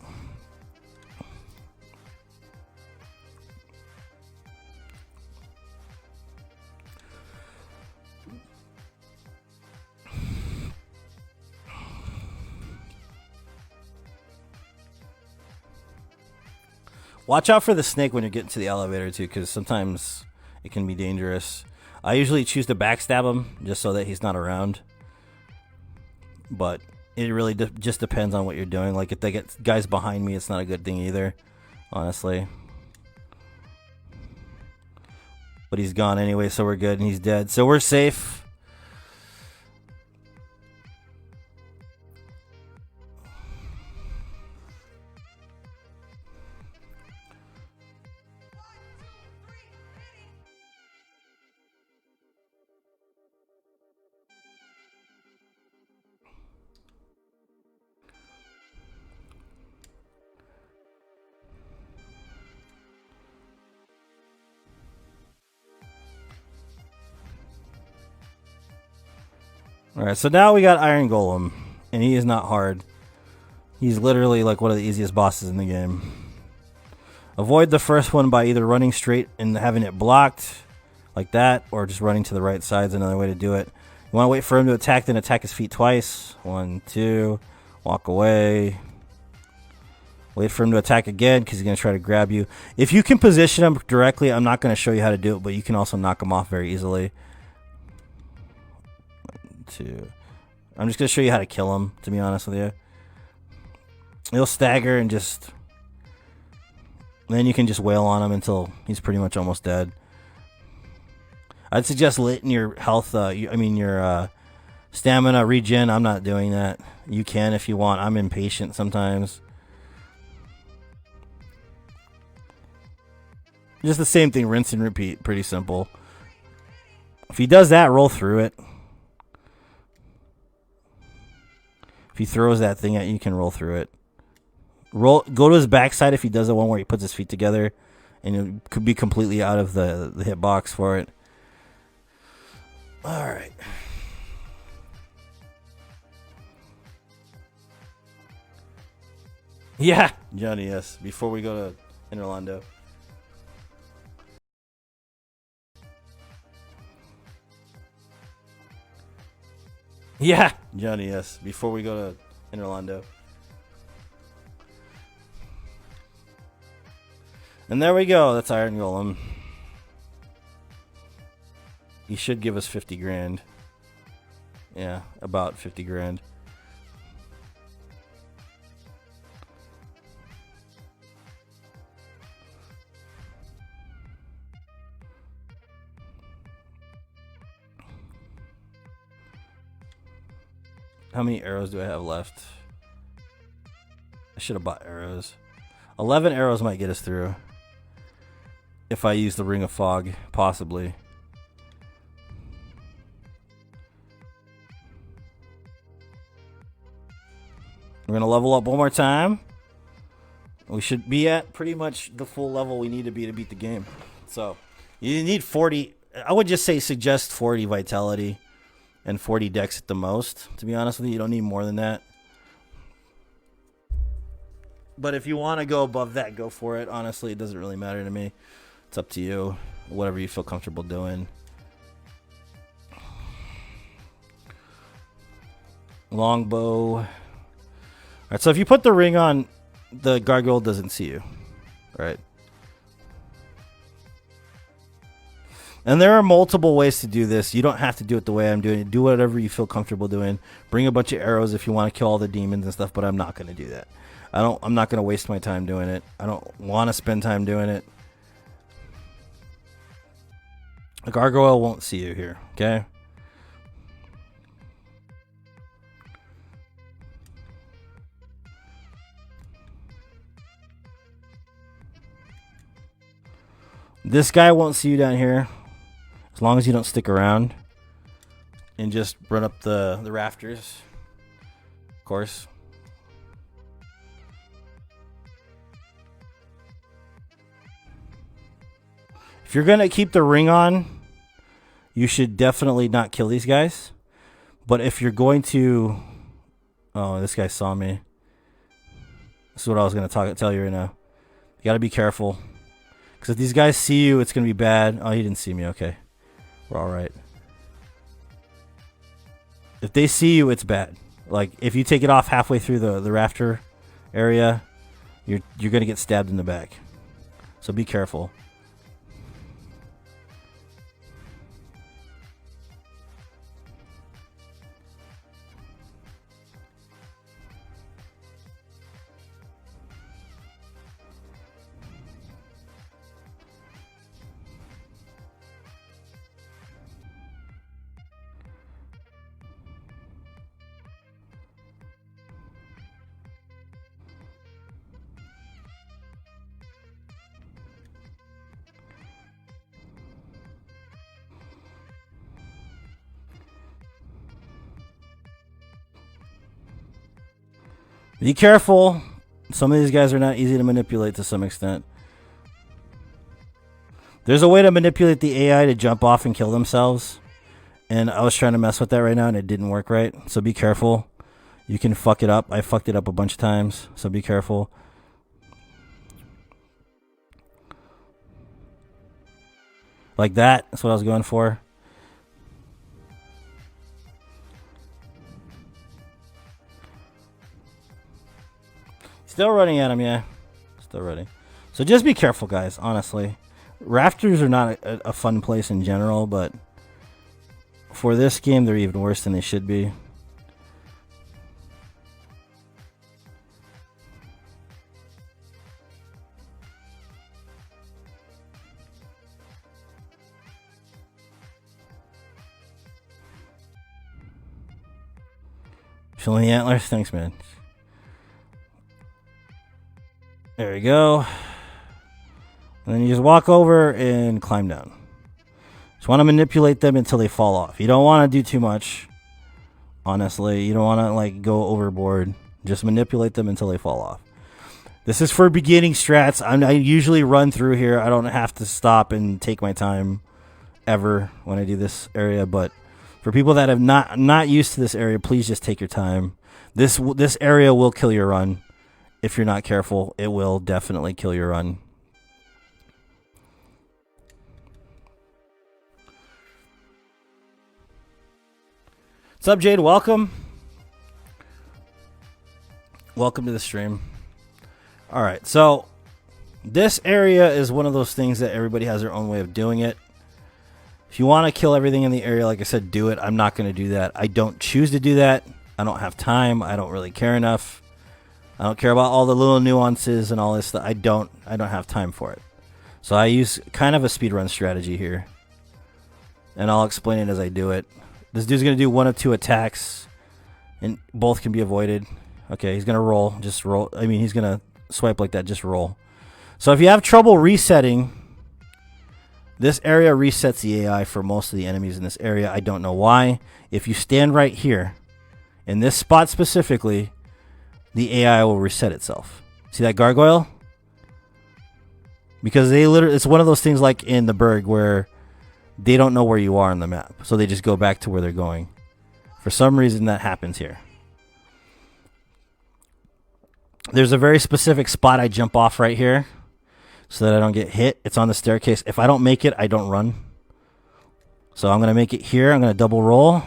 Watch out for the snake when you're getting to the elevator too, because sometimes it can be dangerous. I usually choose to backstab him just so that he's not around. But it really just depends on what you're doing. Like if they get guys behind me, it's not a good thing either, honestly. But he's gone anyway, so we're good, and he's dead. So we're safe. Alright, so now we got Iron Golem, and he is not hard. He's literally like one of the easiest bosses in the game. Avoid the first one by either running straight and having it blocked, like that, or just running to the right side is another way to do it. You want to wait for him to attack, then attack his feet twice. 1, 2, walk away. Wait for him to attack again, because he's going to try to grab you. If you can position him directly, I'm not going to show you how to do it, but you can also knock him off very easily. I'm just going to show you how to kill him, to be honest with you. He'll stagger and just... Then you can just wail on him until he's pretty much almost dead. I'd suggest letting your health, your stamina regen. I'm not doing that. You can if you want. I'm impatient sometimes. Just the same thing, rinse and repeat. Pretty simple. If he does that, roll through it. If he throws that thing at you, you can roll through it. Go to his backside if he does the one where he puts his feet together, and it could be completely out of the hitbox for it. All right. Yeah, Johnny. Yes. Before we go to Interlando. Yeah, Johnny. Yes. Before we go to Interlando. And there we go. That's Iron Golem. He should give us 50 grand. Yeah, about 50 grand. How many arrows do I have left? I should have bought arrows. 11 arrows might get us through. If I use the Ring of Fog, possibly. We're going to level up one more time. We should be at pretty much the full level we need to beat the game. So, you need 40. I would just say suggest 40 vitality and 40 dex at the most. To be honest with you, you don't need more than that. But if you want to go above that, go for it. Honestly, it doesn't really matter to me. It's up to you. Whatever you feel comfortable doing. Longbow. Alright, so if you put the ring on, the gargoyle doesn't see you. Right? And there are multiple ways to do this. You don't have to do it the way I'm doing it. Do whatever you feel comfortable doing. Bring a bunch of arrows if you want to kill all the demons and stuff, but I'm not going to do that. I'm not going to waste my time doing it. I don't want to spend time doing it. A gargoyle won't see you here, okay? This guy won't see you down here as long as you don't stick around and just run up the rafters, of course. If you're going to keep the ring on, you should definitely not kill these guys. But if you're going to... Oh, this guy saw me. This is what I was going to tell you right now. You got to be careful. Because if these guys see you, it's going to be bad. Oh, he didn't see me. Okay. We're alright. If they see you, it's bad. Like, if you take it off halfway through the rafter area, you're going to get stabbed in the back. So be careful. Be careful. Some of these guys are not easy to manipulate to some extent. There's a way to manipulate the AI to jump off and kill themselves. And I was trying to mess with that right now and it didn't work right. So be careful. You can fuck it up. I fucked it up a bunch of times. So be careful. Like that. That's what I was going for. Still running at him, yeah. Still running. So just be careful, guys, honestly. Rafters are not a fun place in general, but for this game, they're even worse than they should be. Feeling the antlers? Thanks, man. There we go. And then you just walk over and climb down. Just want to manipulate them until they fall off. You don't want to do too much. Honestly, you don't want to like go overboard. Just manipulate them until they fall off. This is for beginning strats. I usually run through here. I don't have to stop and take my time ever when I do this area. But for people that have not used to this area, please just take your time. This area will kill your run. If you're not careful, it will definitely kill your run. What's up, Jade? Welcome. Welcome to the stream. All right, so this area is one of those things that everybody has their own way of doing it. If you want to kill everything in the area, like I said, do it. I'm not going to do that. I don't choose to do that. I don't have time. I don't really care enough. I don't care about all the little nuances and all this stuff. I don't have time for it. So I use kind of a speedrun strategy here. And I'll explain it as I do it. This dude's going to do one of two attacks. And both can be avoided. Okay, he's going to roll. Just roll. I mean, he's going to swipe like that. Just roll. So if you have trouble resetting, this area resets the AI for most of the enemies in this area. I don't know why. If you stand right here, in this spot specifically, the AI will reset itself. See that gargoyle? Because it's one of those things like in the Burg where they don't know where you are on the map. So they just go back to where they're going. For some reason that happens here. There's a very specific spot I jump off right here so that I don't get hit. It's on the staircase. If I don't make it, I don't run. So I'm going to make it here. I'm going to double roll.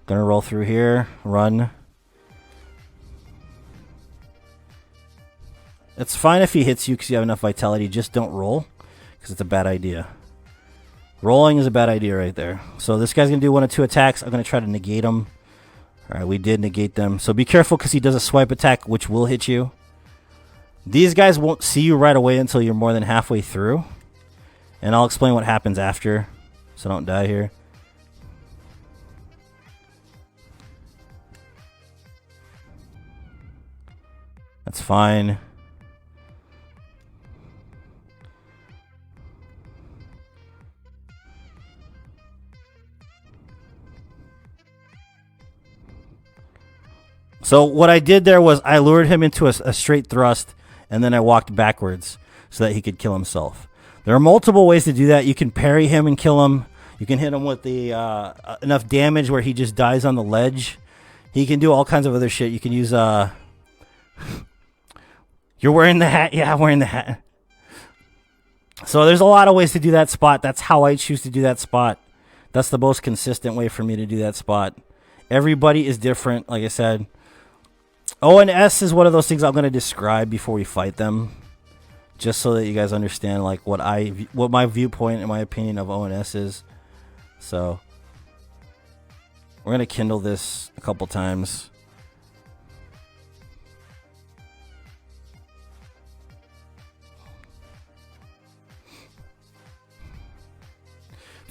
Going to roll through here. Run. It's fine if he hits you because you have enough vitality. Just don't roll because it's a bad idea. Rolling is a bad idea right there. So this guy's going to do one of two attacks. I'm going to try to negate them. All right, we did negate them. So be careful because he does a swipe attack, which will hit you. These guys won't see you right away until you're more than halfway through. And I'll explain what happens after, so don't die here. That's fine. So what I did there was I lured him into a straight thrust, and then I walked backwards so that he could kill himself. There are multiple ways to do that. You can parry him and kill him. You can hit him with the enough damage where he just dies on the ledge. He can do all kinds of other shit. You can use... You're wearing the hat? Yeah, I'm wearing the hat. So there's a lot of ways to do that spot. That's how I choose to do that spot. That's the most consistent way for me to do that spot. Everybody is different, like I said. O and S is one of those things I'm going to describe before we fight them. just so that you guys understand like what my viewpoint and my opinion of ONS is. So we're gonna kindle this a couple times.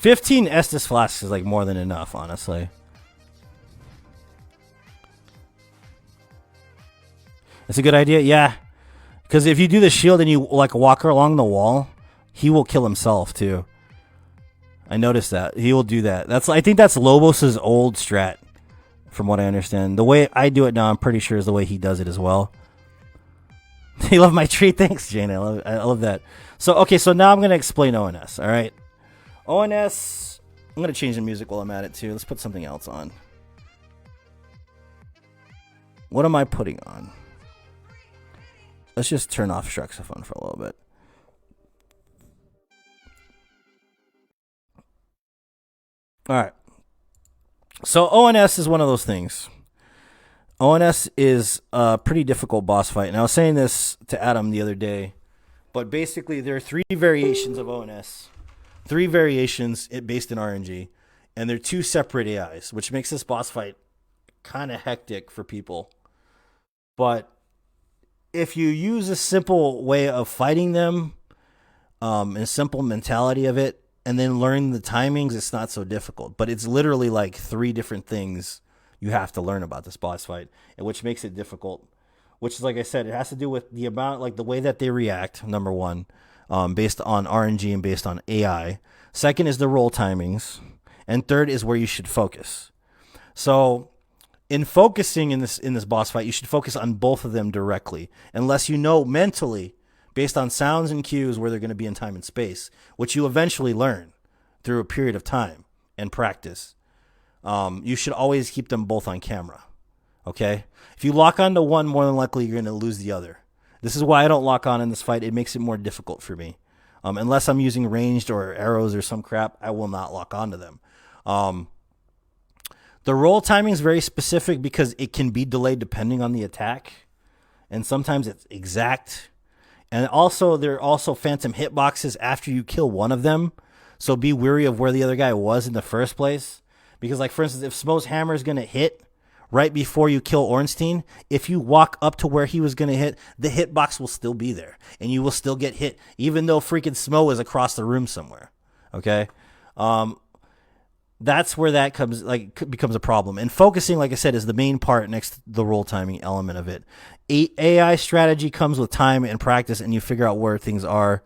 $15 Estus flasks is like more than enough, honestly. It's a good idea, yeah. Because if you do the shield and you like walk along the wall, he will kill himself too. I noticed that he will do that. I think that's Lobos's old strat, from what I understand. The way I do it now, I'm pretty sure is the way he does it as well. You love my tree, thanks, Jane. I love that. So okay, so now I'm gonna explain ONS. All right, ONS. I'm gonna change the music while I'm at it too. Let's put something else on. What am I putting on? Let's just turn off Struxophone for a little bit. All right. So ONS is one of those things. ONS is a pretty difficult boss fight. And I was saying this to Adam the other day, but basically there are 3 variations of ONS. 3 variations based in RNG, and they're 2 separate AIs, which makes this boss fight kind of hectic for people. But if you use a simple way of fighting them, and a simple mentality of it, and then learn the timings, it's not so difficult. But it's literally like 3 different things you have to learn about this boss fight, and which makes it difficult. Which is, like I said, it has to do with the amount, like the way that they react, number 1, based on RNG and based on AI. Second is the roll timings. And third is where you should focus. So in focusing in this boss fight, you should focus on both of them directly, unless you know mentally, based on sounds and cues, where they're going to be in time and space, which you eventually learn through a period of time and practice. You should always keep them both on camera. Okay? If you lock onto one, more than likely you're going to lose the other. This is why I don't lock on in this fight. It makes it more difficult for me. Unless I'm using ranged or arrows or some crap, I will not lock onto them. The roll timing is very specific because it can be delayed depending on the attack. And sometimes it's exact. And also, there are also phantom hitboxes after you kill one of them. So be wary of where the other guy was in the first place. Because, like, for instance, if Smo's hammer is going to hit right before you kill Ornstein, if you walk up to where he was going to hit, the hitbox will still be there. And you will still get hit, even though freaking Smo is across the room somewhere. Okay? That's where that becomes a problem. And focusing, like I said, is the main part next to the roll timing element of it. AI strategy comes with time and practice, and you figure out where things are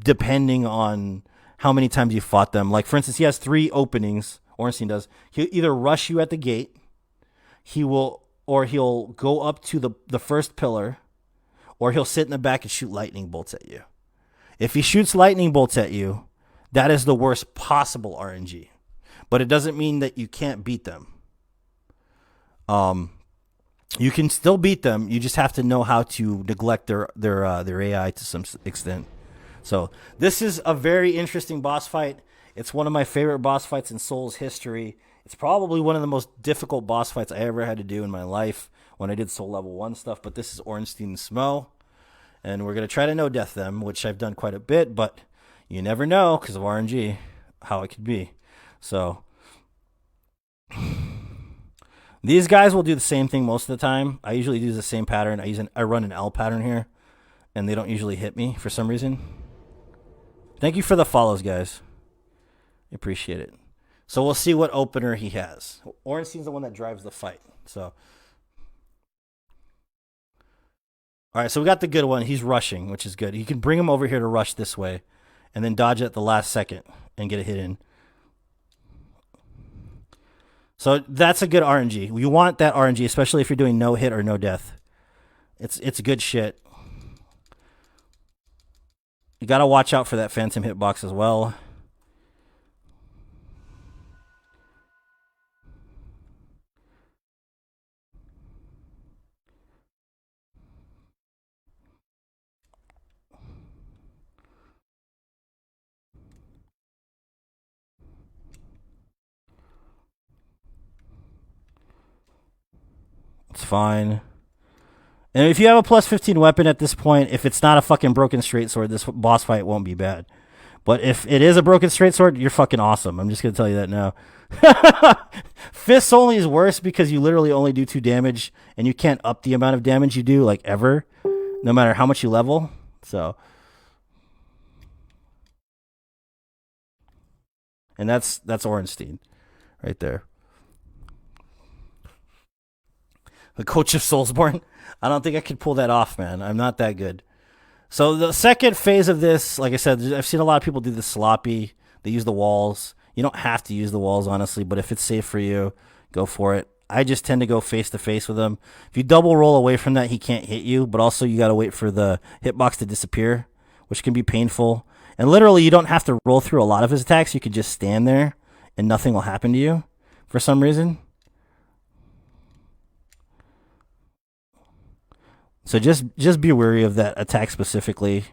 depending on how many times you fought them. Like, for instance, he has 3 openings, Ornstein does. He'll either rush you at the gate, he'll go up to the first pillar, or he'll sit in the back and shoot lightning bolts at you. If he shoots lightning bolts at you, that is the worst possible RNG. But it doesn't mean that you can't beat them. You can still beat them. You just have to know how to neglect their AI to some extent. So this is a very interesting boss fight. It's one of my favorite boss fights in Souls history. It's probably one of the most difficult boss fights I ever had to do in my life when I did Soul Level 1 stuff. But this is Ornstein and Smo. And we're going to try to no-death them, which I've done quite a bit. But you never know, because of RNG, how it could be. So these guys will do the same thing most of the time. I usually do the same pattern. I run an L pattern here, and they don't usually hit me for some reason. Thank you for the follows, guys. I appreciate it. So we'll see what opener he has. Ornstein's the one that drives the fight. So, all right, so we got the good one. He's rushing, which is good. You can bring him over here to rush this way, and then dodge at the last second and get a hit in. So that's a good RNG. You want that RNG, especially if you're doing no hit or no death. It's good shit. You got to watch out for that phantom hitbox as well. It's fine. And if you have a plus 15 weapon at this point, if it's not a fucking broken straight sword, this boss fight won't be bad. But if it is a broken straight sword, you're fucking awesome. I'm just going to tell you that now. Fists only is worse because you literally only do 2 damage, and you can't up the amount of damage you do, like, ever, no matter how much you level. So, and that's Ornstein right there. The Coach of Soulsborne. I don't think I could pull that off, man. I'm not that good. So the second phase of this, like I said, I've seen a lot of people do this sloppy. They use the walls. You don't have to use the walls, honestly, but if it's safe for you, go for it. I just tend to go face to face with him. If you double roll away from that, he can't hit you, but also you got to wait for the hitbox to disappear, which can be painful. And literally, you don't have to roll through a lot of his attacks. You could just stand there and nothing will happen to you for some reason. So just be wary of that attack specifically.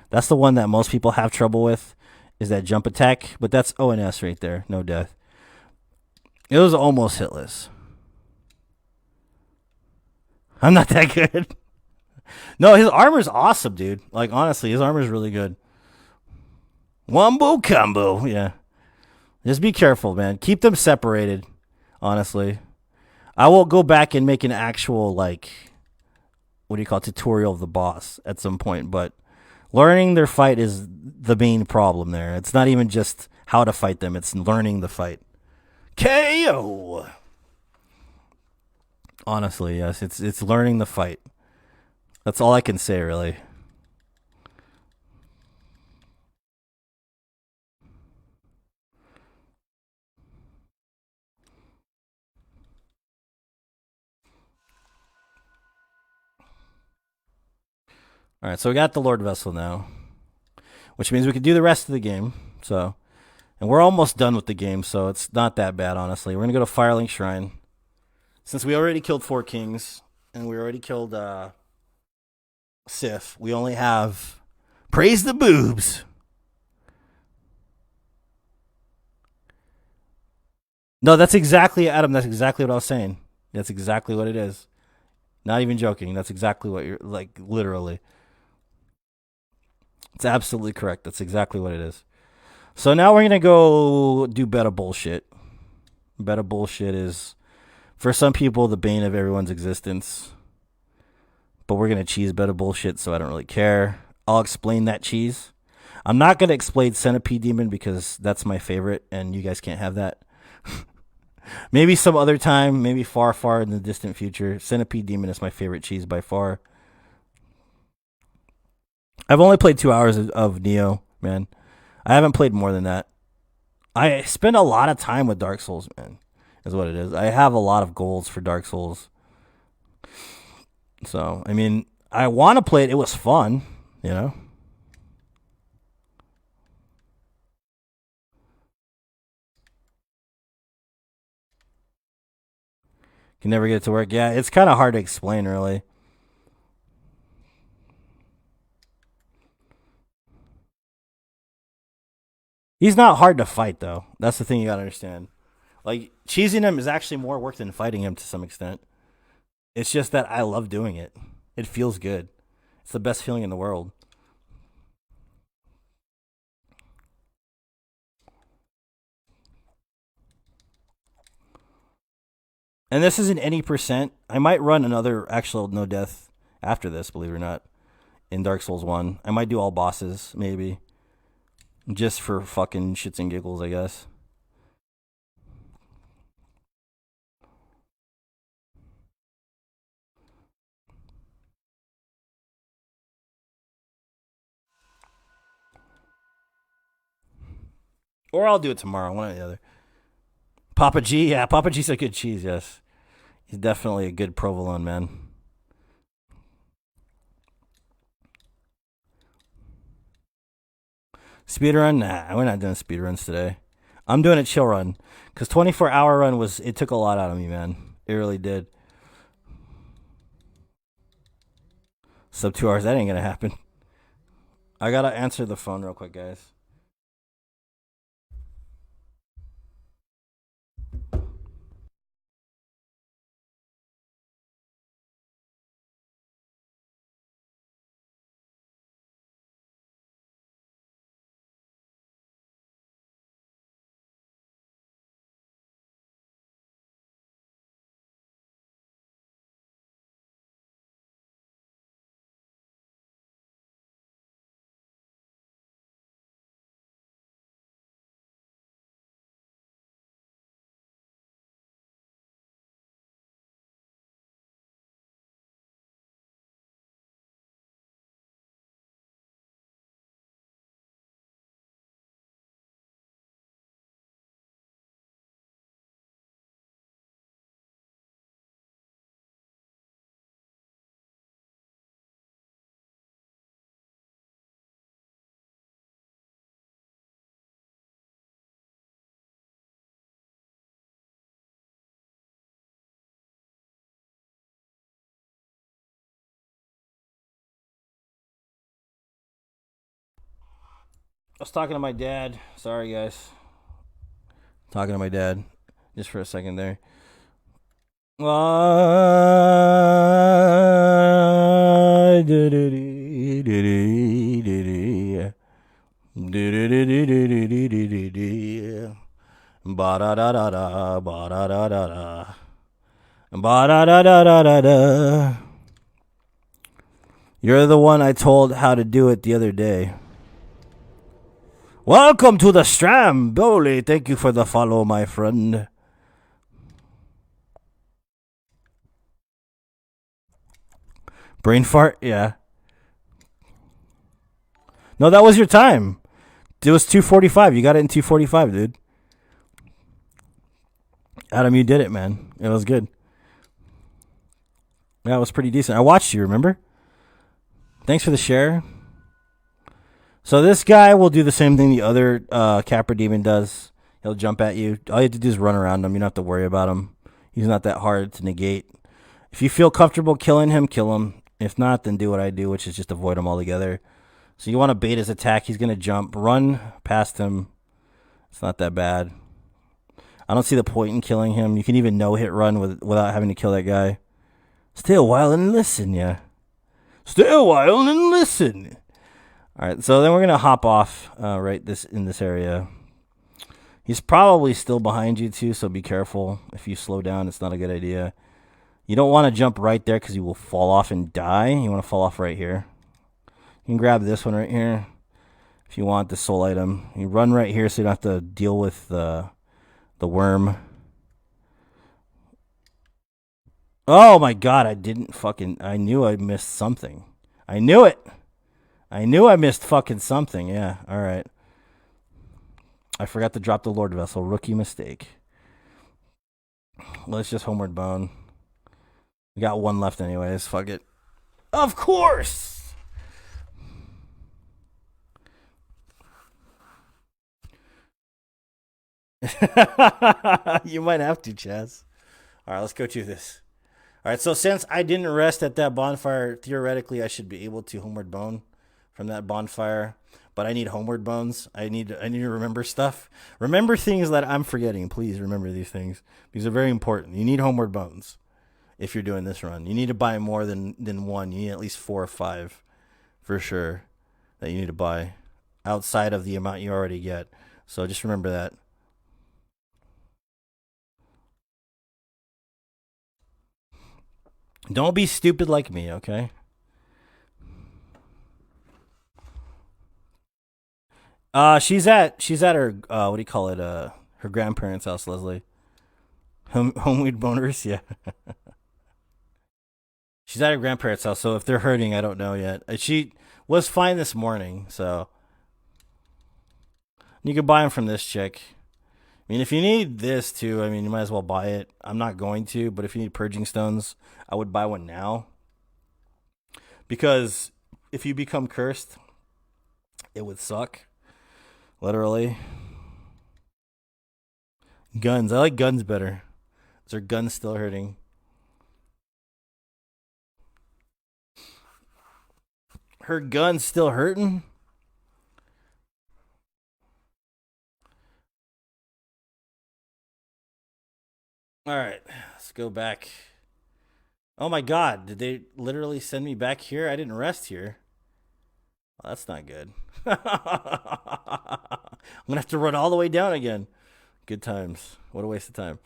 That's the one that most people have trouble with, is that jump attack. But that's ONS right there, no death. It was almost hitless. I'm not that good. No, his armor's awesome, dude. Like, honestly, his armor's really good. Wombo combo, yeah. Just be careful, man. Keep them separated, honestly. I will go back and make an actual, like, what do you call it, tutorial of the boss at some point, but learning their fight is the main problem there. It's not even just how to fight them, it's learning the fight. KO! Honestly, yes, it's learning the fight. That's all I can say, really. All right, so we got the Lord Vessel now, which means we can do the rest of the game. So, and we're almost done with the game, so it's not that bad, honestly. We're gonna go to Firelink Shrine, since we already killed 4 kings and we already killed Sif. We only have praise the boobs. No, that's exactly, Adam. That's exactly what I was saying. That's exactly what it is. Not even joking. That's exactly what you're, like, literally. It's absolutely correct. That's exactly what it is. So now we're going to go do better bullshit. Better bullshit is, for some people, the bane of everyone's existence. But we're going to cheese better bullshit, so I don't really care. I'll explain that cheese. I'm not going to explain Centipede Demon because that's my favorite, and you guys can't have that. Maybe some other time, maybe far, far in the distant future. Centipede Demon is my favorite cheese by far. I've only played 2 hours of Neo, man. I haven't played more than that. I spend a lot of time with Dark Souls, man, is what it is. I have a lot of goals for Dark Souls. So, I mean, I want to play it. It was fun, you know? Can never get it to work. Yeah, it's kind of hard to explain, really. He's not hard to fight, though. That's the thing you gotta understand. Like, cheesing him is actually more work than fighting him to some extent. It's just that I love doing it. It feels good. It's the best feeling in the world. And this isn't any percent. I might run another actual no death after this, believe it or not, in Dark Souls 1. I might do all bosses, maybe. Just for fucking shits and giggles, I guess. Or I'll do it tomorrow, one or the other. Papa G, yeah, Papa G's a good cheese, yes. He's definitely a good provolone, man. Speedrun? Nah, we're not doing speedruns today. I'm doing a chill run. Because 24-hour run it took a lot out of me, man. It really did. Sub 2 hours, that ain't gonna happen. I gotta answer the phone real quick, guys. I was talking to my dad. Sorry, guys. Talking to my dad. Just for a second there. Ba-da-da-da-da, ba-da-da-da-da. Ba-da-da-da-da-da-da. You're the one I told how to do it the other day. Welcome to the Stramboli. Thank you for the follow, my friend. Brain fart? Yeah. No, that was your time. It was 2:45. You got it in 2:45, dude. Adam, you did it, man. It was good. Yeah, it was pretty decent. I watched you, remember? Thanks for the share. So this guy will do the same thing the other Capra Demon does. He'll jump at you. All you have to do is run around him. You don't have to worry about him. He's not that hard to negate. If you feel comfortable killing him, kill him. If not, then do what I do, which is just avoid him altogether. So you want to bait his attack. He's going to jump. Run past him. It's not that bad. I don't see the point in killing him. You can even no-hit run without having to kill that guy. Stay a while and listen, yeah. Stay a while and listen. All right, so then we're going to hop off right in this area. He's probably still behind you, too, so be careful. If you slow down, it's not a good idea. You don't want to jump right there because you will fall off and die. You want to fall off right here. You can grab this one right here if you want the soul item. You run right here so you don't have to deal with the worm. Oh, my God, I knew I missed something. I knew it. I knew I missed fucking something. Yeah, all right. I forgot to drop the Lord Vessel. Rookie mistake. Let's just Homeward Bone. We got one left anyways. Fuck it. Of course! You might have to, Chaz. All right, let's go to this. All right, so since I didn't rest at that bonfire, theoretically I should be able to Homeward Bone from that bonfire. But I need Homeward Bones. I need to remember stuff. Remember things that I'm forgetting. Please remember these things because they're very important. You need Homeward Bones if you're doing this run. You need to buy more than one. You need at least 4 or 5 for sure that you need to buy outside of the amount you already get. So just remember that. Don't be stupid like me, okay? She's at her what do you call it? Her grandparents' house, Leslie. Homeward boners, yeah. She's at her grandparents' house, so if they're hurting, I don't know yet. She was fine this morning, so you can buy them from this chick. I mean, if you need this too, I mean, you might as well buy it. I'm not going to, but if you need purging stones, I would buy one now. Because if you become cursed, it would suck. Literally. Guns. I like guns better. Is her gun still hurting? Her gun's still hurting? Alright, let's go back. Oh my god, did they literally send me back here? I didn't rest here. Well, that's not good. I'm gonna have to run all the way down again. Good times. What a waste of time.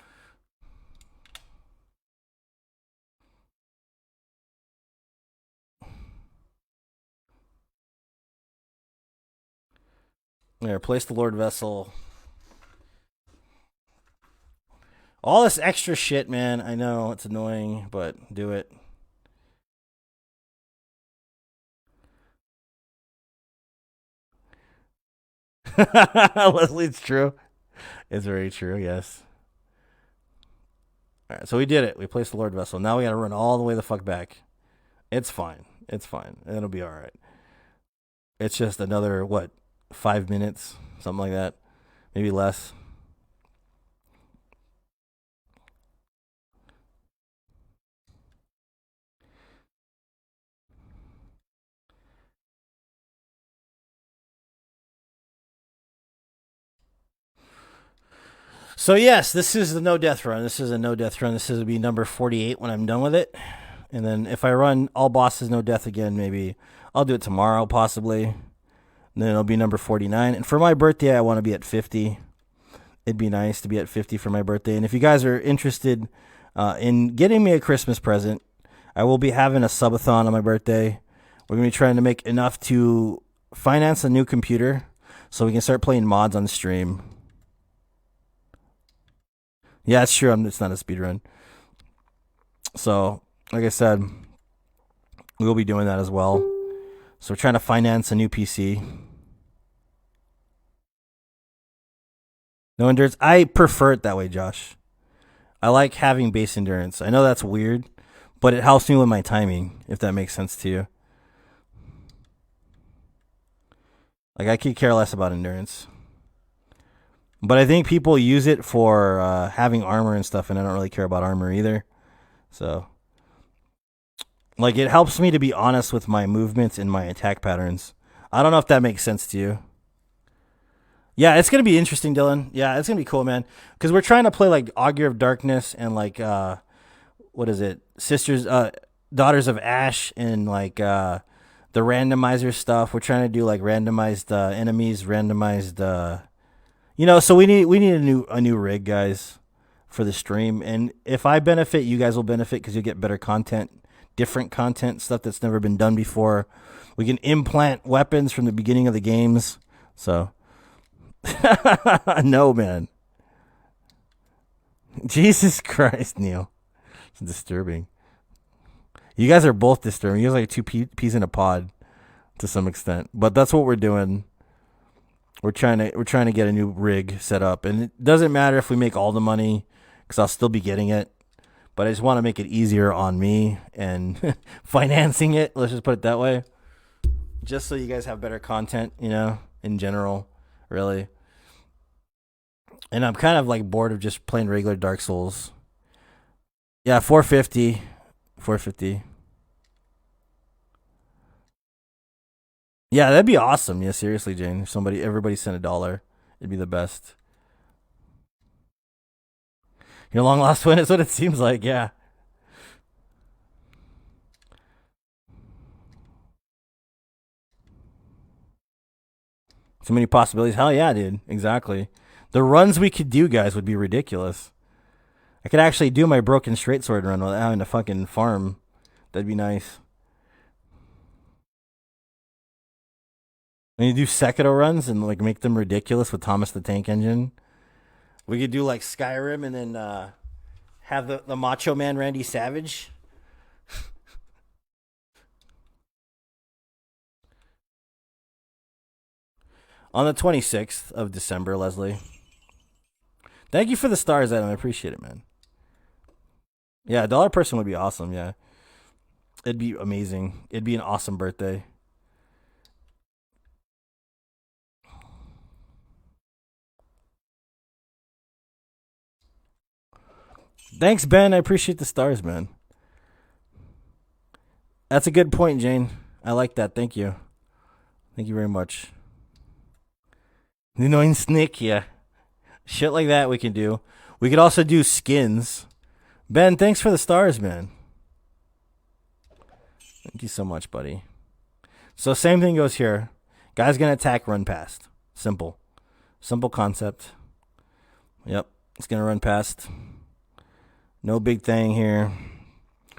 There, place the Lord Vessel. All this extra shit, man. I know it's annoying, but do it. Leslie, it's true. It's very true, yes. Alright, so we did it. We placed the Lord Vessel. Now we gotta run all the way the fuck back. It's fine. It's fine. It'll be alright. It's just another, 5 minutes? Something like that. Maybe less. So yes, this is the no death run. This is a no death run. This is going to be number 48 when I'm done with it. And then if I run all bosses no death again, maybe I'll do it tomorrow possibly. And then it'll be number 49. And for my birthday, I want to be at 50. It'd be nice to be at 50 for my birthday. And if you guys are interested in getting me a Christmas present, I will be having a subathon on my birthday. We're going to be trying to make enough to finance a new computer so we can start playing mods on stream. Yeah, it's true. It's not a speed run. So, like I said, we will be doing that as well. So we're trying to finance a new PC. No endurance. I prefer it that way, Josh. I like having base endurance. I know that's weird, but it helps me with my timing, if that makes sense to you. Like, I could care less about endurance. But I think people use it for having armor and stuff, and I don't really care about armor either. So, like, it helps me to be honest with my movements and my attack patterns. I don't know if that makes sense to you. Yeah, it's going to be interesting, Dylan. Yeah, it's going to be cool, man. Because we're trying to play, like, Augur of Darkness and, like, what is it? Daughters of Ash and, like, the randomizer stuff. We're trying to do, like, randomized enemies, randomized... so we need a new rig, guys, for the stream. And if I benefit, you guys will benefit because you'll get better content, different content, stuff that's never been done before. We can implant weapons from the beginning of the games. So, no, man. Jesus Christ, Neil. It's disturbing. You guys are both disturbing. You guys are like two peas in a pod to some extent. But that's what we're doing. We're trying to get a new rig set up, and it doesn't matter if we make all the money because I'll still be getting it. But I just want to make it easier on me and financing it. Let's just put it that way, just so you guys have better content, in general, really. And I'm kind of like bored of just playing regular Dark Souls. Yeah, 450. Yeah, that'd be awesome. Yeah, seriously, Jane. If everybody sent $1, it'd be the best. Your long lost twin is what it seems like, yeah. So many possibilities. Hell yeah, dude. Exactly. The runs we could do, guys, would be ridiculous. I could actually do my broken straight sword run without having to fucking farm. That'd be nice. And you do Sekiro runs and like make them ridiculous with Thomas the Tank Engine. We could do like Skyrim and then have the Macho Man Randy Savage. On the 26th of December, Leslie. Thank you for the stars, Adam. I appreciate it, man. Yeah, $1 person would be awesome, yeah. It'd be amazing. It'd be an awesome birthday. Thanks, Ben. I appreciate the stars, man. That's a good point, Jane. I like that. Thank you. Thank you very much. The annoying snake, yeah. Shit like that we can do. We could also do skins. Ben, thanks for the stars, man. Thank you so much, buddy. So same thing goes here. Guy's gonna attack, run past. Simple. Simple concept. Yep. It's gonna run past. No big thing here.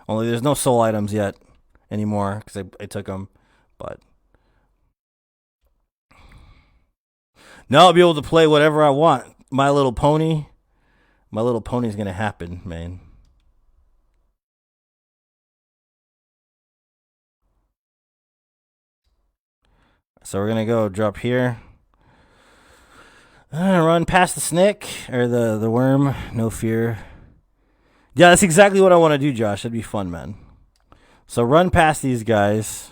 Only there's no soul items yet anymore because I took them. But now I'll be able to play whatever I want. My Little Pony. My Little Pony's going to happen, man. So we're going to go drop here. Run past the snake or the worm. No fear. Yeah, that's exactly what I want to do, Josh. That'd be fun, man. So run past these guys.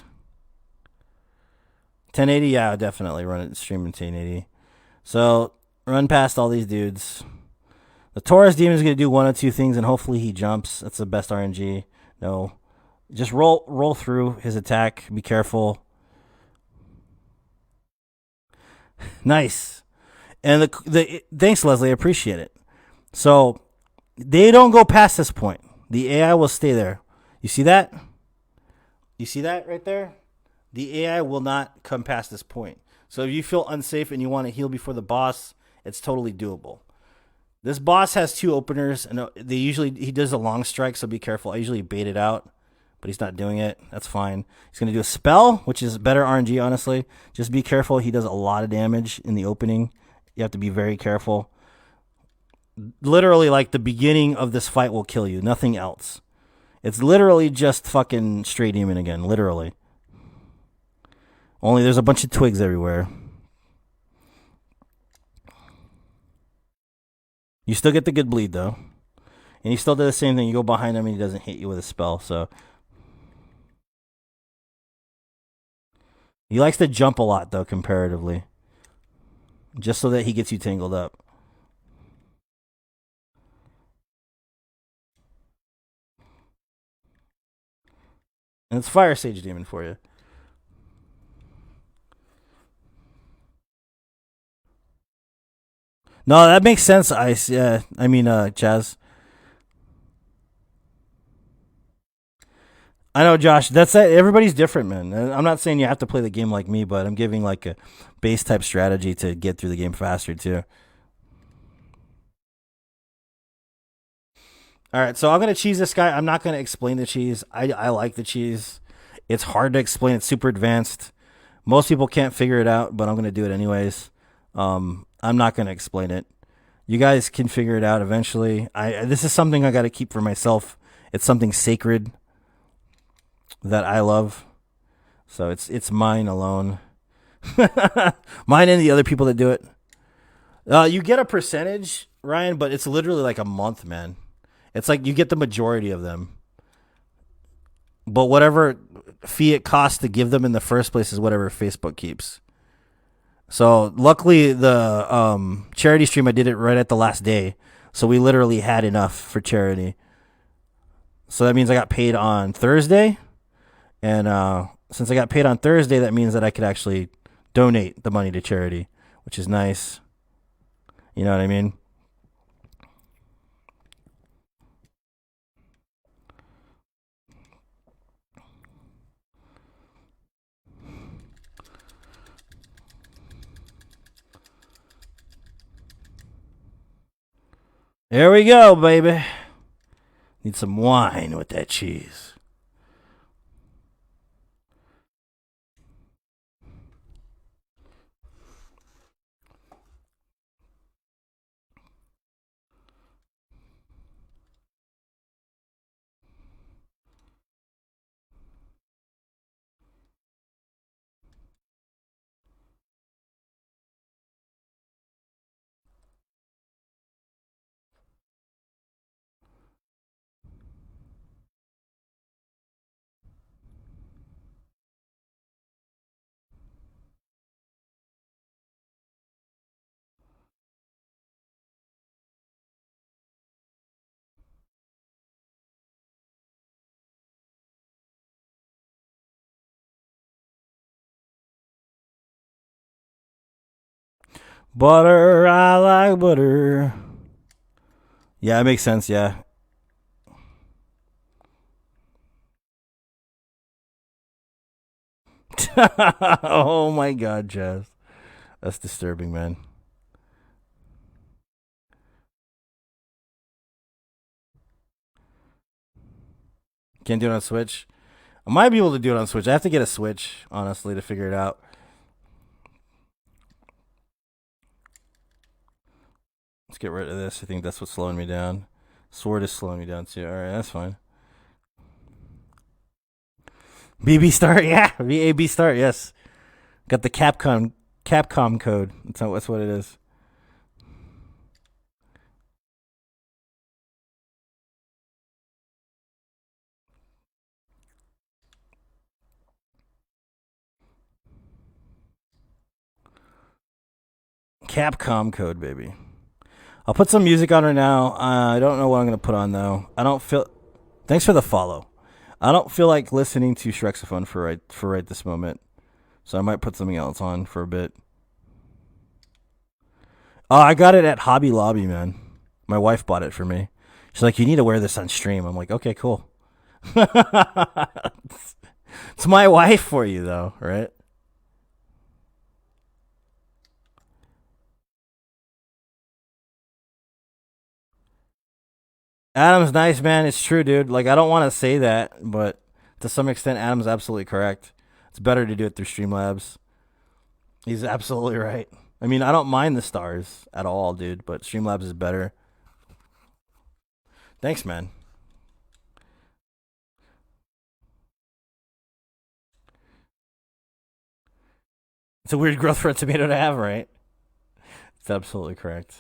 1080, yeah, definitely run it stream in 1080. So run past all these dudes. The Taurus demon is going to do one of two things, and hopefully he jumps. That's the best RNG. No, just roll through his attack. Be careful. Nice. And the thanks, Leslie. I appreciate it. So they don't go past this point. The AI will stay there. You see that? You see that right there? The AI will not come past this point. So if you feel unsafe and you want to heal before the boss, it's totally doable. This boss has 2 openers, and he does a long strike, so be careful. I usually bait it out, but he's not doing it. That's fine. He's going to do a spell, which is better RNG, honestly. Just be careful. He does a lot of damage in the opening. You have to be very careful. Literally, like, the beginning of this fight will kill you. Nothing else. It's literally just fucking straight demon again. Literally. Only there's a bunch of twigs everywhere. You still get the good bleed, though. And he still does the same thing. You go behind him and he doesn't hit you with a spell, so. He likes to jump a lot, though, comparatively. Just so that he gets you tangled up. And it's Fire Sage Demon for you. No, that makes sense, Ice. Yeah, I mean, Chaz. I know, Josh. That's it. Everybody's different, man. I'm not saying you have to play the game like me, but I'm giving like a base type strategy to get through the game faster too. All right, so I'm gonna cheese this guy. I'm not gonna explain the cheese. I like the cheese. It's hard to explain. It's super advanced. Most people can't figure it out, but I'm gonna do it anyways. I'm not gonna explain it. You guys can figure it out eventually. This is something I got to keep for myself. It's something sacred that I love. So it's mine alone. Mine and the other people that do it. You get a percentage, Ryan, but it's literally like a month, man. It's like you get the majority of them. But whatever fee it costs to give them in the first place is whatever Facebook keeps. So luckily the charity stream, I did it right at the last day. So we literally had enough for charity. So that means I got paid on Thursday. And since I got paid on Thursday, that means that I could actually donate the money to charity, which is nice. You know what I mean? There we go, baby. Need some wine with that cheese. Butter, I like butter. Yeah, it makes sense, yeah. Oh my god, Jess. That's disturbing, man. Can't do it on Switch. I might be able to do it on Switch. I have to get a Switch, honestly, to figure it out. Let's get rid of this. I think that's what's slowing me down. Sword is slowing me down too. Alright, that's fine. BB start, yeah. VAB start, yes. Got the Capcom code. That's what it is. Capcom code, baby. I'll put some music on right now. I don't know what I'm gonna put on though. I don't feel. Thanks for the follow. I don't feel like listening to Shrexophone for right this moment, so I might put something else on for a bit. Oh, I got it at Hobby Lobby, man. My wife bought it for me. She's like, you need to wear this on stream. I'm like, okay, cool. It's my wife for you, though, right? Adam's nice, man. It's true, dude. Like, I don't want to say that, but to some extent, Adam's absolutely correct. It's better to do it through Streamlabs. He's absolutely right. I mean, I don't mind the stars at all, dude, but Streamlabs is better. Thanks, man. It's a weird growth for a tomato to have, right? It's absolutely correct.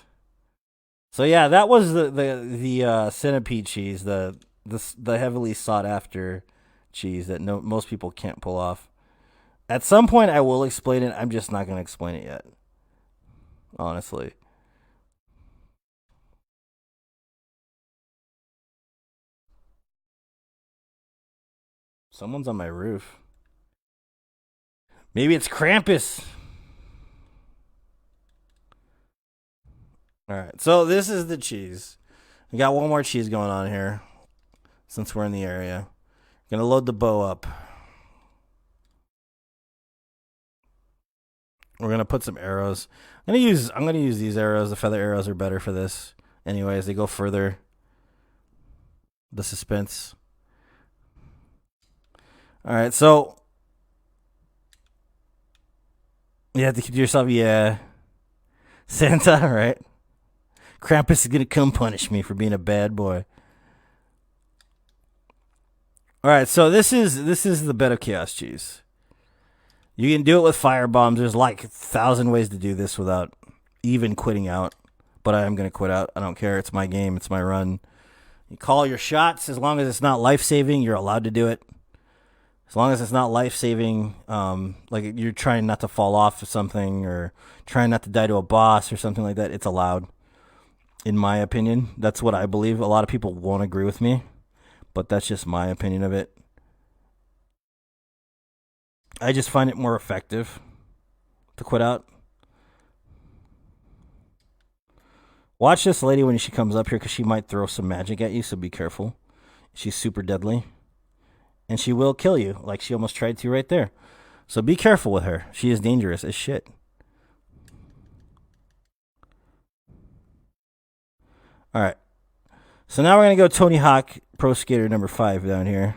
So yeah, that was the centipede cheese, the heavily sought after cheese that most people can't pull off. At some point, I will explain it. I'm just not going to explain it yet. Honestly. Someone's on my roof. Maybe it's Krampus. All right. So this is the cheese. We got one more cheese going on here since we're in the area. Gonna load the bow up. We're gonna put some arrows. I'm gonna use these arrows. The feather arrows are better for this. Anyways, they go further. The suspense. All right, so you have to keep to yourself, yeah. Santa, right? Krampus is gonna come punish me for being a bad boy. All right, so this is the bed of chaos cheese. You can do it with fire bombs. There's like 1,000 ways to do this without even quitting out. But I am gonna quit out. I don't care. It's my game. It's my run. You call your shots as long as it's not life saving. You're allowed to do it. As long as it's not life saving, like you're trying not to fall off of something or trying not to die to a boss or something like that, it's allowed. In my opinion, that's what I believe. A lot of people won't agree with me, but that's just my opinion of it. I just find it more effective to quit out. Watch this lady when she comes up here because she might throw some magic at you, so be careful. She's super deadly. And she will kill you, like she almost tried to right there. So be careful with her. She is dangerous as shit. All right. So now we're going to go Tony Hawk Pro Skater number 5 down here.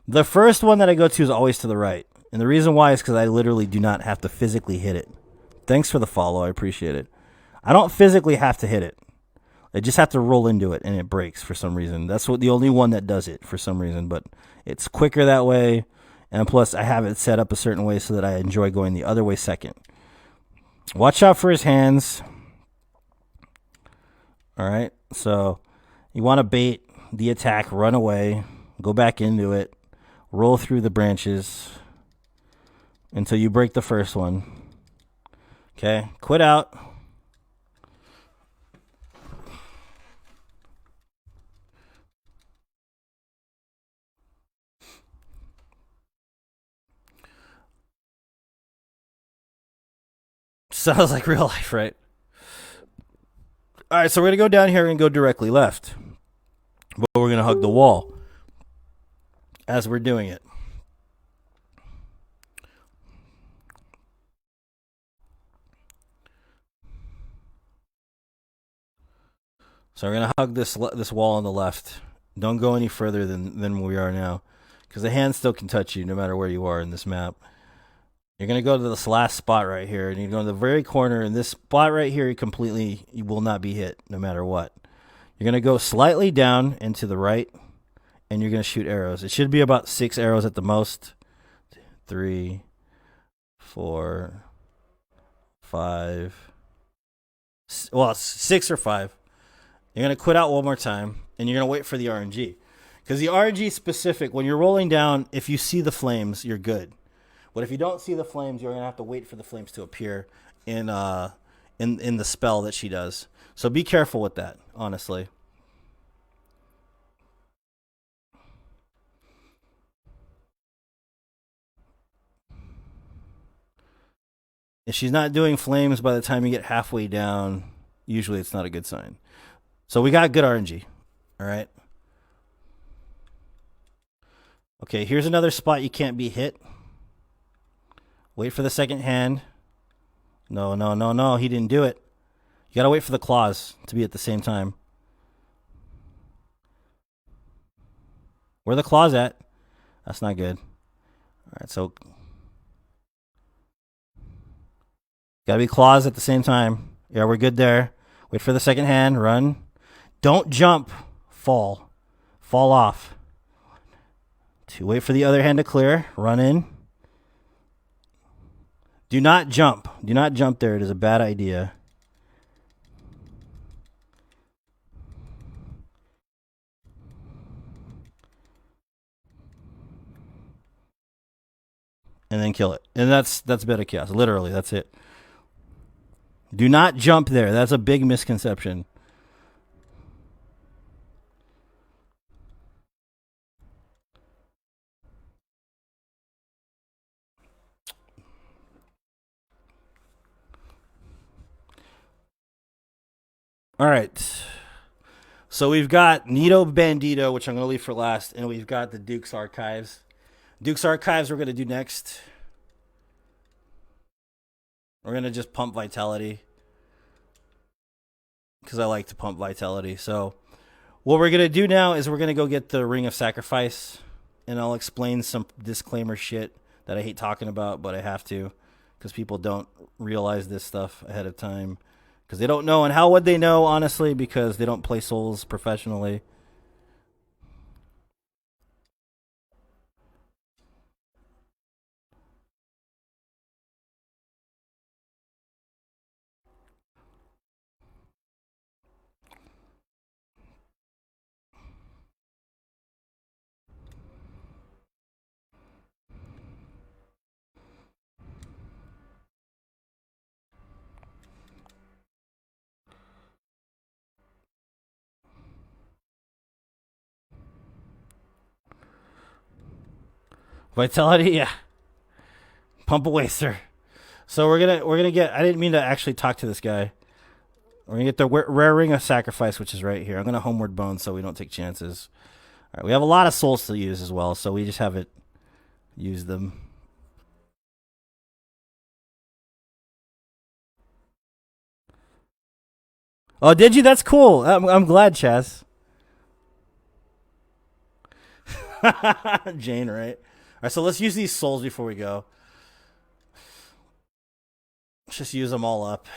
The first one that I go to is always to the right. And the reason why is because I literally do not have to physically hit it. Thanks for the follow. I appreciate it. I don't physically have to hit it. I just have to roll into it and it breaks for some reason. That's the only one that does it for some reason. But it's quicker that way. And plus, I have it set up a certain way so that I enjoy going the other way second. Watch out for his hands. All right. So you want to bait the attack, run away, go back into it, roll through the branches until you break the first one. Okay. Quit out. Sounds like real life, right? All right, so we're going to go down here and go directly left. But we're going to hug the wall as we're doing it. So we're going to hug this wall on the left. Don't go any further than we are now. Because the hand still can touch you no matter where you are in this map. You're going to go to this last spot right here. And you go to the very corner. And this spot right here, you will not be hit no matter what. You're going to go slightly down and to the right. And you're going to shoot arrows. It should be about 6 arrows at the most. 3, 4, 5. Well, 6 or 5. You're going to quit out one more time. And you're going to wait for the RNG. Because the RNG specific, when you're rolling down, if you see the flames, you're good. But if you don't see the flames, you're going to have to wait for the flames to appear in the spell that she does. So be careful with that, honestly. If she's not doing flames by the time you get halfway down, usually it's not a good sign. So we got good RNG. All right. Okay, here's another spot you can't be hit. Wait for the second hand. No. He didn't do it. You got to wait for the claws to be at the same time. Where are the claws at? That's not good. All right, so got to be claws at the same time. Yeah, we're good there. Wait for the second hand. Run. Don't jump. Fall. Fall off. To wait for the other hand to clear. Run in. Do not jump. Do not jump there. It is a bad idea. And then kill it. And that's bit of chaos. Literally, that's it. Do not jump there. That's a big misconception. All right. So we've got Nito Bandito, which I'm going to leave for last, and we've got the Duke's Archives. Duke's Archives we're going to do next. We're going to just pump Vitality because I like to pump Vitality. So what we're going to do now is we're going to go get the Ring of Sacrifice, and I'll explain some disclaimer shit that I hate talking about, but I have to because people don't realize this stuff ahead of time because they don't know. And how would they know, honestly, because they don't play Souls professionally. Vitality, yeah. Pump away, sir. So we're gonna get. I didn't mean to actually talk to this guy. We're gonna get the rare Ring of Sacrifice, which is right here. I'm gonna Homeward Bone so we don't take chances. All right, we have a lot of souls to use as well, so we just haven't used them. Oh, did you? That's cool. I'm glad, Chaz. Jane, right? All right, so let's use these souls before we go. Let's just use them all up.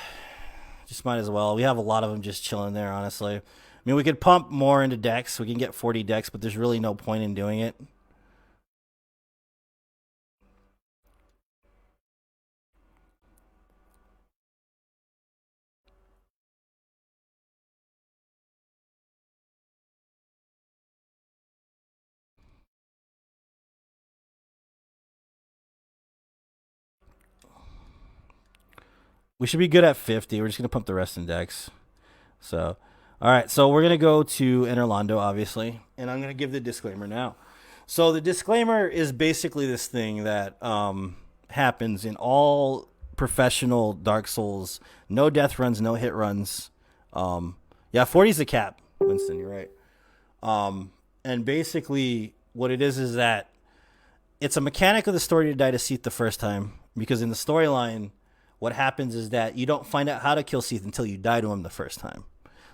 Just might as well. We have a lot of them just chilling there, honestly. I mean, we could pump more into decks. We can get 40 decks, but there's really no point in doing it. We should be good at 50. We're just going to pump the rest in decks. So, all right. So we're going to go to Enerlando, obviously. And I'm going to give the disclaimer now. So the disclaimer is basically this thing that happens in all professional Dark Souls. No death runs, no hit runs. Yeah, 40 is the cap, Winston. You're right. And basically what it is that it's a mechanic of the story to die to Seath the first time. Because in the storyline, what happens is that you don't find out how to kill Seath until you die to him the first time.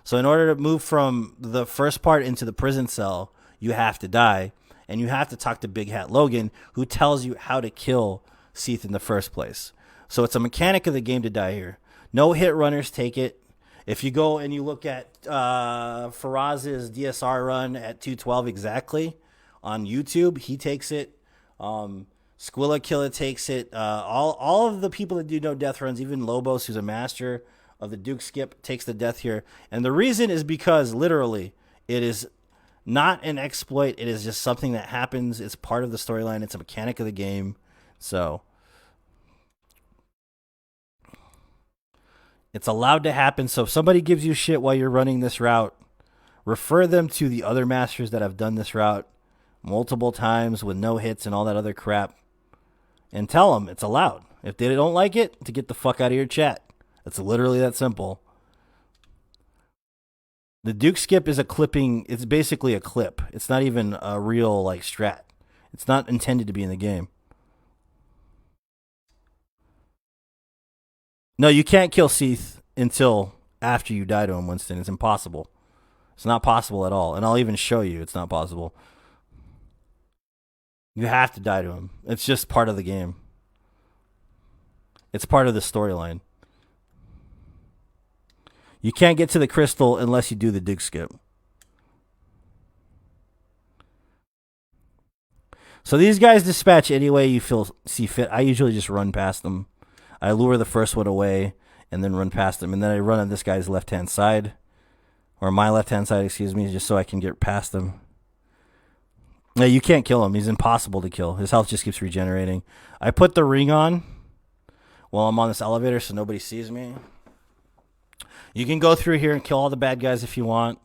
So in order to move from the first part into the prison cell, you have to die. And you have to talk to Big Hat Logan, who tells you how to kill Seath in the first place. So it's a mechanic of the game to die here. No hit runners take it. If you go and you look at Faraz's DSR run at 212 exactly on YouTube, he takes it. Squilla Killa takes it. All of the people that do no death runs, even Lobos, who's a master of the Duke Skip, takes the death here. And the reason is because literally it is not an exploit. It is just something that happens. It's part of the storyline. It's a mechanic of the game. So it's allowed to happen. So if somebody gives you shit while you're running this route, refer them to the other masters that have done this route multiple times with no hits and all that other crap. And tell them it's allowed. If they don't like it, to get the fuck out of your chat. It's literally that simple. The Duke skip is a clipping. It's basically a clip. It's not even a real like strat. It's not intended to be in the game. No, you can't kill Seath until after you die to him, Winston. It's impossible. It's not possible at all. And I'll even show you it's not possible. You have to die to him. It's just part of the game. It's part of the storyline. You can't get to the crystal unless you do the Duke skip. So these guys dispatch any way you see fit. I usually just run past them. I lure the first one away and then run past them. And then I run on this guy's left-hand side. Or my left-hand side, excuse me, just so I can get past him. No, you can't kill him. He's impossible to kill. His health just keeps regenerating. I put the ring on while I'm on this elevator so nobody sees me. You can go through here and kill all the bad guys if you want.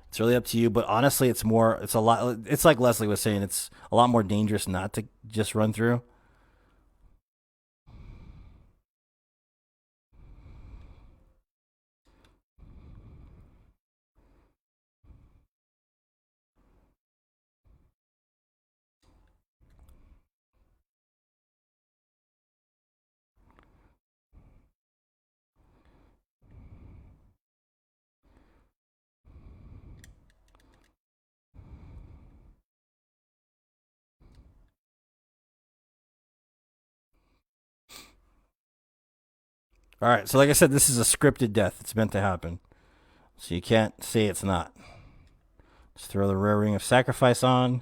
It's really up to you, but honestly, it's like Leslie was saying, it's a lot more dangerous not to just run through. All right, so like I said, this is a scripted death. It's meant to happen. So you can't say it's not. Just throw the rare ring of sacrifice on.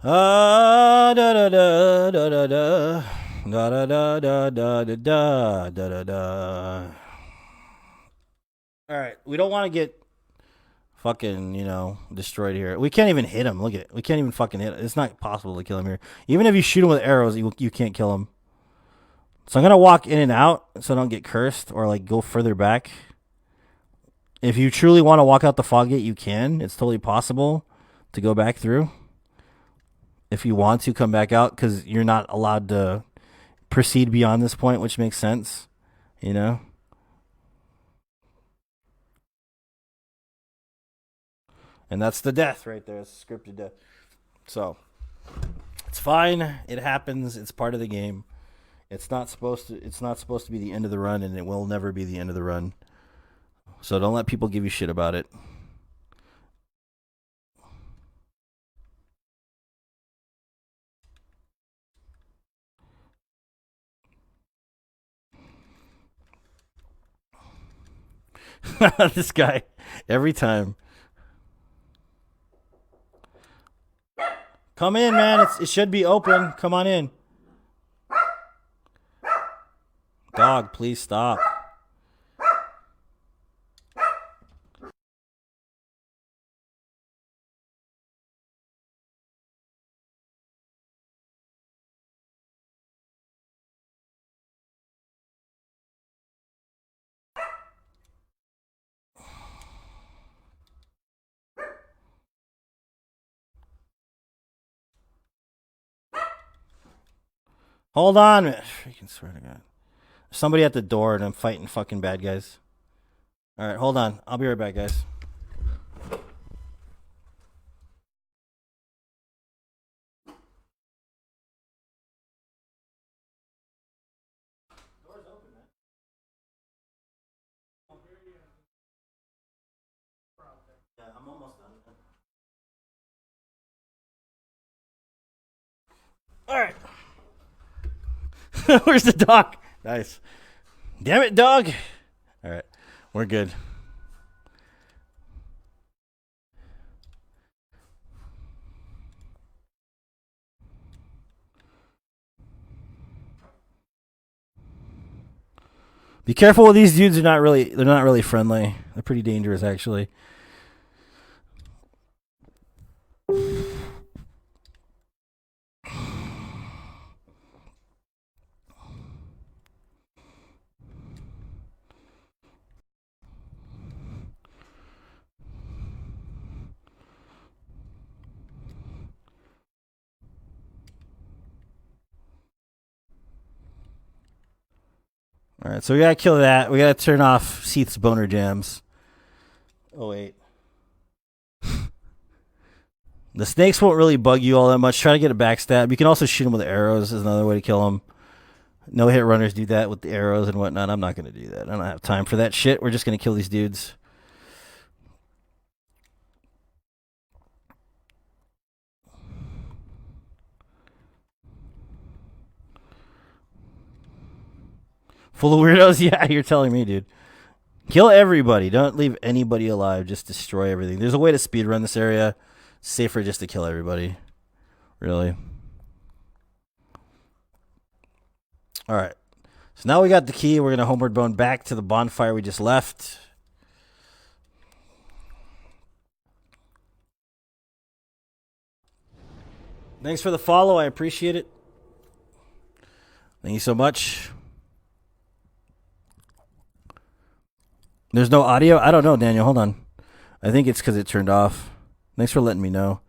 Da da da da da da da da da da da da da da. All right, we don't want to get fucking destroyed here. We can't even hit him. Look at it. We can't even fucking hit him. It's not possible to kill him here. Even if you shoot him with arrows, you can't kill him. So I'm gonna walk in and out so I don't get cursed or like go further back. If you truly want to walk out the fog gate, you can. It's totally possible to go back through. If you want to come back out, because you're not allowed to proceed beyond this point, which makes sense, And that's the death right there. It's a scripted death. So it's fine. It happens. It's part of the game. It's not supposed to be the end of the run, and it will never be the end of the run. So don't let people give you shit about it. This guy, every time. Come in, man. It should be open. Come on in. Dog, please stop. Hold on. Freaking swear to God. There's somebody at the door and I'm fighting fucking bad guys. Alright, hold on. I'll be right back, guys. Door's open, man. Yeah, I'm almost done. Alright. Where's the dog? Nice. Damn it, dog. Alright. We're good. Be careful with these dudes. They're not really friendly. They're pretty dangerous, actually. All right, so we gotta kill that. We gotta turn off Seath's boner jams. Oh wait, the snakes won't really bug you all that much. Try to get a backstab. You can also shoot them with arrows. Is another way to kill them. No hit runners do that with the arrows and whatnot. I'm not gonna do that. I don't have time for that shit. We're just gonna kill these dudes. Full of weirdos? Yeah, you're telling me, dude. Kill everybody. Don't leave anybody alive. Just destroy everything. There's a way to speedrun this area. It's safer just to kill everybody. Really. Alright. So now we got the key. We're going to homeward bone back to the bonfire we just left. Thanks for the follow. I appreciate it. Thank you so much. There's no audio? I don't know, Daniel. Hold on. I think it's because it turned off. Thanks for letting me know.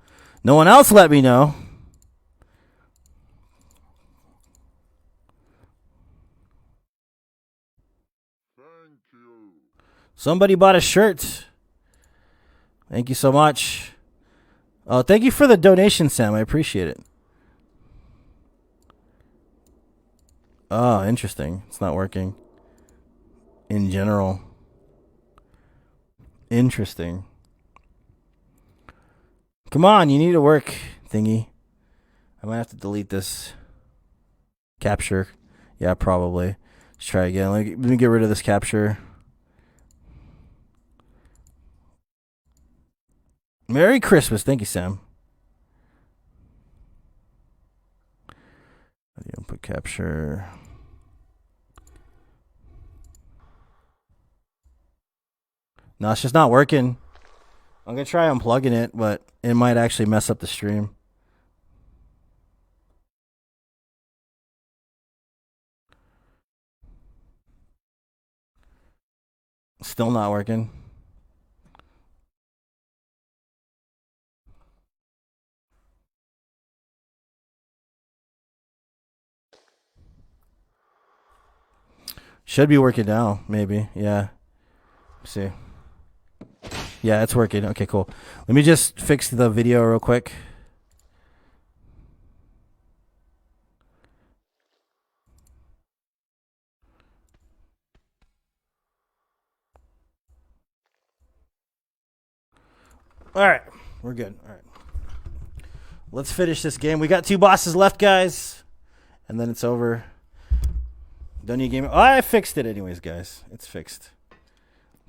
No one else let me know. Thank you. Somebody bought a shirt. Thank you so much. Oh, thank you for the donation, Sam. I appreciate it. Oh, interesting. It's not working. In general. Interesting. Come on, you need to work, thingy. I might have to delete this. Capture. Yeah, probably. Let's try again. Let me get rid of this capture. Merry Christmas. Thank you, Sam. Input capture. No, it's just not working. I'm going to try unplugging it, but it might actually mess up the stream. Still not working. Should be working now, maybe. Yeah. Let's see. Yeah, it's working. Okay, cool. Let me just fix the video real quick. All right. We're good. All right. Let's finish this game. We got 2 bosses left, guys. And then it's over. Don't need game. Oh, I fixed it anyways, guys. It's fixed.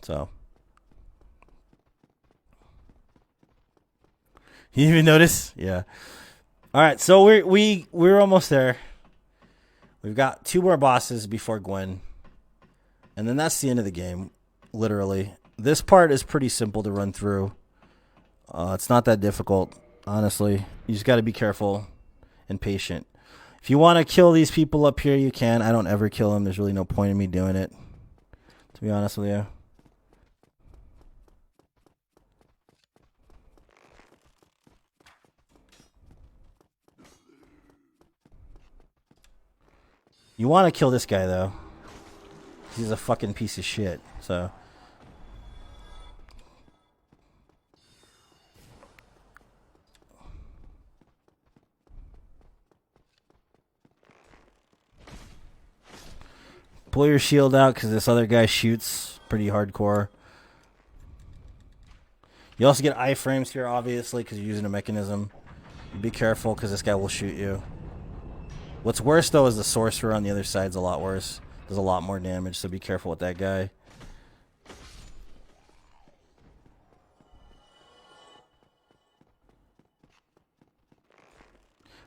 So. You even notice? Yeah. All right, so we're almost there. We've got 2 more bosses before Gwen. And then that's the end of the game, literally. This part is pretty simple to run through. It's not that difficult, honestly. You just got to be careful and patient. If you want to kill these people up here, you can. I don't ever kill them. There's really no point in me doing it, to be honest with you. You want to kill this guy, though. He's a fucking piece of shit, so. Pull your shield out because this other guy shoots pretty hardcore. You also get iframes here, obviously, because you're using a mechanism. Be careful because this guy will shoot you. What's worse, though, is the sorcerer on the other side's a lot worse. Does a lot more damage, so be careful with that guy.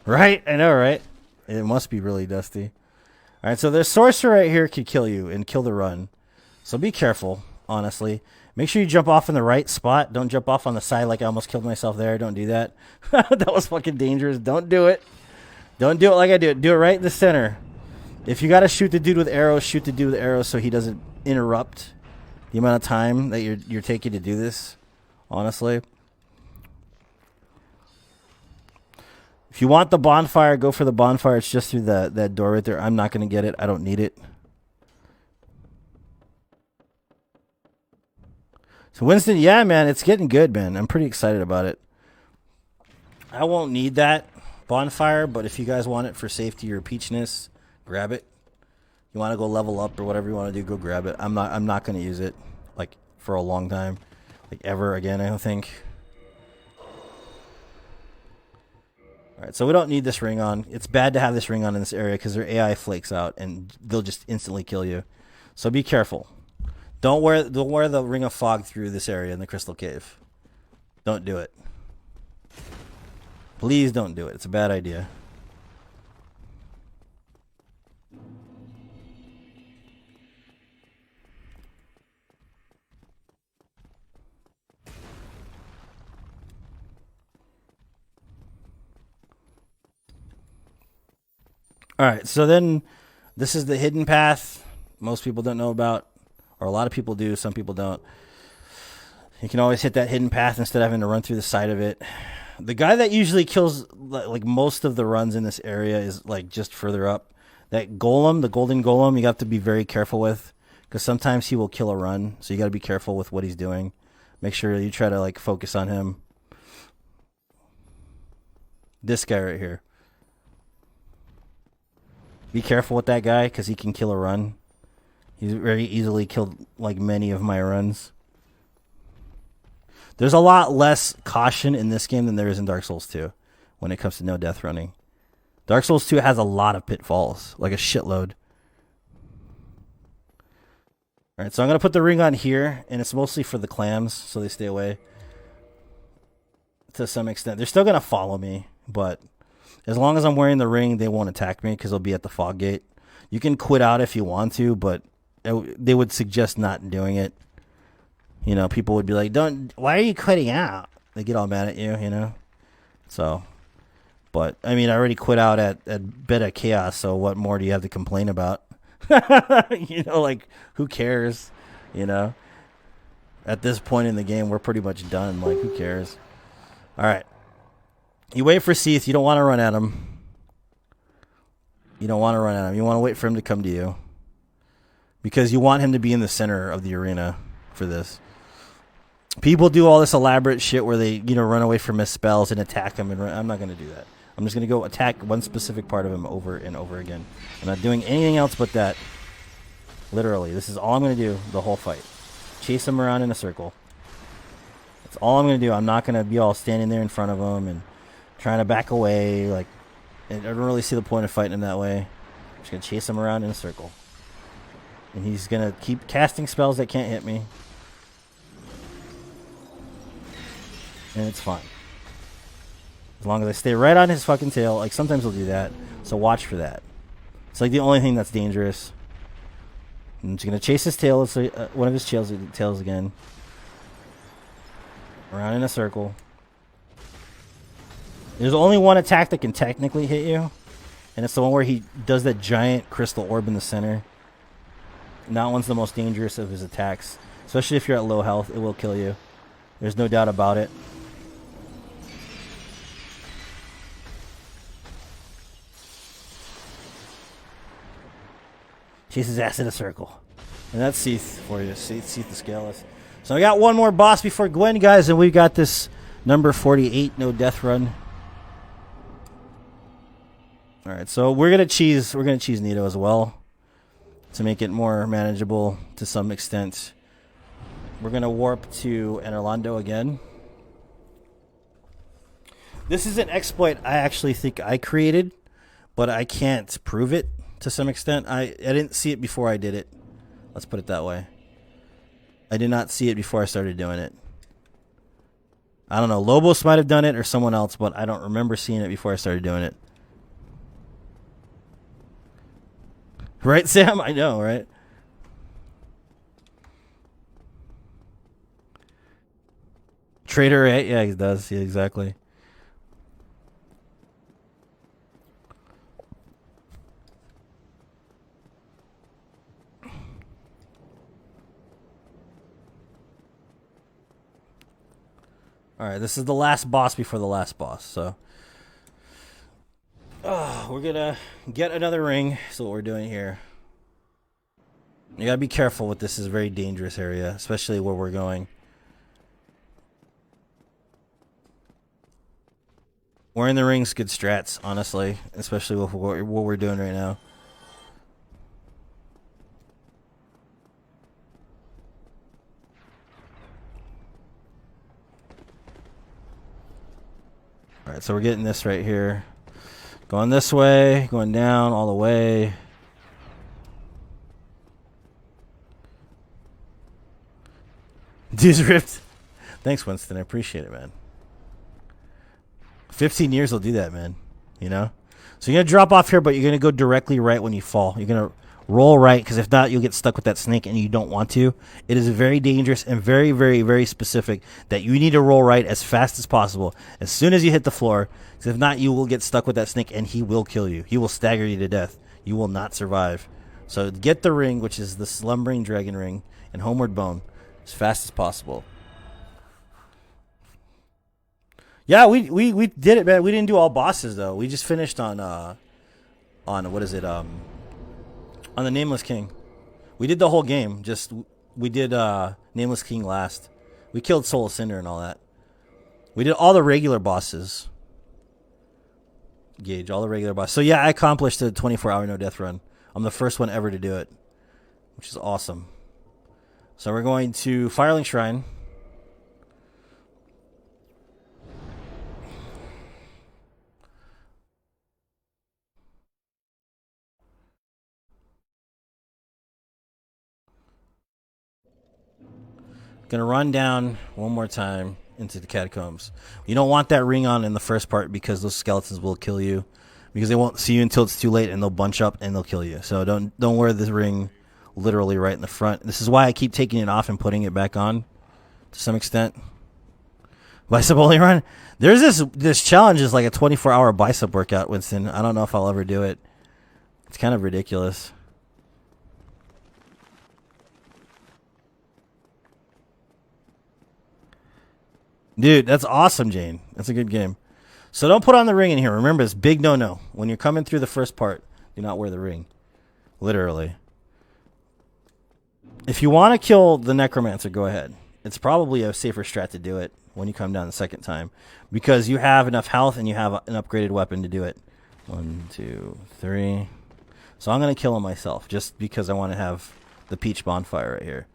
Right? I know, right? It must be really dusty. All right, so the sorcerer right here could kill you and kill the run. So be careful, honestly. Make sure you jump off in the right spot. Don't jump off on the side like I almost killed myself there. Don't do that. That was fucking dangerous. Don't do it. Don't do it like I do it. Do it right in the center. If you got to shoot the dude with arrows, shoot the dude with arrows so he doesn't interrupt the amount of time that you're taking to do this, honestly. If you want the bonfire, go for the bonfire. It's just through that door right there. I'm not going to get it. I don't need it. So Winston, yeah, man, it's getting good, man. I'm pretty excited about it. I won't need that bonfire, but if you guys want it for safety or peachness, grab it. You want to go level up or whatever you want to do, go grab it. I'm not going to use it like for a long time, like ever again, I don't think. All right, so we don't need this ring on. It's bad to have this ring on in this area because their AI flakes out and they'll just instantly kill you. So be careful. Don't wear the ring of fog through this area in the crystal cave. Don't do it. Please don't do it. It's a bad idea. All right, so then this is the hidden path most people don't know about, or a lot of people do, some people don't. You can always hit that hidden path instead of having to run through the side of it. The guy that usually kills like most of the runs in this area is like just further up. That golem, the golden golem, you have to be very careful with because sometimes he will kill a run, so you got to be careful with what he's doing. Make sure you try to like focus on him. This guy right here. Be careful with that guy because he can kill a run. He's very easily killed like many of my runs. There's a lot less caution in this game than there is in Dark Souls 2 when it comes to no death running. Dark Souls 2 has a lot of pitfalls, like a shitload. Alright, so I'm going to put the ring on here, and it's mostly for the clams, so they stay away. To some extent. They're still going to follow me, but as long as I'm wearing the ring, they won't attack me because they'll be at the fog gate. You can quit out if you want to, but they would suggest not doing it. You know, people would be like, why are you quitting out? They get all mad at you, you know? So, but, I mean, I already quit out at Beta Chaos, so what more do you have to complain about? You know, like, who cares? You know? At this point in the game, we're pretty much done. Like, who cares? All right. You wait for Seath. You don't want to run at him. You don't want to run at him. You want to wait for him to come to you. Because you want him to be in the center of the arena for this. People do all this elaborate shit where they, you know, run away from his spells and attack him. And I'm not going to do that. I'm just going to go attack one specific part of him over and over again. I'm not doing anything else but that. Literally. This is all I'm going to do the whole fight. Chase him around in a circle. That's all I'm going to do. I'm not going to be all standing there in front of him and trying to back away. Like, I don't really see the point of fighting him that way. I'm just going to chase him around in a circle. And he's going to keep casting spells that can't hit me. And it's fine. As long as I stay right on his fucking tail. Like, sometimes he'll do that. So watch for that. It's like the only thing that's dangerous. I'm just going to chase his tail. It's one of his tails again. Around in a circle. There's only one attack that can technically hit you. And it's the one where he does that giant crystal orb in the center. And that one's the most dangerous of his attacks. Especially if you're at low health, it will kill you. There's no doubt about it. Chase his ass in a circle. And that's Seath for you. Seath the Scaleless. So I got one more boss before Gwen, guys, and we've got this number 48, no death run. All right, so we're gonna cheese Nito as well to make it more manageable to some extent. We're gonna warp to Enerlando again. This is an exploit I actually think I created, but I can't prove it to some extent. I didn't see it before I did it. Let's put it that way. I did not see it before I started doing it. I don't know. Lobos might have done it or someone else, but I don't remember seeing it before I started doing it. Right, Sam? I know, right? Trader, right? Yeah, he does. Yeah, exactly. Alright, this is the last boss before the last boss, so. We're gonna get another ring. That's what we're doing here. You gotta be careful with this. This is a very dangerous area, especially where we're going. Wearing the ring's good strats, honestly, especially with what we're doing right now. Alright, so we're getting this right here. Going this way, going down all the way. Dude's ripped. Thanks, Winston. I appreciate it, man. 15 years will do that, man. You know? So you're going to drop off here, but you're going to go directly right when you fall. You're going to roll right, because if not, you'll get stuck with that snake, and you don't want to. It is very dangerous and very, very, very specific that you need to roll right as fast as possible, as soon as you hit the floor. Because if not, you will get stuck with that snake, and he will kill you. He will stagger you to death. You will not survive. So get the ring, which is the Slumbering Dragon Ring, and Homeward Bone, as fast as possible. Yeah, we did it, man. We didn't do all bosses though. We just finished on what is it? On the Nameless King. We did the whole game. Just we did Nameless King last. We killed Soul of Cinder and all that. We did all the regular bosses. Gage, all the regular bosses. So yeah, I accomplished the 24-hour no death run. I'm the first one ever to do it, which is awesome. So we're going to Firelink Shrine. Gonna run down one more time into the Catacombs. You don't want that ring on in the first part, because those skeletons will kill you, because they won't see you until it's too late, and they'll bunch up and they'll kill you. So don't wear this ring literally right in the front. This is why I keep taking it off and putting it back on to some extent. Bicep only run. There's this challenge is like a 24-hour bicep workout, Winston. I don't know if I'll ever do it. It's kind of ridiculous. Dude, that's awesome, Jane. That's a good game. So don't put on the ring in here. Remember, it's big no-no. When you're coming through the first part, do not wear the ring. Literally. If you want to kill the Necromancer, go ahead. It's probably a safer strat to do it when you come down the second time, because you have enough health and you have an upgraded weapon to do it. 1, 2, 3. So I'm going to kill him myself, just because I want to have the Peach Bonfire right here.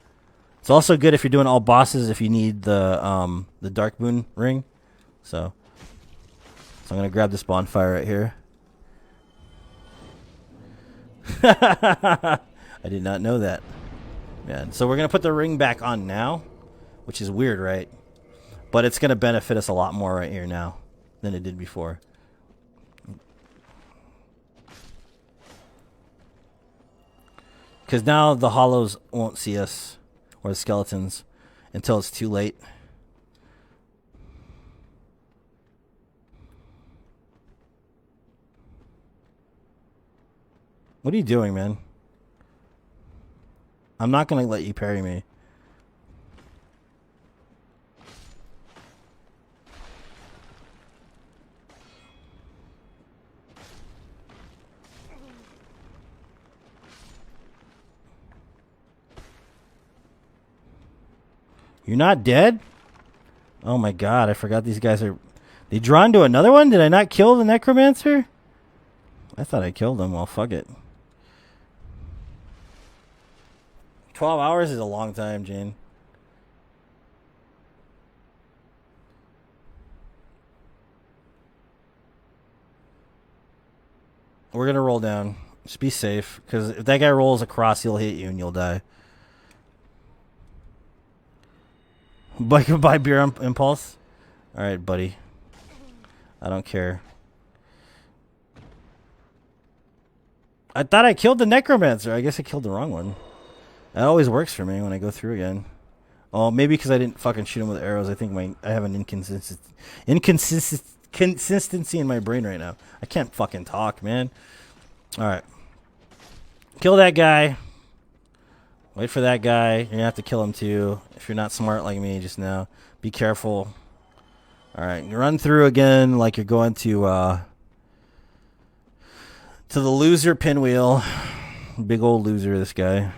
It's also good if you're doing all bosses, if you need the Dark Moon ring. So I'm going to grab this bonfire right here. I did not know that. Yeah. So we're going to put the ring back on now, which is weird, right? But it's going to benefit us a lot more right here now than it did before. Because now the hollows won't see us, or the skeletons, until it's too late. What are you doing, man? I'm not going to let you parry me. You're not dead? Oh my god, I forgot these guys are... They drawn to another one? Did I not kill the Necromancer? I thought I killed him. Well, fuck it. 12 hours is a long time, Jane. We're gonna roll down. Just be safe, because if that guy rolls across, he'll hit you and you'll die. Buy beer impulse? Alright, buddy. I don't care. I thought I killed the necromancer. I guess I killed the wrong one. That always works for me when I go through again. Oh, maybe because I didn't fucking shoot him with arrows. I think I have an inconsistency in my brain right now. I can't fucking talk, man. All right. Kill that guy. Wait for that guy. You're going to have to kill him too. If you're not smart like me just now. Be careful. All right. You run through again like you're going to the loser pinwheel. Big old loser, this guy.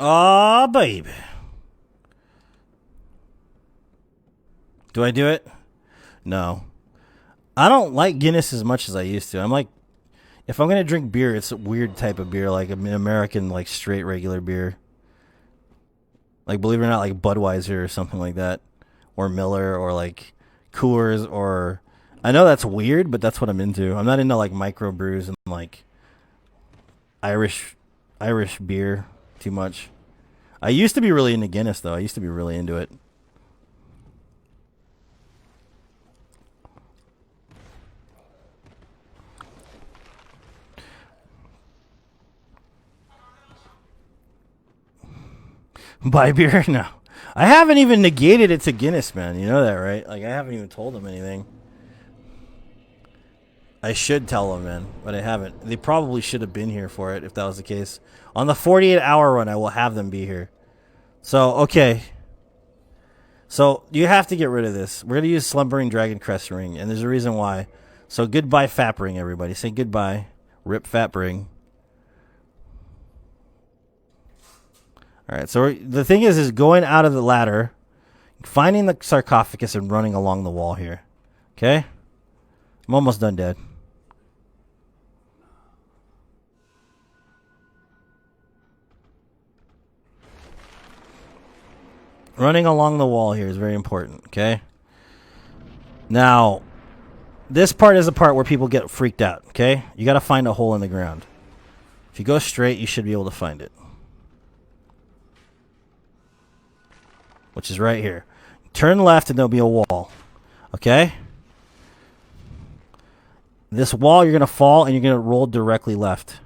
Aw, baby. Do I do it? No. I don't like Guinness as much as I used to. I'm like, if I'm going to drink beer, it's a weird type of beer, like an American, like straight regular beer. Like, believe it or not, like Budweiser or something like that. Or Miller or like Coors or... I know that's weird, but that's what I'm into. I'm not into like microbrews and like Irish beer too much. I used to be really into Guinness, though. I used to be really into it. Buy beer? No. I haven't even negated it to Guinness, man. You know that, right? Like, I haven't even told them anything. I should tell them, man, but I haven't. They probably should have been here for it if that was the case. On the 48-hour run, I will have them be here. So, okay. So, you have to get rid of this. We're going to use Slumbering Dragon Crest Ring, and there's a reason why. So, goodbye, Fap Ring, everybody. Say goodbye. Rip Fap Ring. All right, so the thing is going out of the ladder, finding the sarcophagus, and running along the wall here. Okay? I'm almost done, Dad. Running along the wall here is very important, okay? Now, this part is the part where people get freaked out, okay? You got to find a hole in the ground. If you go straight, you should be able to find it. Which is right here. Turn left and there'll be a wall, okay? This wall, you're going to fall and you're going to roll directly left.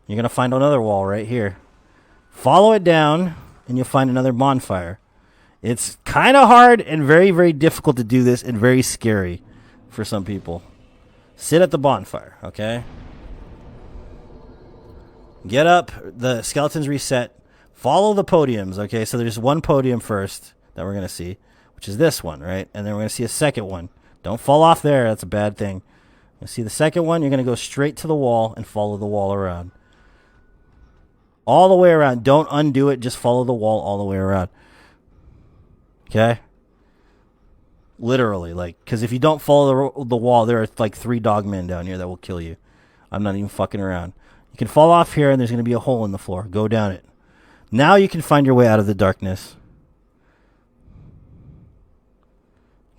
You're going to find another wall right here. Follow it down and you'll find another bonfire. It's kind of hard and very, very difficult to do this and very scary for some people. Sit at the bonfire, okay? Get up. The skeleton's reset. Follow the podiums, okay? So there's one podium first that we're going to see, which is this one, right? And then we're going to see a second one. Don't fall off there. That's a bad thing. You see the second one? You're going to go straight to the wall and follow the wall around. All the way around. Don't undo it. Just follow the wall all the way around. Okay? Literally, like, because if you don't follow the wall, there are like 3 dogmen down here that will kill you. I'm not even fucking around. You can fall off here and there's going to be a hole in the floor. Go down it. Now you can find your way out of the darkness.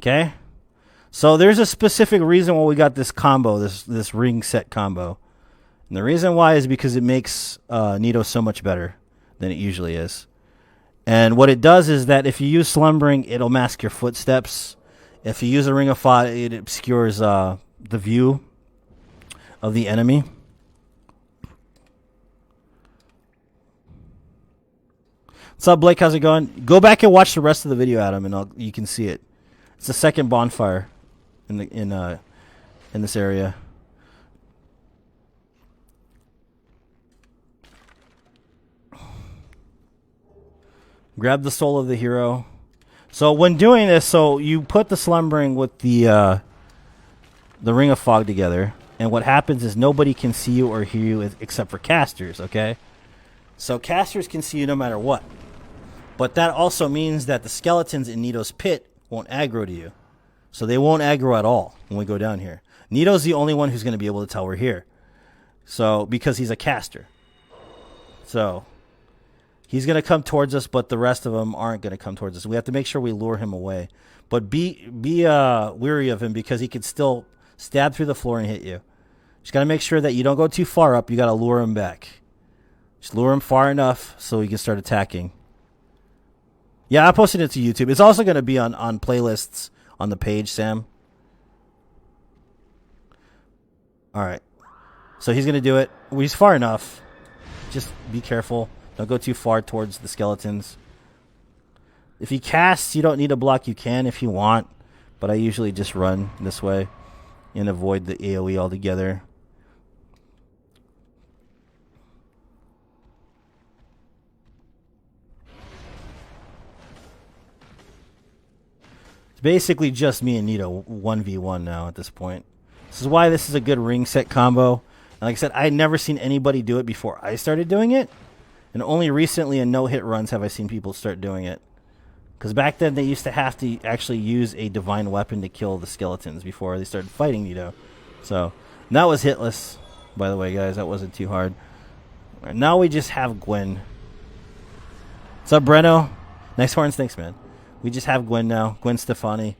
Okay? So there's a specific reason why we got this combo, this ring set combo. And the reason why is because it makes Nito so much better than it usually is. And what it does is that if you use Slumbering, it'll mask your footsteps. If you use a Ring of Fire, it obscures the view of the enemy. What's up, Blake? How's it going? Go back and watch the rest of the video, Adam, and you can see it. It's the second bonfire in this area. Grab the soul of the hero. So when doing this, so you put the Slumbering with the Ring of Fog together, and what happens is nobody can see you or hear you except for casters, okay? So casters can see you no matter what. But that also means that the skeletons in Nito's pit won't aggro to you. So they won't aggro at all when we go down here. Nito's the only one who's going to be able to tell we're here. So, because he's a caster. So, he's going to come towards us, but the rest of them aren't going to come towards us. We have to make sure we lure him away. But be weary of him because he could still stab through the floor and hit you. Just got to make sure that you don't go too far up. You got to lure him back. Just lure him far enough so he can start attacking. Yeah, I posted it to YouTube. It's also going to be on playlists on the page, Sam. All right. So he's going to do it. Well, he's far enough. Just be careful. Don't go too far towards the skeletons. If he casts, you don't need a block. You can if you want. But I usually just run this way and avoid the AoE altogether. It's basically just me and Nito 1v1 now at this point. This is why this is a good ring set combo. And like I said, I had never seen anybody do it before I started doing it. And only recently in no-hit runs have I seen people start doing it. Because back then they used to have to actually use a divine weapon to kill the skeletons before they started fighting Nito. So, and that was hitless, by the way, guys. That wasn't too hard. Right, now we just have Gwen. What's up, Breno? Nice horns. Thanks, man. We just have Gwen now. Gwen Stefani.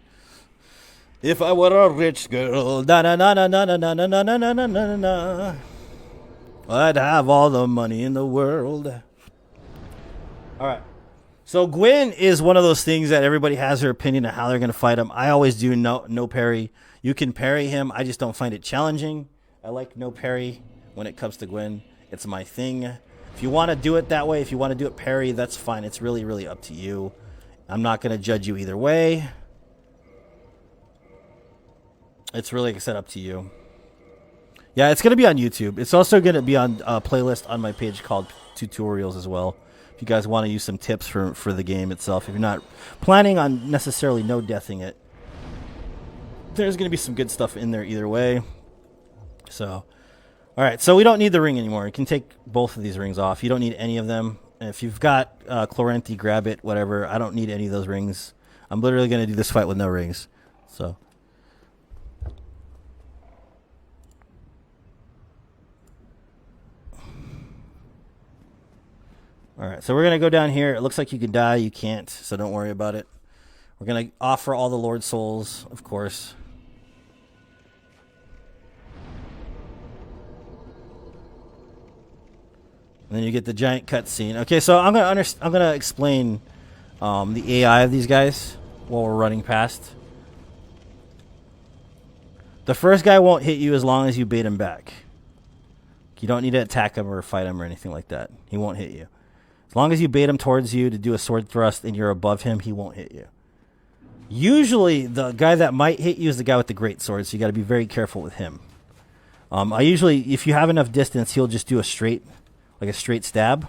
If I were a rich girl, na na na na na na na na na na na na na, I'd have all the money in the world. All right. So Gwen is one of those things that everybody has their opinion of how they're going to fight him. I always do no parry. You can parry him. I just don't find it challenging. I like no parry when it comes to Gwen. It's my thing. If you want to do it that way, if you want to do it parry, that's fine. It's really, really up to you. I'm not going to judge you either way. It's really, like I said, up to you. Yeah, it's going to be on YouTube. It's also going to be on a playlist on my page called Tutorials as well. If you guys want to use some tips for the game itself. If you're not planning on necessarily no-deathing it, there's going to be some good stuff in there either way. So, all right. So we don't need the ring anymore. You can take both of these rings off. You don't need any of them. And if you've got Chloranthy, grab it, whatever. I don't need any of those rings. I'm literally going to do this fight with no rings. So... all right, so we're going to go down here. It looks like you can die. You can't, so don't worry about it. We're going to offer all the Lord Souls, of course. And then you get the giant cutscene. Okay, so I'm going to explain the AI of these guys while we're running past. The first guy won't hit you as long as you bait him back. You don't need to attack him or fight him or anything like that. He won't hit you. As long as you bait him towards you to do a sword thrust and you're above him, he won't hit you. Usually, the guy that might hit you is the guy with the great sword, so you got to be very careful with him. I usually, if you have enough distance, he'll just do a straight stab.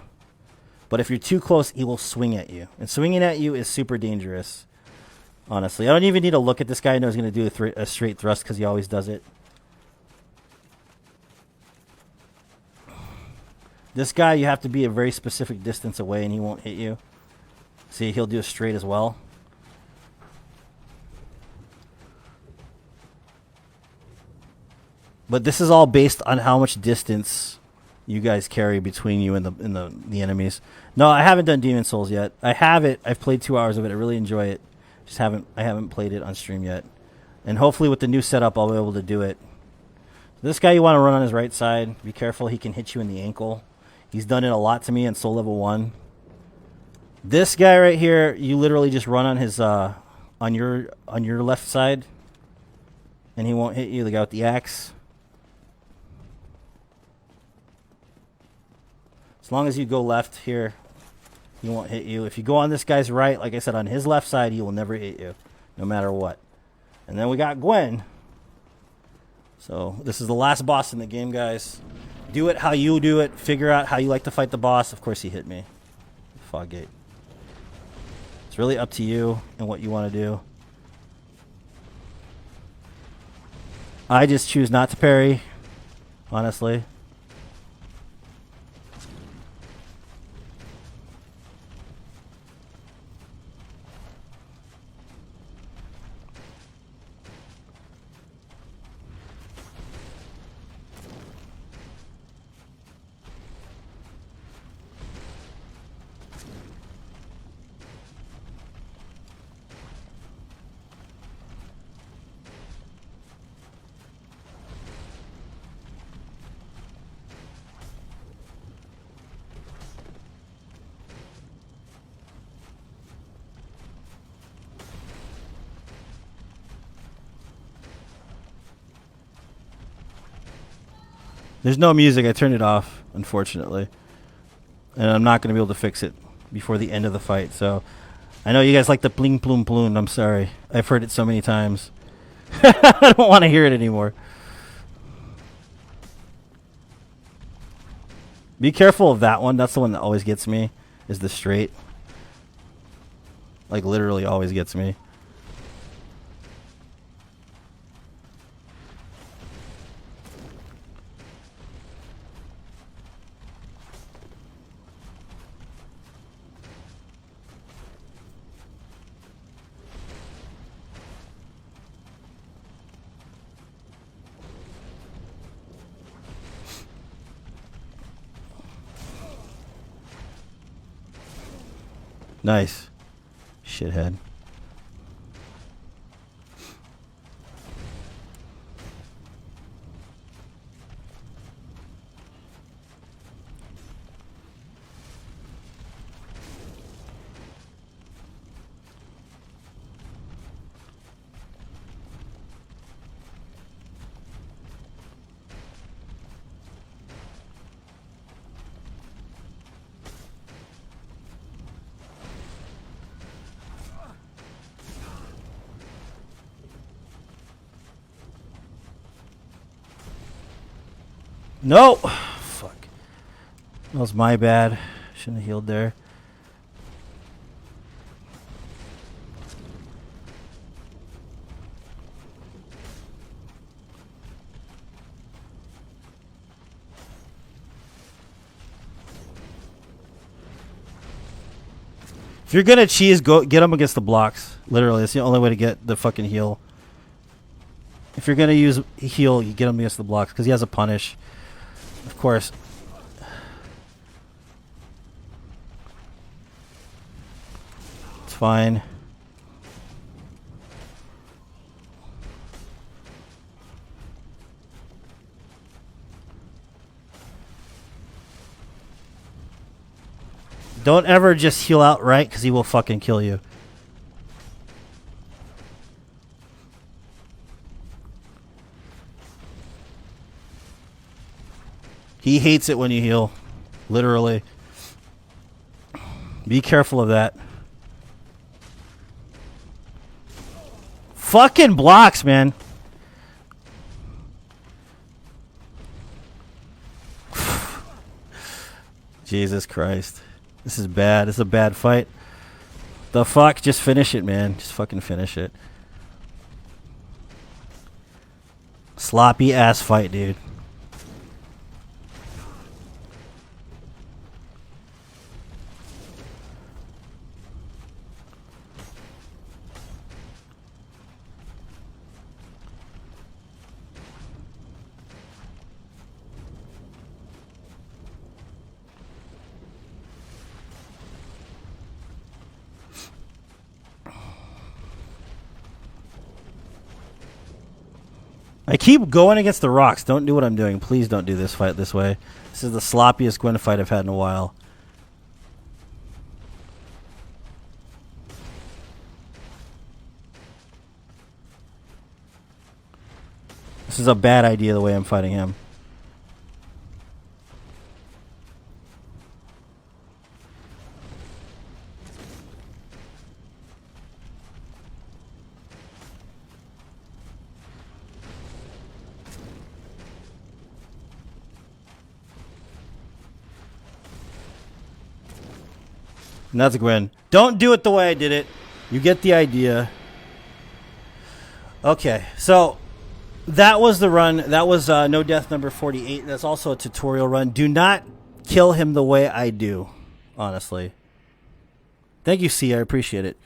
But if you're too close, he will swing at you. And swinging at you is super dangerous, honestly. I don't even need to look at this guy. I know he's going to do a straight thrust because he always does it. This guy, you have to be a very specific distance away and he won't hit you. See, he'll do a straight as well. But this is all based on how much distance you guys carry between you and the enemies. No, I haven't done Demon Souls yet. I have it. I've played 2 hours of it. I really enjoy it. I haven't played it on stream yet. And hopefully with the new setup, I'll be able to do it. This guy you want to run on his right side. Be careful. He can hit you in the ankle. He's done it a lot to me in Soul Level 1. This guy right here, you literally just run on his on your left side, and he won't hit you. The guy with the axe. As long as you go left here, he won't hit you. If you go on this guy's right, like I said, on his left side, he will never hit you, no matter what. And then we got Gwen. So this is the last boss in the game, guys. Do it how you do it. Figure out how you like to fight the boss. Of course, he hit me. Fog Gate. It's really up to you and what you want to do. I just choose not to parry, honestly. There's no music. I turned it off, unfortunately. And I'm not going to be able to fix it before the end of the fight. So I know you guys like the bling bloom bloom. I'm sorry. I've heard it so many times. I don't want to hear it anymore. Be careful of that one. That's the one that always gets me, is the straight. Like, literally always gets me. Nice. Shithead. No! Fuck. That was my bad. Shouldn't have healed there. If you're gonna cheese, go get him against the blocks. Literally, it's the only way to get the fucking heal. If you're gonna use heal, you get him against the blocks because he has a punish. Of course. It's fine. Don't ever just heal outright because he will fucking kill you. He hates it when you heal. Literally. Be careful of that. Fucking blocks, man. Jesus Christ. This is bad. This is a bad fight. The fuck? Just finish it, man. Just fucking finish it. Sloppy ass fight, dude. I keep going against the rocks. Don't do what I'm doing. Please don't do this fight this way. This is the sloppiest Gwen fight I've had in a while. This is a bad idea the way I'm fighting him. And that's a Gwen. Don't do it the way I did it. You get the idea. Okay, so that was the run. That was No Death number 48. That's also a tutorial run. Do not kill him the way I do, honestly. Thank you, C. I appreciate it.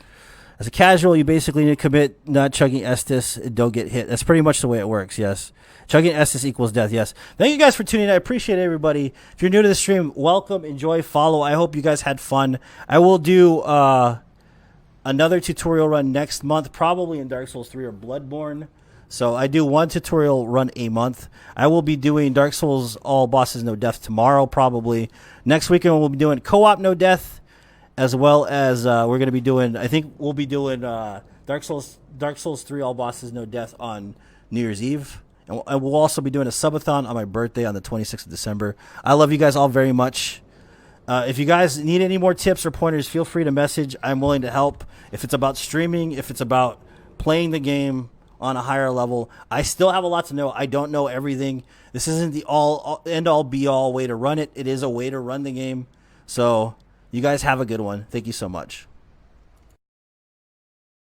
As a casual, you basically need to commit not chugging Estus and don't get hit. That's pretty much the way it works, yes. Chugging Estus equals death, yes. Thank you guys for tuning in. I appreciate it, everybody. If you're new to the stream, welcome, enjoy, follow. I hope you guys had fun. I will do another tutorial run next month, probably in Dark Souls 3 or Bloodborne. So I do one tutorial run a month. I will be doing Dark Souls All Bosses No Death tomorrow, probably. Next weekend we'll be doing Co-op No Death, as well as we're going to be doing, I think we'll be doing Dark Souls 3 All Bosses No Death on New Year's Eve. And we'll also be doing a subathon on my birthday on the 26th of December. I love you guys all very much. If you guys need any more tips or pointers, feel free to message. I'm willing to help. If it's about streaming, if it's about playing the game on a higher level, I still have a lot to know. I don't know everything. This isn't the end-all, be-all way to run it. It is a way to run the game. So you guys have a good one. Thank you so much.